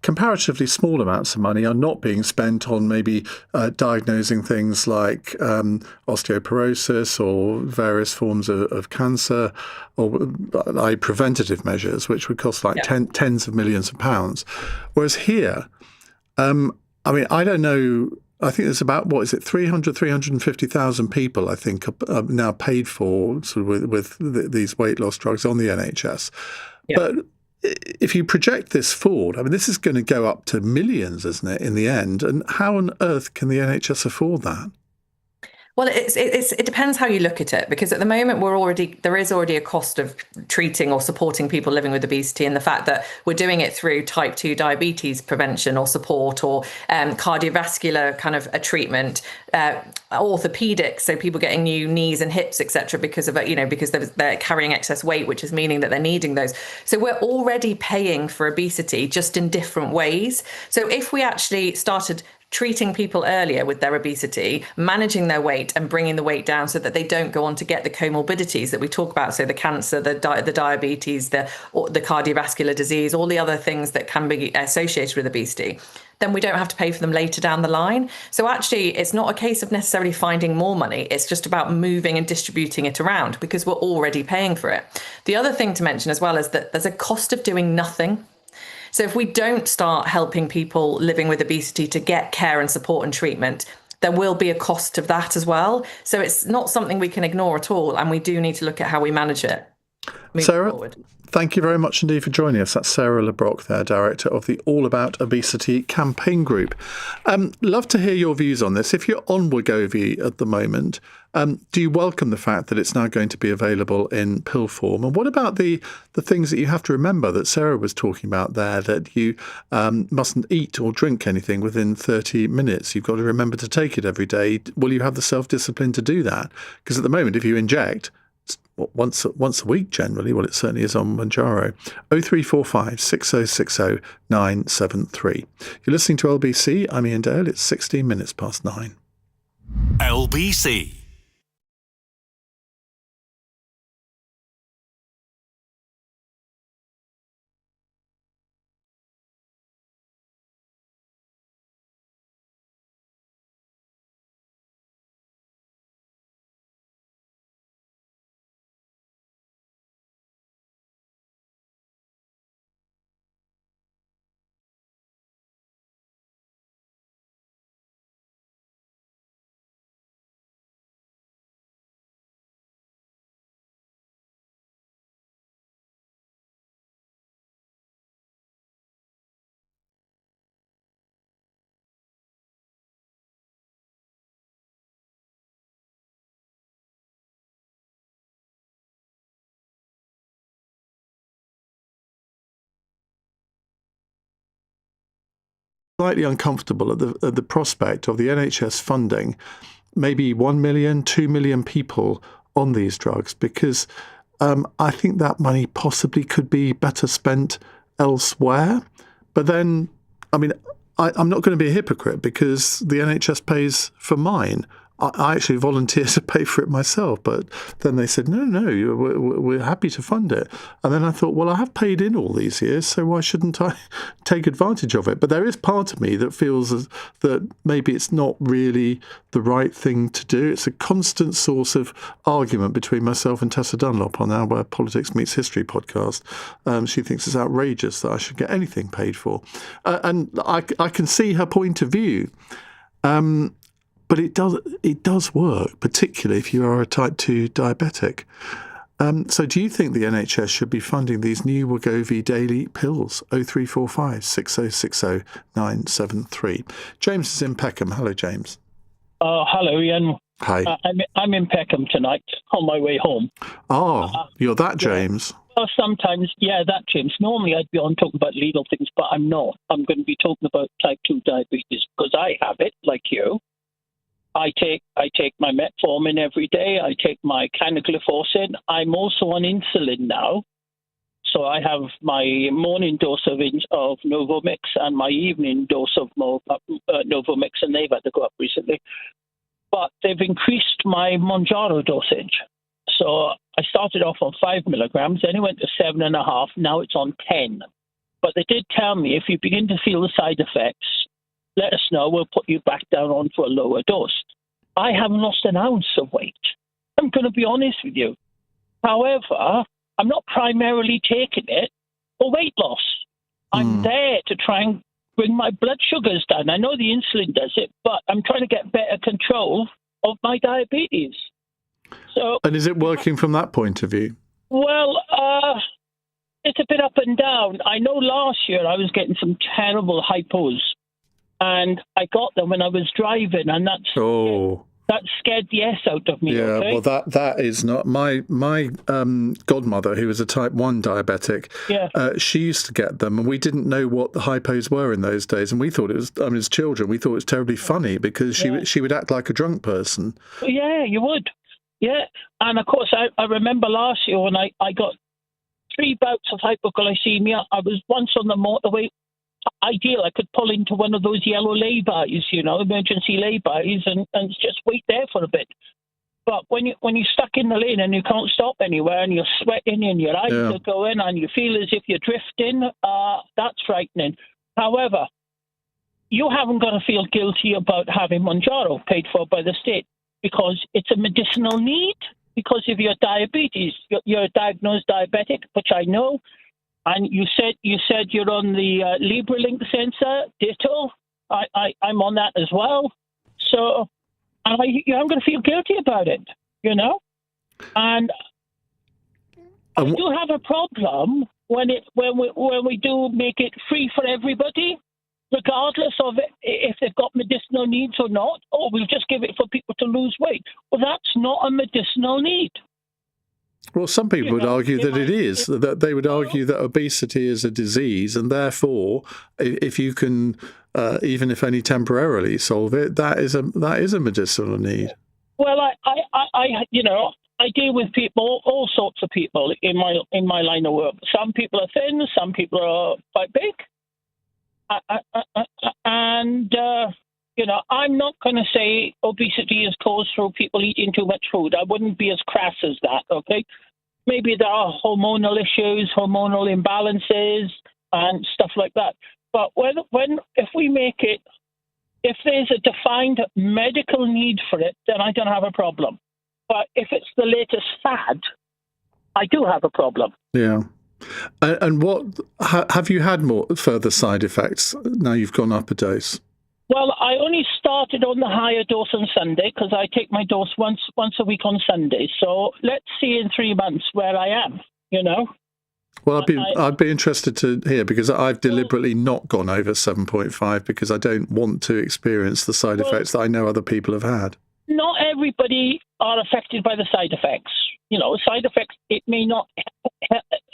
comparatively small amounts of money are not being spent on maybe diagnosing things like osteoporosis or various forms of cancer, or preventative measures, which would cost tens of millions of pounds. Whereas here, I don't know. I think there's about, 350,000 people, I think, are now paid for sort of with these weight loss drugs on the NHS. Yeah. But if you project this forward, I mean, this is going to go up to millions, isn't it, in the end? And how on earth can the NHS afford that? Well, it depends how you look at it, because at the moment there is already a cost of treating or supporting people living with obesity, and the fact that we're doing it through type 2 diabetes prevention or support, or cardiovascular kind of a treatment, orthopedics, so people getting new knees and hips, etc., because they're carrying excess weight, which is meaning that they're needing those. So we're already paying for obesity, just in different ways. So if we actually started treating people earlier with their obesity, managing their weight and bringing the weight down so that they don't go on to get the comorbidities that we talk about, so the cancer, the diabetes, the cardiovascular disease, all the other things that can be associated with obesity, then we don't have to pay for them later down the line. So actually, it's not a case of necessarily finding more money. It's just about moving and distributing it around, because we're already paying for it. The other thing to mention as well is that there's a cost of doing nothing. So if we don't start helping people living with obesity to get care and support and treatment, there will be a cost of that as well. So it's not something we can ignore at all, and we do need to look at how we manage it moving Sarah, forward. Thank you very much indeed for joining us. That's Sarah LeBrock there, Director of the All About Obesity Campaign Group. Love to hear your views on this. If you're on Wegovy at the moment, do you welcome the fact that it's now going to be available in pill form? And what about the things that you have to remember that Sarah was talking about there, that you mustn't eat or drink anything within 30 minutes? You've got to remember to take it every day. Will you have the self-discipline to do that? Because at the moment, if you inject once a week generally, well, it certainly is on Mounjaro. 0345 6060 973. You're listening to LBC. I'm Iain Dale. It's 16 minutes past 9. LBC. Slightly uncomfortable at the prospect of the NHS funding maybe 1 million, 2 million people on these drugs, because I think that money possibly could be better spent elsewhere. But then, I mean, I'm not going to be a hypocrite, because the NHS pays for mine. I actually volunteered to pay for it myself, but then they said, no, we're happy to fund it. And then I thought, well, I have paid in all these years, so why shouldn't I take advantage of it? But there is part of me that feels that maybe it's not really the right thing to do. It's a constant source of argument between myself and Tessa Dunlop on our Politics Meets History podcast. She thinks it's outrageous that I should get anything paid for. And I can see her point of view. But it does work, particularly if you are a type 2 diabetic. So do you think the NHS should be funding these new Wegovy daily pills? 0345 6060 973. James is in Peckham. Hello, James. Hello, Ian. Hi. I'm in Peckham tonight on my way home. Oh, you're that James. Well, sometimes, yeah, that James. Normally I'd be on talking about legal things, but I'm not. I'm going to be talking about type 2 diabetes, because I have it, like you. I take my metformin every day. I take my canagliflozin. I'm also on insulin now. So I have my morning dose of Novomix and my evening dose of Novomix, and they've had to go up recently. But they've increased my Mounjaro dosage. So I started off on 5 milligrams, then it went to 7.5. Now it's on 10. But they did tell me, if you begin to feel the side effects, let us know. We'll put you back down onto a lower dose. I haven't lost an ounce of weight. I'm going to be honest with you. However, I'm not primarily taking it for weight loss. I'm there to try and bring my blood sugars down. I know the insulin does it, but I'm trying to get better control of my diabetes. So, and is it working from that point of view? Well, it's a bit up and down. I know last year I was getting some terrible hypos, and I got them when I was driving, and that scared the S out of me. Yeah, okay? well, that is not my godmother, who was a type 1 diabetic. Yeah. She used to get them, and we didn't know what the hypos were in those days, and we thought it was. I mean, as children, we thought it was terribly funny because she would act like a drunk person. Yeah, you would. Yeah, and of course, I remember last year when I got 3 bouts of hypoglycemia. I was once on the motorway. Ideal, I could pull into one of those yellow lay-bys, emergency lay-bys, and just wait there for a bit. But when you're stuck in the lane and you can't stop anywhere, and you're sweating and your eyes are going, and you feel as if you're drifting, that's frightening. However, you haven't got to feel guilty about having Mounjaro paid for by the state, because it's a medicinal need. Because of your diabetes, you're a diagnosed diabetic, which I know. And you said you're on the LibraLink sensor, ditto. I'm on that as well. So, and I'm going to feel guilty about it, And I do have a problem when we do make it free for everybody, regardless of if they've got medicinal needs or not. Or we'll just give it for people to lose weight. Well, that's not a medicinal need. Well, some people would argue that it is, that they would argue that obesity is a disease, and therefore, if you can, even if only temporarily, solve it, that is a medicinal need. Well, I deal with people, all sorts of people in my line of work. Some people are thin, some people are quite big, and I'm not going to say obesity is caused through people eating too much food. I wouldn't be as crass as that, okay? Maybe there are hormonal issues, hormonal imbalances, and stuff like that. But if we make it, if there's a defined medical need for it, then I don't have a problem. But if it's the latest fad, I do have a problem. Yeah. And what have you had more further side effects now you've gone up a dose? Well, I only started on the higher dose on Sunday because I take my dose once a week on Sunday. So let's see in 3 months where I am, Well, I'd be interested to hear, because I've deliberately not gone over 7.5 because I don't want to experience the side effects that I know other people have had. Not everybody are affected by the side effects. Side effects, it may not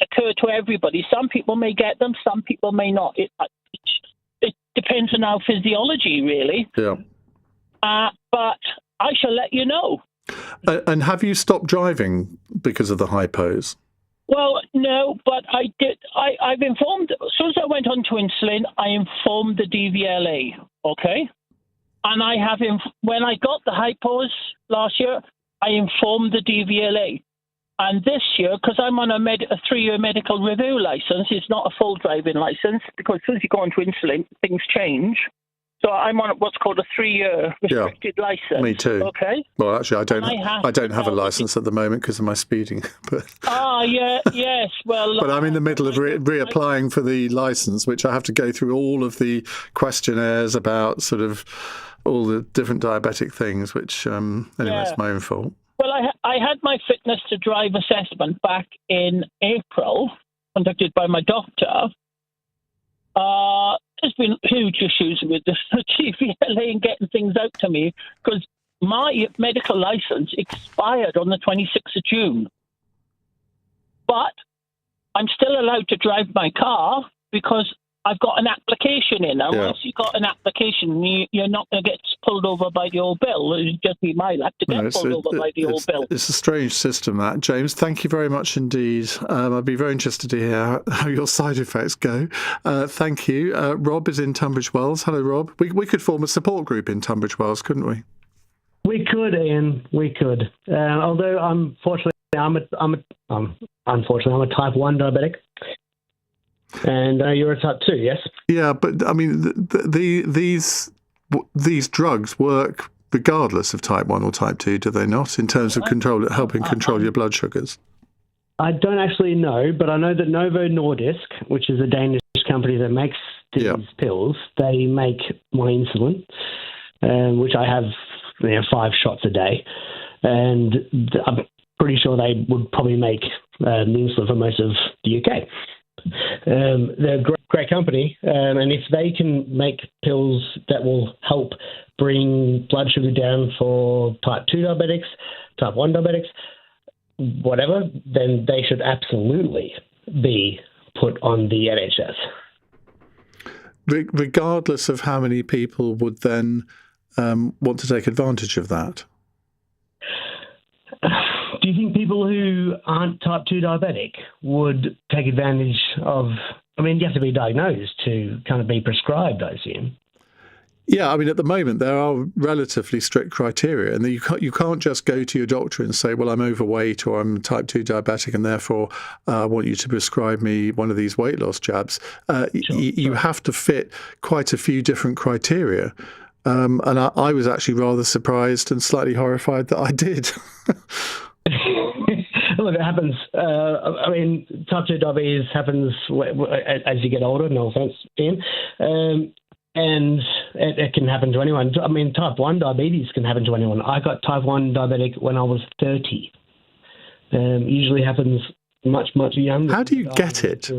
occur to everybody. Some people may get them, some people may not. It depends on our physiology, really. Yeah. But I shall let you know. And have you stopped driving because of the hypos? Well, no, but I did. I've informed, as soon as I went on to insulin, I informed the DVLA, okay? And I have, when I got the hypos last year, I informed the DVLA. And this year, because I'm on a 3-year medical review license, it's not a full driving license, because as soon as you go onto insulin, things change. So I'm on what's called a 3-year restricted license. Me too. Okay. Well, actually, I don't have a license at the moment because of my speeding. But yes. Well, but I'm in the middle of reapplying for the license, which I have to go through all of the questionnaires about sort of all the different diabetic things. Which anyway, it's my own fault. Well, I had my fitness to drive assessment back in April, conducted by my doctor. There's been huge issues with the TVLA and getting things out to me, because my medical license expired on the 26th of June. But I'm still allowed to drive my car because I've got an application in. And once you've got an application, you're not going to get pulled over by the old bill. It'd just be my luck to get pulled over by the old bill. It's a strange system, that. James, thank you very much indeed. I'd be very interested to hear how your side effects go. Thank you. Rob is in Tunbridge Wells. Hello, Rob. We could form a support group in Tunbridge Wells, couldn't we? We could, Ian. We could. Although, unfortunately, I'm a type 1 diabetic. And you're a type 2, yes? Yeah, but I mean, these drugs work regardless of type 1 or type 2, do they not, in terms of helping control your blood sugars? I don't actually know, but I know that Novo Nordisk, which is a Danish company that makes these pills, they make my insulin, which I have 5 shots a day. And I'm pretty sure they would probably make the insulin for most of the UK. They're a great company, and if they can make pills that will help bring blood sugar down for type 2 diabetics, type 1 diabetics, whatever, then they should absolutely be put on the NHS. Regardless of how many people would then want to take advantage of that? Do you think people who aren't type 2 diabetic would take advantage of... I mean, you have to be diagnosed to kind of be prescribed, I assume. Yeah, I mean, at the moment, there are relatively strict criteria, and you can't just go to your doctor and say, well, I'm overweight or I'm type 2 diabetic, and therefore I want you to prescribe me one of these weight loss jabs. You have to fit quite a few different criteria. And I was actually rather surprised and slightly horrified that I did. Look, it happens. I mean, type 2 diabetes happens as you get older, no offense, Ian. And it can happen to anyone. I mean, type 1 diabetes can happen to anyone. I got type 1 diabetic when I was 30. Usually happens much, much younger. How do you get it?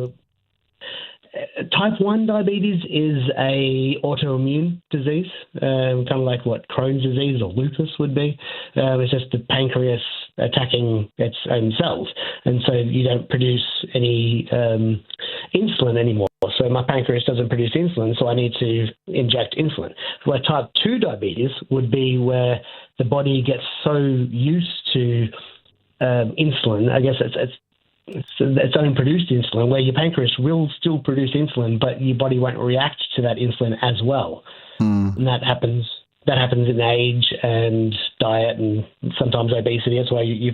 Type 1 diabetes is a autoimmune disease, kind of like what Crohn's disease or lupus would be. It's just the pancreas attacking its own cells, and so you don't produce any insulin anymore. So my pancreas doesn't produce insulin, so I need to inject insulin. Where type 2 diabetes would be where the body gets so used to insulin, I guess it's its own produced insulin, where your pancreas will still produce insulin, but your body won't react to that insulin as well. And that happens in age and diet and sometimes obesity. That's why you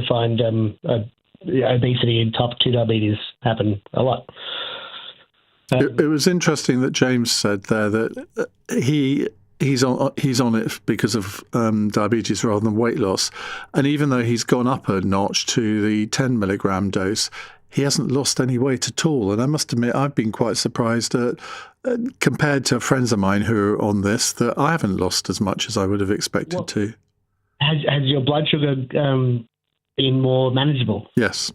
find obesity and type 2 diabetes happen a lot. It was interesting that James said there that he's on it because of diabetes rather than weight loss, and even though he's gone up a notch to the 10 milligram dose, he hasn't lost any weight at all. And I must admit, I've been quite surprised at, compared to friends of mine who are on this, that I haven't lost as much as I would have expected to. Has your blood sugar been more manageable? Yes.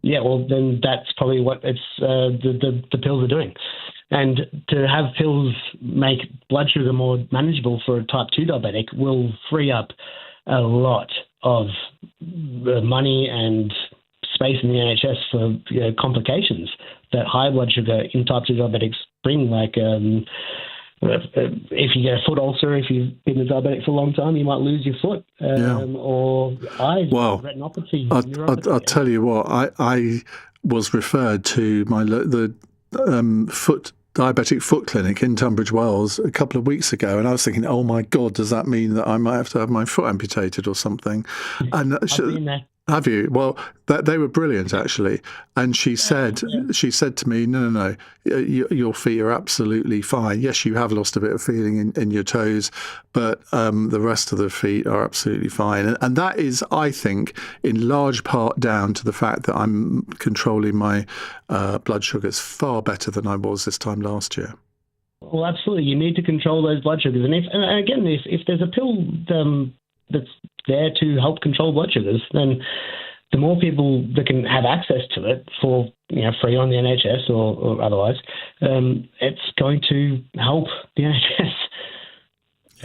Yeah, well, then that's probably what it's the pills are doing. And to have pills make blood sugar more manageable for a type 2 diabetic will free up a lot of money and space in the NHS for complications that high blood sugar in type 2 diabetics bring, like if you get a foot ulcer, if you've been a diabetic for a long time, you might lose your foot, or eyes, retinopathy. I'll tell you what, I was referred to the diabetic foot clinic in Tunbridge Wells a couple of weeks ago, and I was thinking, oh my God, does that mean that I might have to have my foot amputated or something? And I've been there. Have you? Well, they were brilliant, actually. And she said to me, no, your feet are absolutely fine. Yes, you have lost a bit of feeling in your toes, but the rest of the feet are absolutely fine. And that is, I think, in large part down to the fact that I'm controlling my blood sugars far better than I was this time last year. Well, absolutely. You need to control those blood sugars. And again, if there's a pill that's there to help control blood sugars, then the more people that can have access to it for free on the NHS or otherwise, it's going to help the NHS.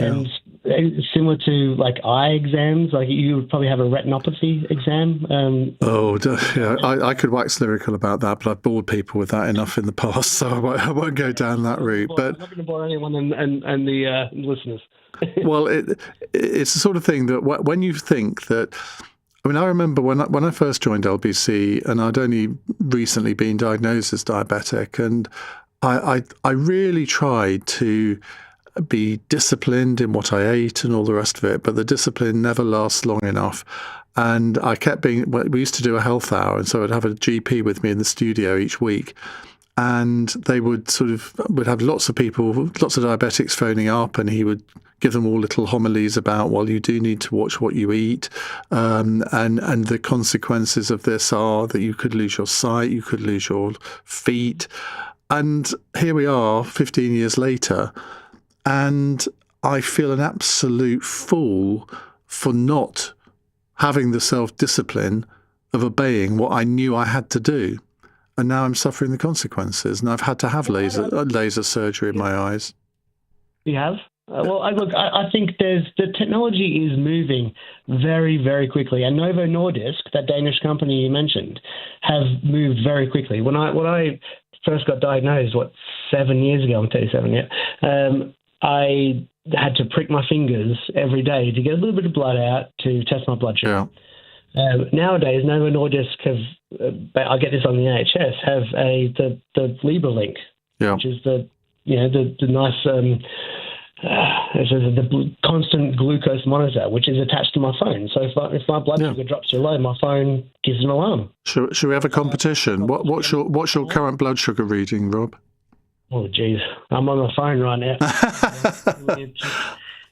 Yeah. And similar to like eye exams, like you would probably have a retinopathy exam. I could wax lyrical about that, but I've bored people with that enough in the past, so I won't go down that route. But I'm not going to bore anyone and the listeners. Well, it's the sort of thing that when you think that, I mean, I remember when I first joined LBC, and I'd only recently been diagnosed as diabetic, and I really tried to be disciplined in what I ate and all the rest of it, but the discipline never lasts long enough. And I kept we used to do a health hour, and so I'd have a GP with me in the studio each week. And they would have lots of people, lots of diabetics phoning up, and he would give them all little homilies about, well, you do need to watch what you eat, and the consequences of this are that you could lose your sight, you could lose your feet. And here we are 15 years later, and I feel an absolute fool for not having the self-discipline of obeying what I knew I had to do. and now I'm suffering the consequences, and I've had to have laser surgery in my eyes. You have? I think the technology is moving very, very quickly. And Novo Nordisk, that Danish company you mentioned, have moved very quickly. When I first got diagnosed, 7 years ago, I'm 37 yet, I had to prick my fingers every day to get a little bit of blood out to test my blood sugar. Yeah. Nowadays, Novo Nordisk have, I get this on the NHS, have the Libra Link, which is the nice... the constant glucose monitor, which is attached to my phone. So if my blood sugar drops too low, my phone gives an alarm. Should we have a competition? What's your current blood sugar reading, Rob? Oh, geez, I'm on my phone right now.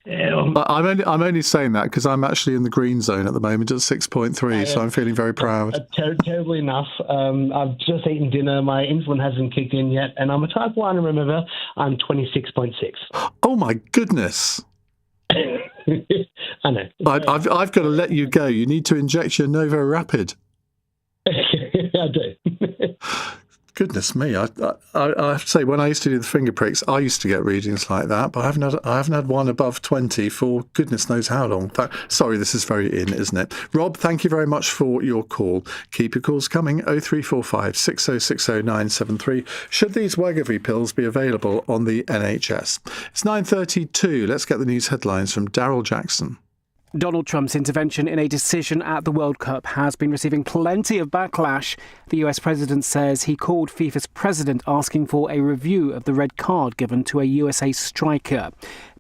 I'm only saying that because I'm actually in the green zone at the moment at 6.3, so I'm feeling very proud. Terribly enough. I've just eaten dinner. My insulin hasn't kicked in yet, and I'm a type 1, remember. I'm 26.6. Oh, my goodness. I know. I've got to let you go. You need to inject your Novo Rapid. I do. Goodness me! I have to say, when I used to do the finger pricks, I used to get readings like that, but I haven't had one above 20 for goodness knows how long. Sorry, this is very isn't it? Rob, thank you very much for your call. Keep your calls coming. 0345 6060 973. Should these Wegovy pills be available on the NHS? It's 9:32. Let's get the news headlines from Daryl Jackson. Donald Trump's intervention in a decision at the World Cup has been receiving plenty of backlash. The US president says he called FIFA's president asking for a review of the red card given to a USA striker.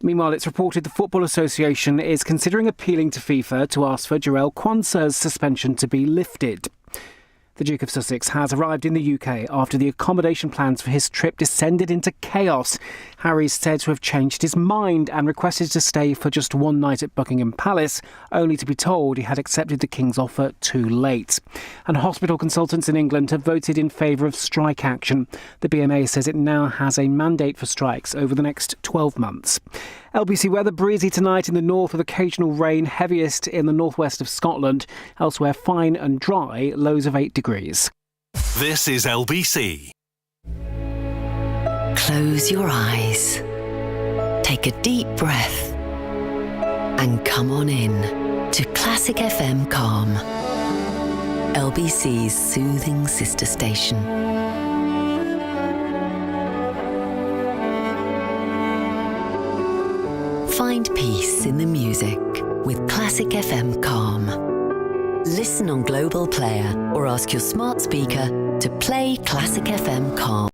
Meanwhile, it's reported the Football Association is considering appealing to FIFA to ask for Jarell Quansah's suspension to be lifted. The Duke of Sussex has arrived in the UK after the accommodation plans for his trip descended into chaos. Harry's said to have changed his mind and requested to stay for just one night at Buckingham Palace, only to be told he had accepted the King's offer too late. And hospital consultants in England have voted in favour of strike action. The BMA says it now has a mandate for strikes over the next 12 months. LBC weather, breezy tonight in the north with occasional rain, heaviest in the northwest of Scotland. Elsewhere, fine and dry, lows of 8 degrees. This is LBC. Close your eyes. Take a deep breath. And come on in to Classic FM Calm. LBC's soothing sister station. Find peace in the music with Classic FM Calm. Listen on Global Player or ask your smart speaker to play Classic FM Calm.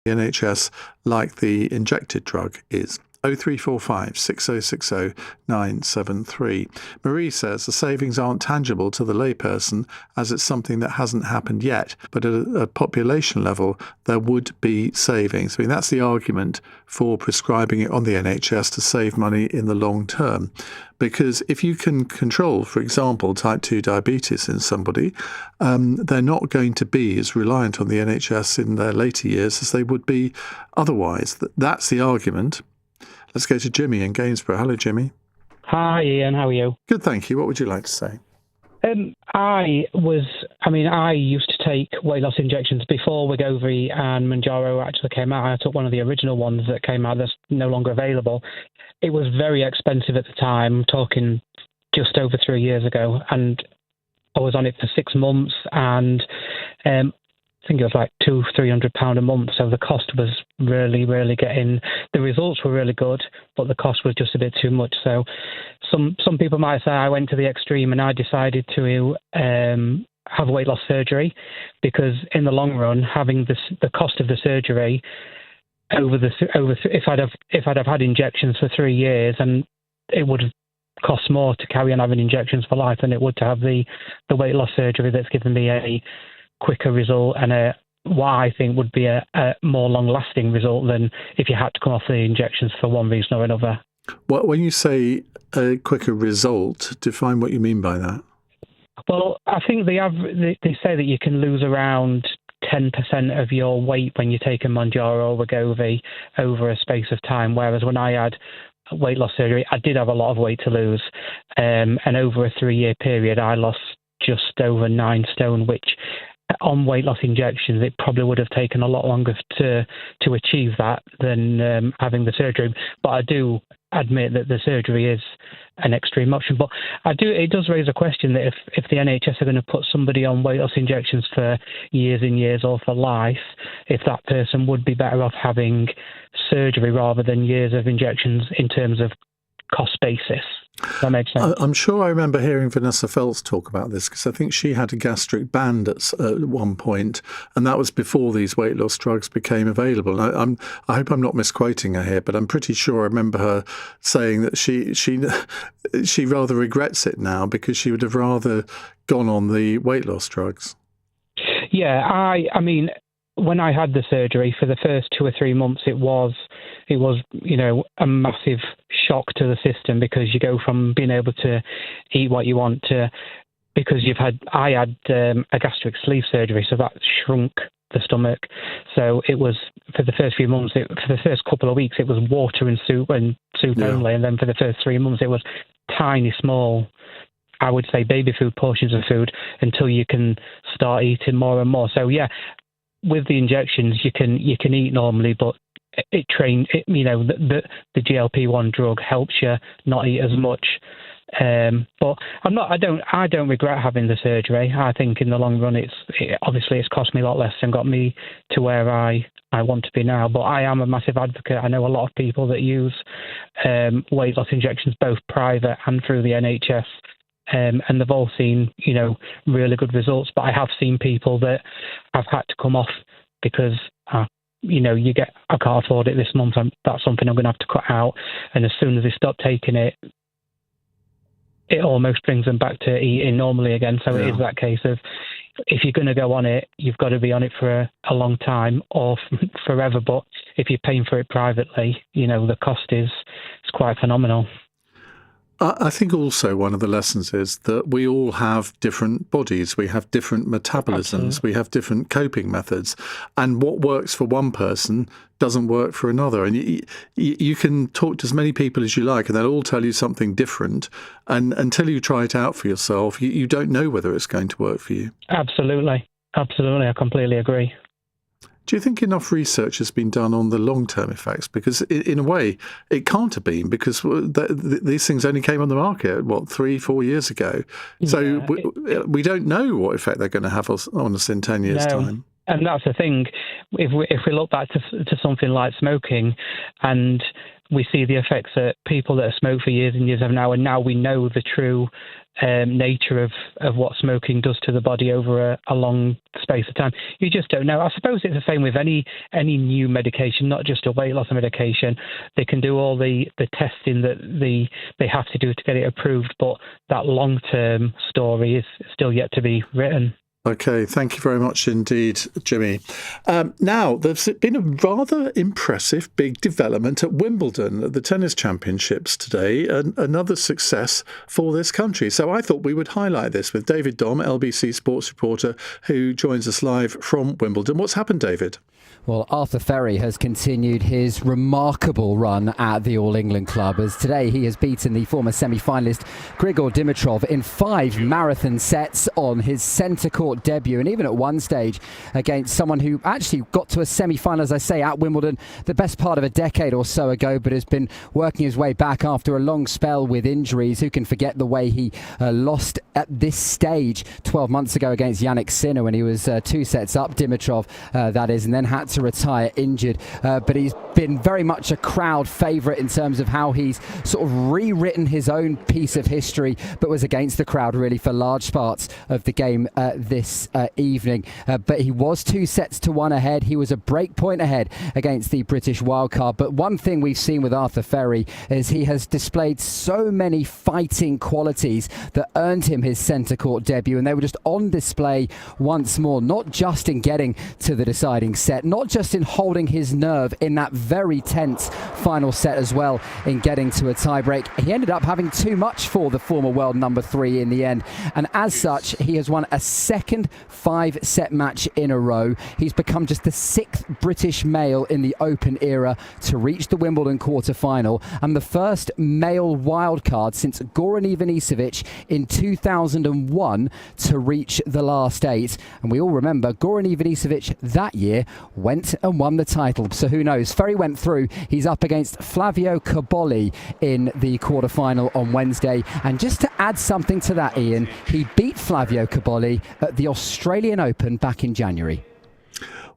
The NHS like the injected drug is. 0345 6060 973. Marie says the savings aren't tangible to the layperson as it's something that hasn't happened yet, but at a population level there would be savings. I mean, that's the argument for prescribing it on the NHS to save money in the long term. Because if you can control, for example, type 2 diabetes in somebody, they're not going to be as reliant on the NHS in their later years as they would be otherwise. That's the argument. Let's go to Jimmy in Gainsborough. Hello, Jimmy. Hi, Ian. How are you? Good, thank you. What would you like to say? I used to take weight loss injections before Wegovy and Mounjaro actually came out. I took one of the original ones that came out that's no longer available. It was very expensive at the time, talking just over 3 years ago, and I was on it for 6 months, and think it was like £200-300 a month. So the cost was really getting. The results were really good, but the cost was just a bit too much. So some people might say I went to the extreme and I decided to have weight loss surgery, because in the long run, having the cost of the surgery if I'd have had injections for 3 years, and it would have cost more to carry on having injections for life than it would to have the weight loss surgery that's given me a quicker result and what I think would be a more long-lasting result than if you had to come off the injections for one reason or another. Well, when you say a quicker result, define what you mean by that. Well, I think they say that you can lose around 10% of your weight when you take a Mounjaro or Wegovy over a space of time, whereas when I had weight loss surgery, I did have a lot of weight to lose, and over a 3-year period, I lost just over 9 stone, which on weight loss injections, it probably would have taken a lot longer to achieve that than having the surgery. But I do admit that the surgery is an extreme option. But it does raise a question that if the NHS are going to put somebody on weight loss injections for years and years or for life, if that person would be better off having surgery rather than years of injections in terms of cost basis. Does that make sense? I'm sure I remember hearing Vanessa Feltz talk about this, because I think she had a gastric band at one point, and that was before these weight loss drugs became available. I hope I'm not misquoting her here, but I'm pretty sure I remember her saying that she rather regrets it now, because she would have rather gone on the weight loss drugs. Yeah, I mean, when I had the surgery, for the first 2 or 3 months, it was a massive shock to the system, because you go from being able to eat what you want to, because I had a gastric sleeve surgery, so that shrunk the stomach. So it was, for the first few months, for the first couple of weeks, it was water and soup only, and then for the first 3 months, it was tiny, small, I would say baby food portions of food, until you can start eating more and more. So yeah, with the injections, you can eat normally, but the GLP-1 drug helps you not eat as much. But I don't regret having the surgery. I think in the long run, obviously it's cost me a lot less and got me to where I want to be now. But I am a massive advocate. I know a lot of people that use weight loss injections, both private and through the NHS. And they've all seen, really good results. But I have seen people that have had to come off because, I can't afford it this month. That's something I'm going to have to cut out. And as soon as they stop taking it, it almost brings them back to eating normally again. So It is that case of, if you're going to go on it, you've got to be on it for a long time or forever. But if you're paying for it privately, the cost is quite phenomenal. I think also one of the lessons is that we all have different bodies, we have different metabolisms, Absolutely. We have different coping methods, and what works for one person doesn't work for another. And you can talk to as many people as you like, and they'll all tell you something different. And until you try it out for yourself, you don't know whether it's going to work for you. Absolutely. I completely agree. Do you think enough research has been done on the long-term effects? Because in a way, it can't have been, because these things only came on the market, 3-4 years ago. So we don't know what effect they're going to have on us in 10 years' time. And that's the thing. If we look back to something like smoking, and we see the effects that people that have smoked for years and years have now, and now we know the true nature of what smoking does to the body over a long space of time. You just don't know. I suppose it's the same with any new medication, not just a weight loss medication. They can do all the testing that they have to do to get it approved, but that long-term story is still yet to be written. Okay, thank you very much indeed, Jimmy. Now, there's been a rather impressive big development at Wimbledon, at the tennis championships today, another success for this country. So I thought we would highlight this with David Dom, LBC sports reporter, who joins us live from Wimbledon. What's happened, David? Well, Arthur Ferry has continued his remarkable run at the All England club, as today he has beaten the former semi-finalist Grigor Dimitrov in 5 marathon sets on his centre court debut, and even at one stage against someone who actually got to a semi-final, as I say, at Wimbledon the best part of a decade or so ago, but has been working his way back after a long spell with injuries. Who can forget the way he lost at this stage 12 months ago against Yannick Sinner when he was 2 sets up, Dimitrov that is, and then had to retire injured. But he's been very much a crowd favourite in terms of how he's sort of rewritten his own piece of history, but was against the crowd really for large parts of the game this evening. But he was 2-1 ahead. He was a break point ahead against the British wildcard. But one thing we've seen with Arthur Ferry is he has displayed so many fighting qualities that earned him his centre court debut, and they were just on display once more, not just in getting to the deciding set, not just in holding his nerve in that very tense final set as well, in getting to a tiebreak. He ended up having too much for the former world number 3 in the end, and as such he has won a second 5-set match in a row. He's become just the 6th British male in the Open era to reach the Wimbledon quarter-final, and the first male wildcard since Goran Ivanisevic in 2001 to reach the last 8. And we all remember Goran Ivanisevic that year went and won the title. So who knows? Ferry went through. He's up against Flavio Cobolli in the quarter-final on Wednesday. And just to add something to that, Ian, he beat Flavio Cobolli at the Australian Open back in January.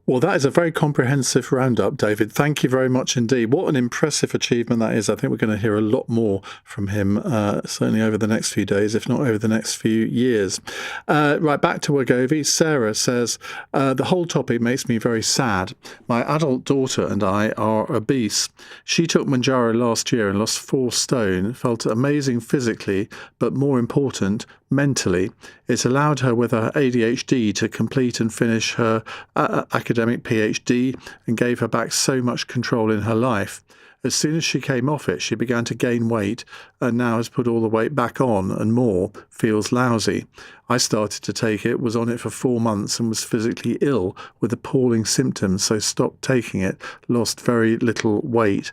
Well, that is a very comprehensive roundup, David. Thank you very much indeed. What an impressive achievement that is. I think we're going to hear a lot more from him, certainly over the next few days, if not over the next few years. Right, back to Wagovi. Sarah says, the whole topic makes me very sad. My adult daughter and I are obese. She took Manjaro last year and lost 4 stone, felt amazing physically, but more important, mentally. It allowed her with her ADHD to complete and finish her academic PhD and gave her back so much control in her life. As soon as she came off it, she began to gain weight and now has put all the weight back on and more, feels lousy. I started to take it, was on it for 4 months and was physically ill with appalling symptoms, so stopped taking it, lost very little weight.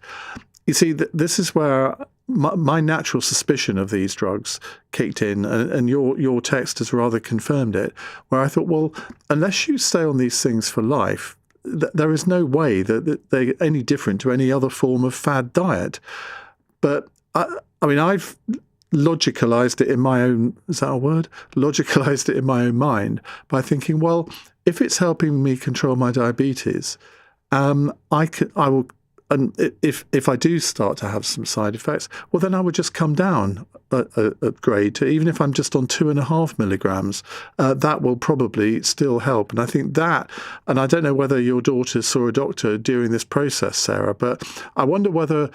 You see, this is where my natural suspicion of these drugs kicked in, and your text has rather confirmed it, where I thought, well, unless you stay on these things for life, there is no way that they're any different to any other form of fad diet. But I mean, I've logicalized it in my own, is that a word? Logicalized it in my own mind by thinking, well, if it's helping me control my diabetes, I will. And if I do start to have some side effects, well, then I would just come down a grade to, even if I'm just on 2.5 milligrams, that will probably still help. And I think that, and I don't know whether your daughter saw a doctor during this process, Sarah, but I wonder whether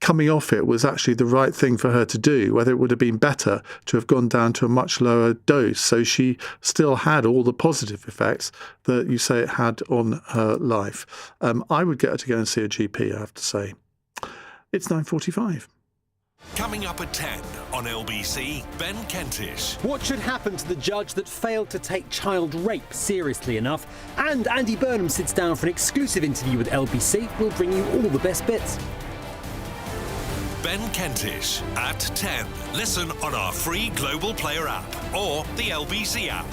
coming off it was actually the right thing for her to do, whether it would have been better to have gone down to a much lower dose so she still had all the positive effects that you say it had on her life. I would get her to go and see a GP, I have to say. It's 9:45. Coming up at 10 on LBC, Ben Kentish. What should happen to the judge that failed to take child rape seriously enough? And Andy Burnham sits down for an exclusive interview with LBC. We'll bring you all the best bits. Ben Kentish at 10. Listen on our free Global Player app or the LBC app.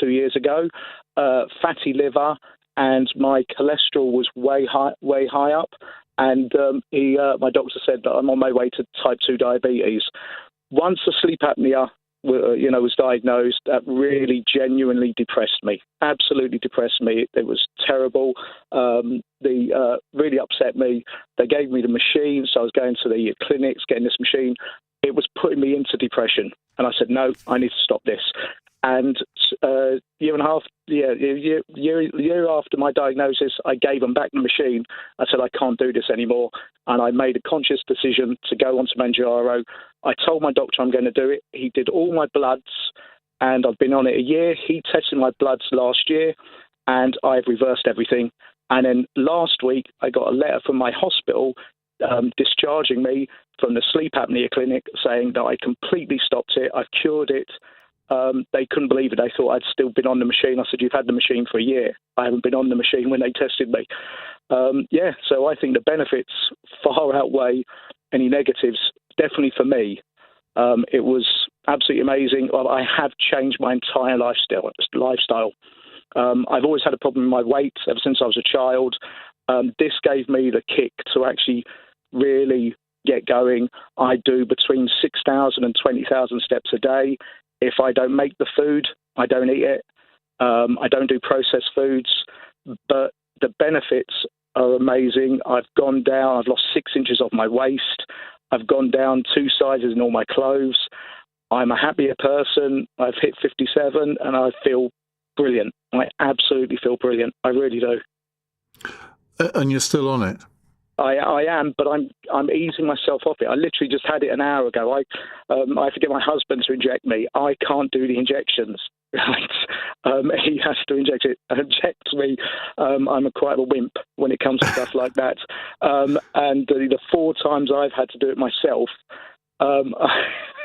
2 years ago, fatty liver, and my cholesterol was way high up. And my doctor said that I'm on my way to type 2 diabetes. Once the sleep apnea was diagnosed, that really genuinely depressed me. Absolutely depressed me. It was terrible. They really upset me. They gave me the machine, so I was going to the clinics getting this machine. It was putting me into depression, and I said, no, I need to stop this. And year after my diagnosis, I gave them back the machine. I said, I can't do this anymore. And I made a conscious decision to go on to Manjaro. I told my doctor I'm going to do it. He did all my bloods, and I've been on it a year. He tested my bloods last year, and I've reversed everything. And then last week, I got a letter from my hospital discharging me from the sleep apnea clinic, saying that I completely stopped it. I've cured it. They couldn't believe it. They thought I'd still been on the machine. I said, you've had the machine for a year. I haven't been on the machine when they tested me. So I think the benefits far outweigh any negatives, definitely for me. It was absolutely amazing. I have changed my entire lifestyle. I've always had a problem with my weight ever since I was a child. This gave me the kick to actually really get going. I do between 6,000 and 20,000 steps a day. If I don't make the food, I don't eat it. I don't do processed foods, but the benefits are amazing. I've gone down, I've lost 6 inches off my waist. I've gone down 2 sizes in all my clothes. I'm a happier person. I've hit 57 and I feel brilliant. I absolutely feel brilliant. I really do. And you're still on it? I am, but I'm easing myself off it. I literally just had it an hour ago. I have to get my husband to inject me. I can't do the injections. Right? He has to inject me. I'm quite a wimp when it comes to stuff like that. And the 4 times I've had to do it myself,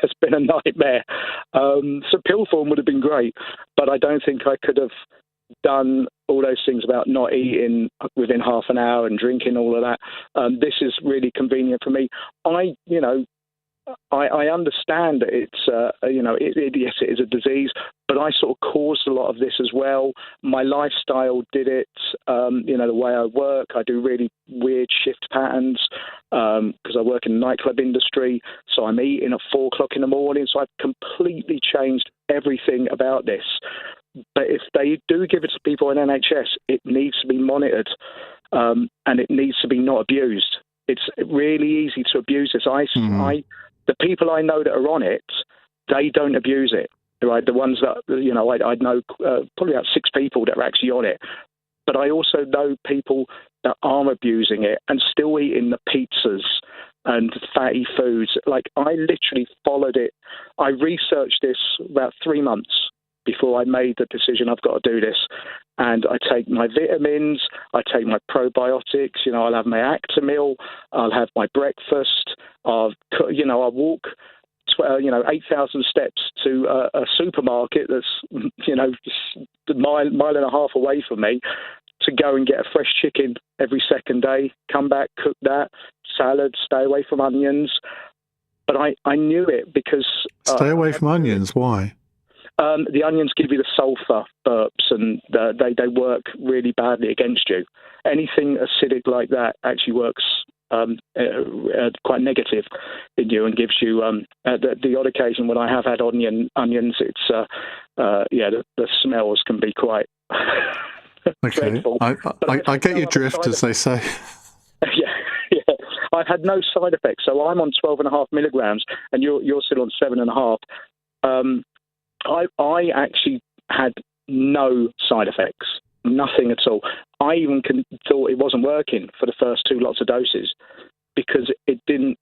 it's been a nightmare. So pill form would have been great, but I don't think I could have done all those things about not eating within half an hour and drinking all of that. This is really convenient for me. I understand that it's, yes, it is a disease, but I sort of caused a lot of this as well. My lifestyle did it, the way I work. I do really weird shift patterns because I work in the nightclub industry, so I'm eating at 4 o'clock in the morning, so I've completely changed everything about this. But if they do give it to people in NHS, it needs to be monitored and it needs to be not abused. It's really easy to abuse this. The people I know that are on it, they don't abuse it. Right, the ones that I know probably about 6 people that are actually on it. But I also know people that are abusing it and still eating the pizzas and fatty foods. Like, I literally followed it. I researched this about 3 months before I made the decision I've got to do this. And I take my vitamins, I take my probiotics, I'll have my Actimel, I'll have my breakfast, I'll walk 8,000 steps to a supermarket that's, a mile and a half away from me to go and get a fresh chicken every second day, come back, cook that, salad, stay away from onions. But I knew it because... Stay away from onions, why? The onions give you the sulfur burps, and they work really badly against you. Anything acidic like that actually works quite negative in you and gives you the odd occasion when I have had onions, it's the smells can be quite okay. dreadful. I get your drift, as they say. Yeah. I've had no side effects, so I'm on 12.5 milligrams, and you're still on 7.5. I actually had no side effects, nothing at all. I even thought it wasn't working for the first 2 lots of doses because it didn't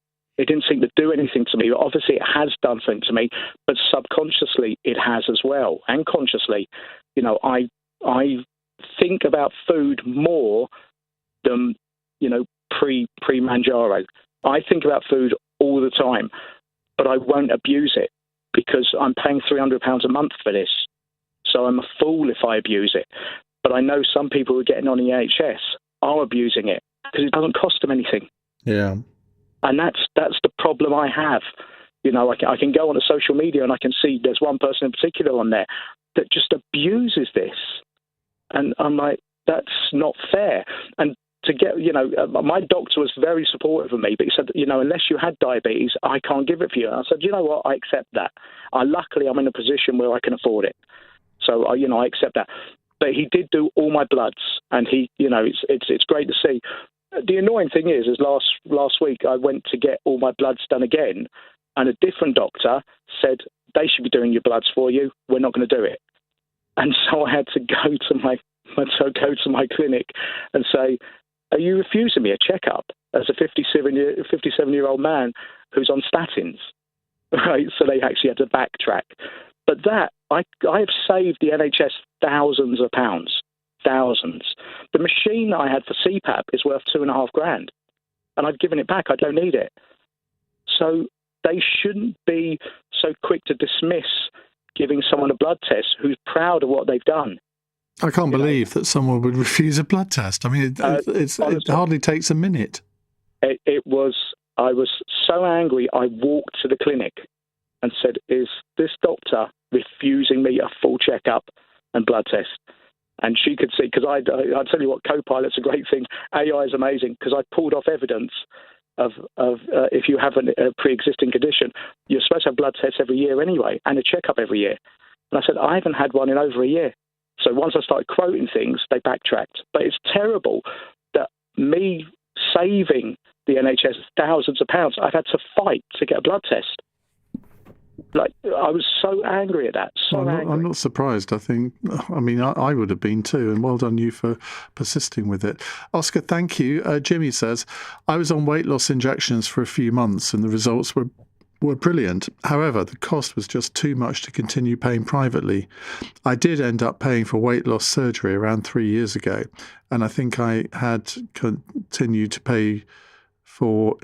seem to do anything to me. Obviously, it has done something to me, but subconsciously it has as well, and consciously. I think about food more than pre-Manjaro. I think about food all the time, but I won't abuse it, because I'm paying £300 a month for this. So I'm a fool if I abuse it. But I know some people who are getting on the NHS are abusing it because it doesn't cost them anything. Yeah. And that's the problem I have. I can go on to social media and I can see there's one person in particular on there. that just abuses this. And I'm like, that's not fair. And to get, my doctor was very supportive of me, but he said, unless you had diabetes, I can't give it for you. And I said, you know what, I accept that. Luckily, I'm in a position where I can afford it. So, I accept that. But he did do all my bloods, and he, it's great to see. The annoying thing is last week I went to get all my bloods done again, and a different doctor said they should be doing your bloods for you. We're not going to do it. And so I had to go to my clinic and say, are you refusing me a checkup as a 57-year-old man who's on statins? Right? So they actually had to backtrack. But I have saved the NHS thousands of pounds, thousands. The machine I had for CPAP is worth $2,500, and I've given it back. I don't need it. So they shouldn't be so quick to dismiss giving someone a blood test who's proud of what they've done. I can't believe that someone would refuse a blood test. I mean, it hardly takes a minute. I was so angry, I walked to the clinic and said, is this doctor refusing me a full checkup and blood test? And she could see, because I tell you what, Copilot's a great thing. AI is amazing, because I pulled off evidence of if you have a pre-existing condition, you're supposed to have blood tests every year anyway, and a checkup every year. And I said, I haven't had one in over a year. So once I started quoting things, they backtracked. But it's terrible that me saving the NHS thousands of pounds, I've had to fight to get a blood test. Like, I was so angry at that. I'm not surprised. I would have been too, and well done you for persisting with it. Oscar, thank you. Jimmy says, I was on weight loss injections for a few months and the results were brilliant. However, the cost was just too much to continue paying privately. I did end up paying for weight loss surgery around 3 years ago, and I think I had continued to pay for...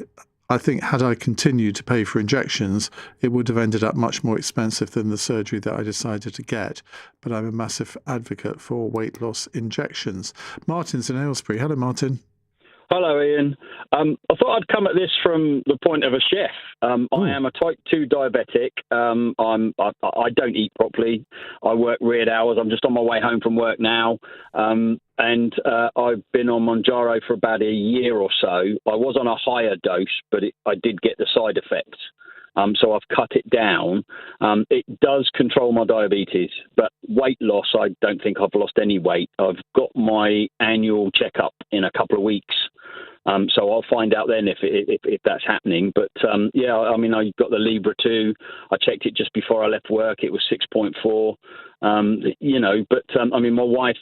had I continued to pay for injections, it would have ended up much more expensive than the surgery that I decided to get. But I'm a massive advocate for weight loss injections. Martin's in Aylesbury. Hello, Martin. Hello, Ian. I thought I'd come at this from the point of a chef. I am a type 2 diabetic. I don't eat properly. I work weird hours. I'm just on my way home from work now. And I've been on Mounjaro for about a year or so. I was on a higher dose, but I did get the side effects. So I've cut it down. It does control my diabetes, but weight loss, I don't think I've lost any weight. I've got my annual checkup in a couple of weeks. So I'll find out then if that's happening. But I got the Libra 2. I checked it just before I left work. It was 6.4. My wife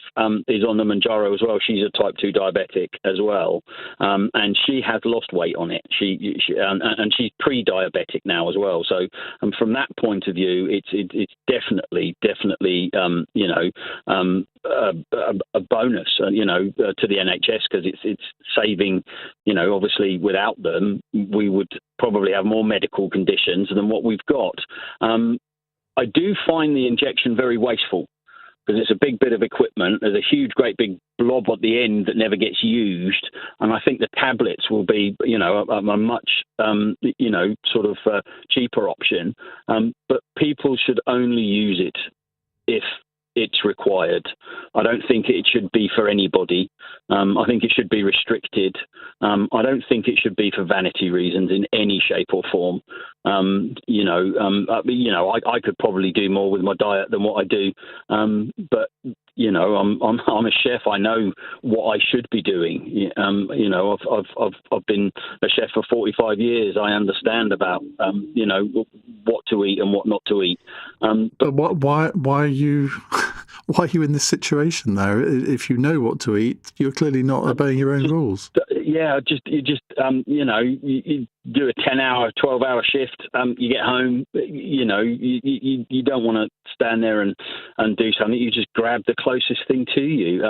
is on the Mounjaro as well. She's a type 2 diabetic as well, and she has lost weight on it. And she's pre-diabetic now as well. So from that point of view, it's definitely a bonus, to the NHS, because it's saving. Obviously, without them, we would probably have more medical conditions than what we've got. I do find the injection very wasteful, because it's a big bit of equipment. There's a huge, great big blob at the end that never gets used. And I think the tablets will be, a much, cheaper option. But people should only use it if it's required. I don't think it should be for anybody. I think it should be restricted. I don't think it should be for vanity reasons in any shape or form. I could probably do more with my diet than what I do. But I'm a chef. I know what I should be doing. I've been a chef for 45 years. I understand about what to eat and what not to eat. But why are you in this situation though? If you know what to eat, you're clearly not obeying your own rules. Yeah, you do a 10-hour, 12-hour shift. You get home. You don't want to stand there and do something. You just grab the closest thing to you.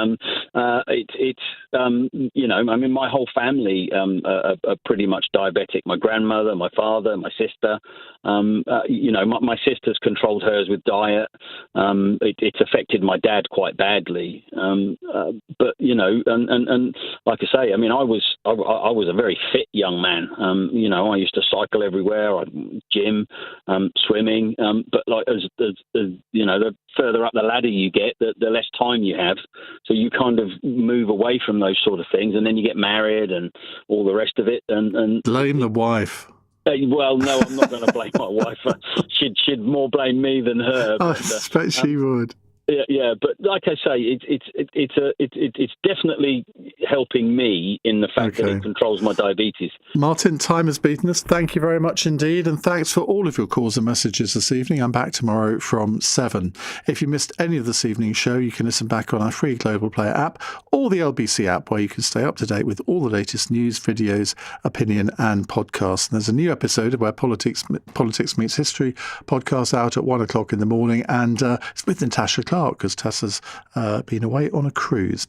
My whole family are pretty much diabetic. My grandmother, my father, my sister. My sister's controlled hers with diet. It's affected my dad quite badly. But like I say, I was a very fit young man. I used to cycle everywhere, gym, swimming. But like as the further up the ladder you get, the less time you have. So you kind of move away from those sort of things, and then you get married and all the rest of it. And blame the wife. Well, no, I'm not going to blame my wife. She'd more blame me than her. I suspect she would. Yeah, but like I say, it's definitely helping me in the fact that it controls my diabetes. Martin, time has beaten us. Thank you very much indeed, and thanks for all of your calls and messages this evening. I'm back tomorrow from 7. If you missed any of this evening's show, you can listen back on our free Global Player app or the LBC app, where you can stay up to date with all the latest news, videos, opinion and podcasts. And there's a new episode of Where Politics Meets History podcast out at 1 o'clock in the morning, and it's with Natasha Clark, because Tessa's been away on a cruise.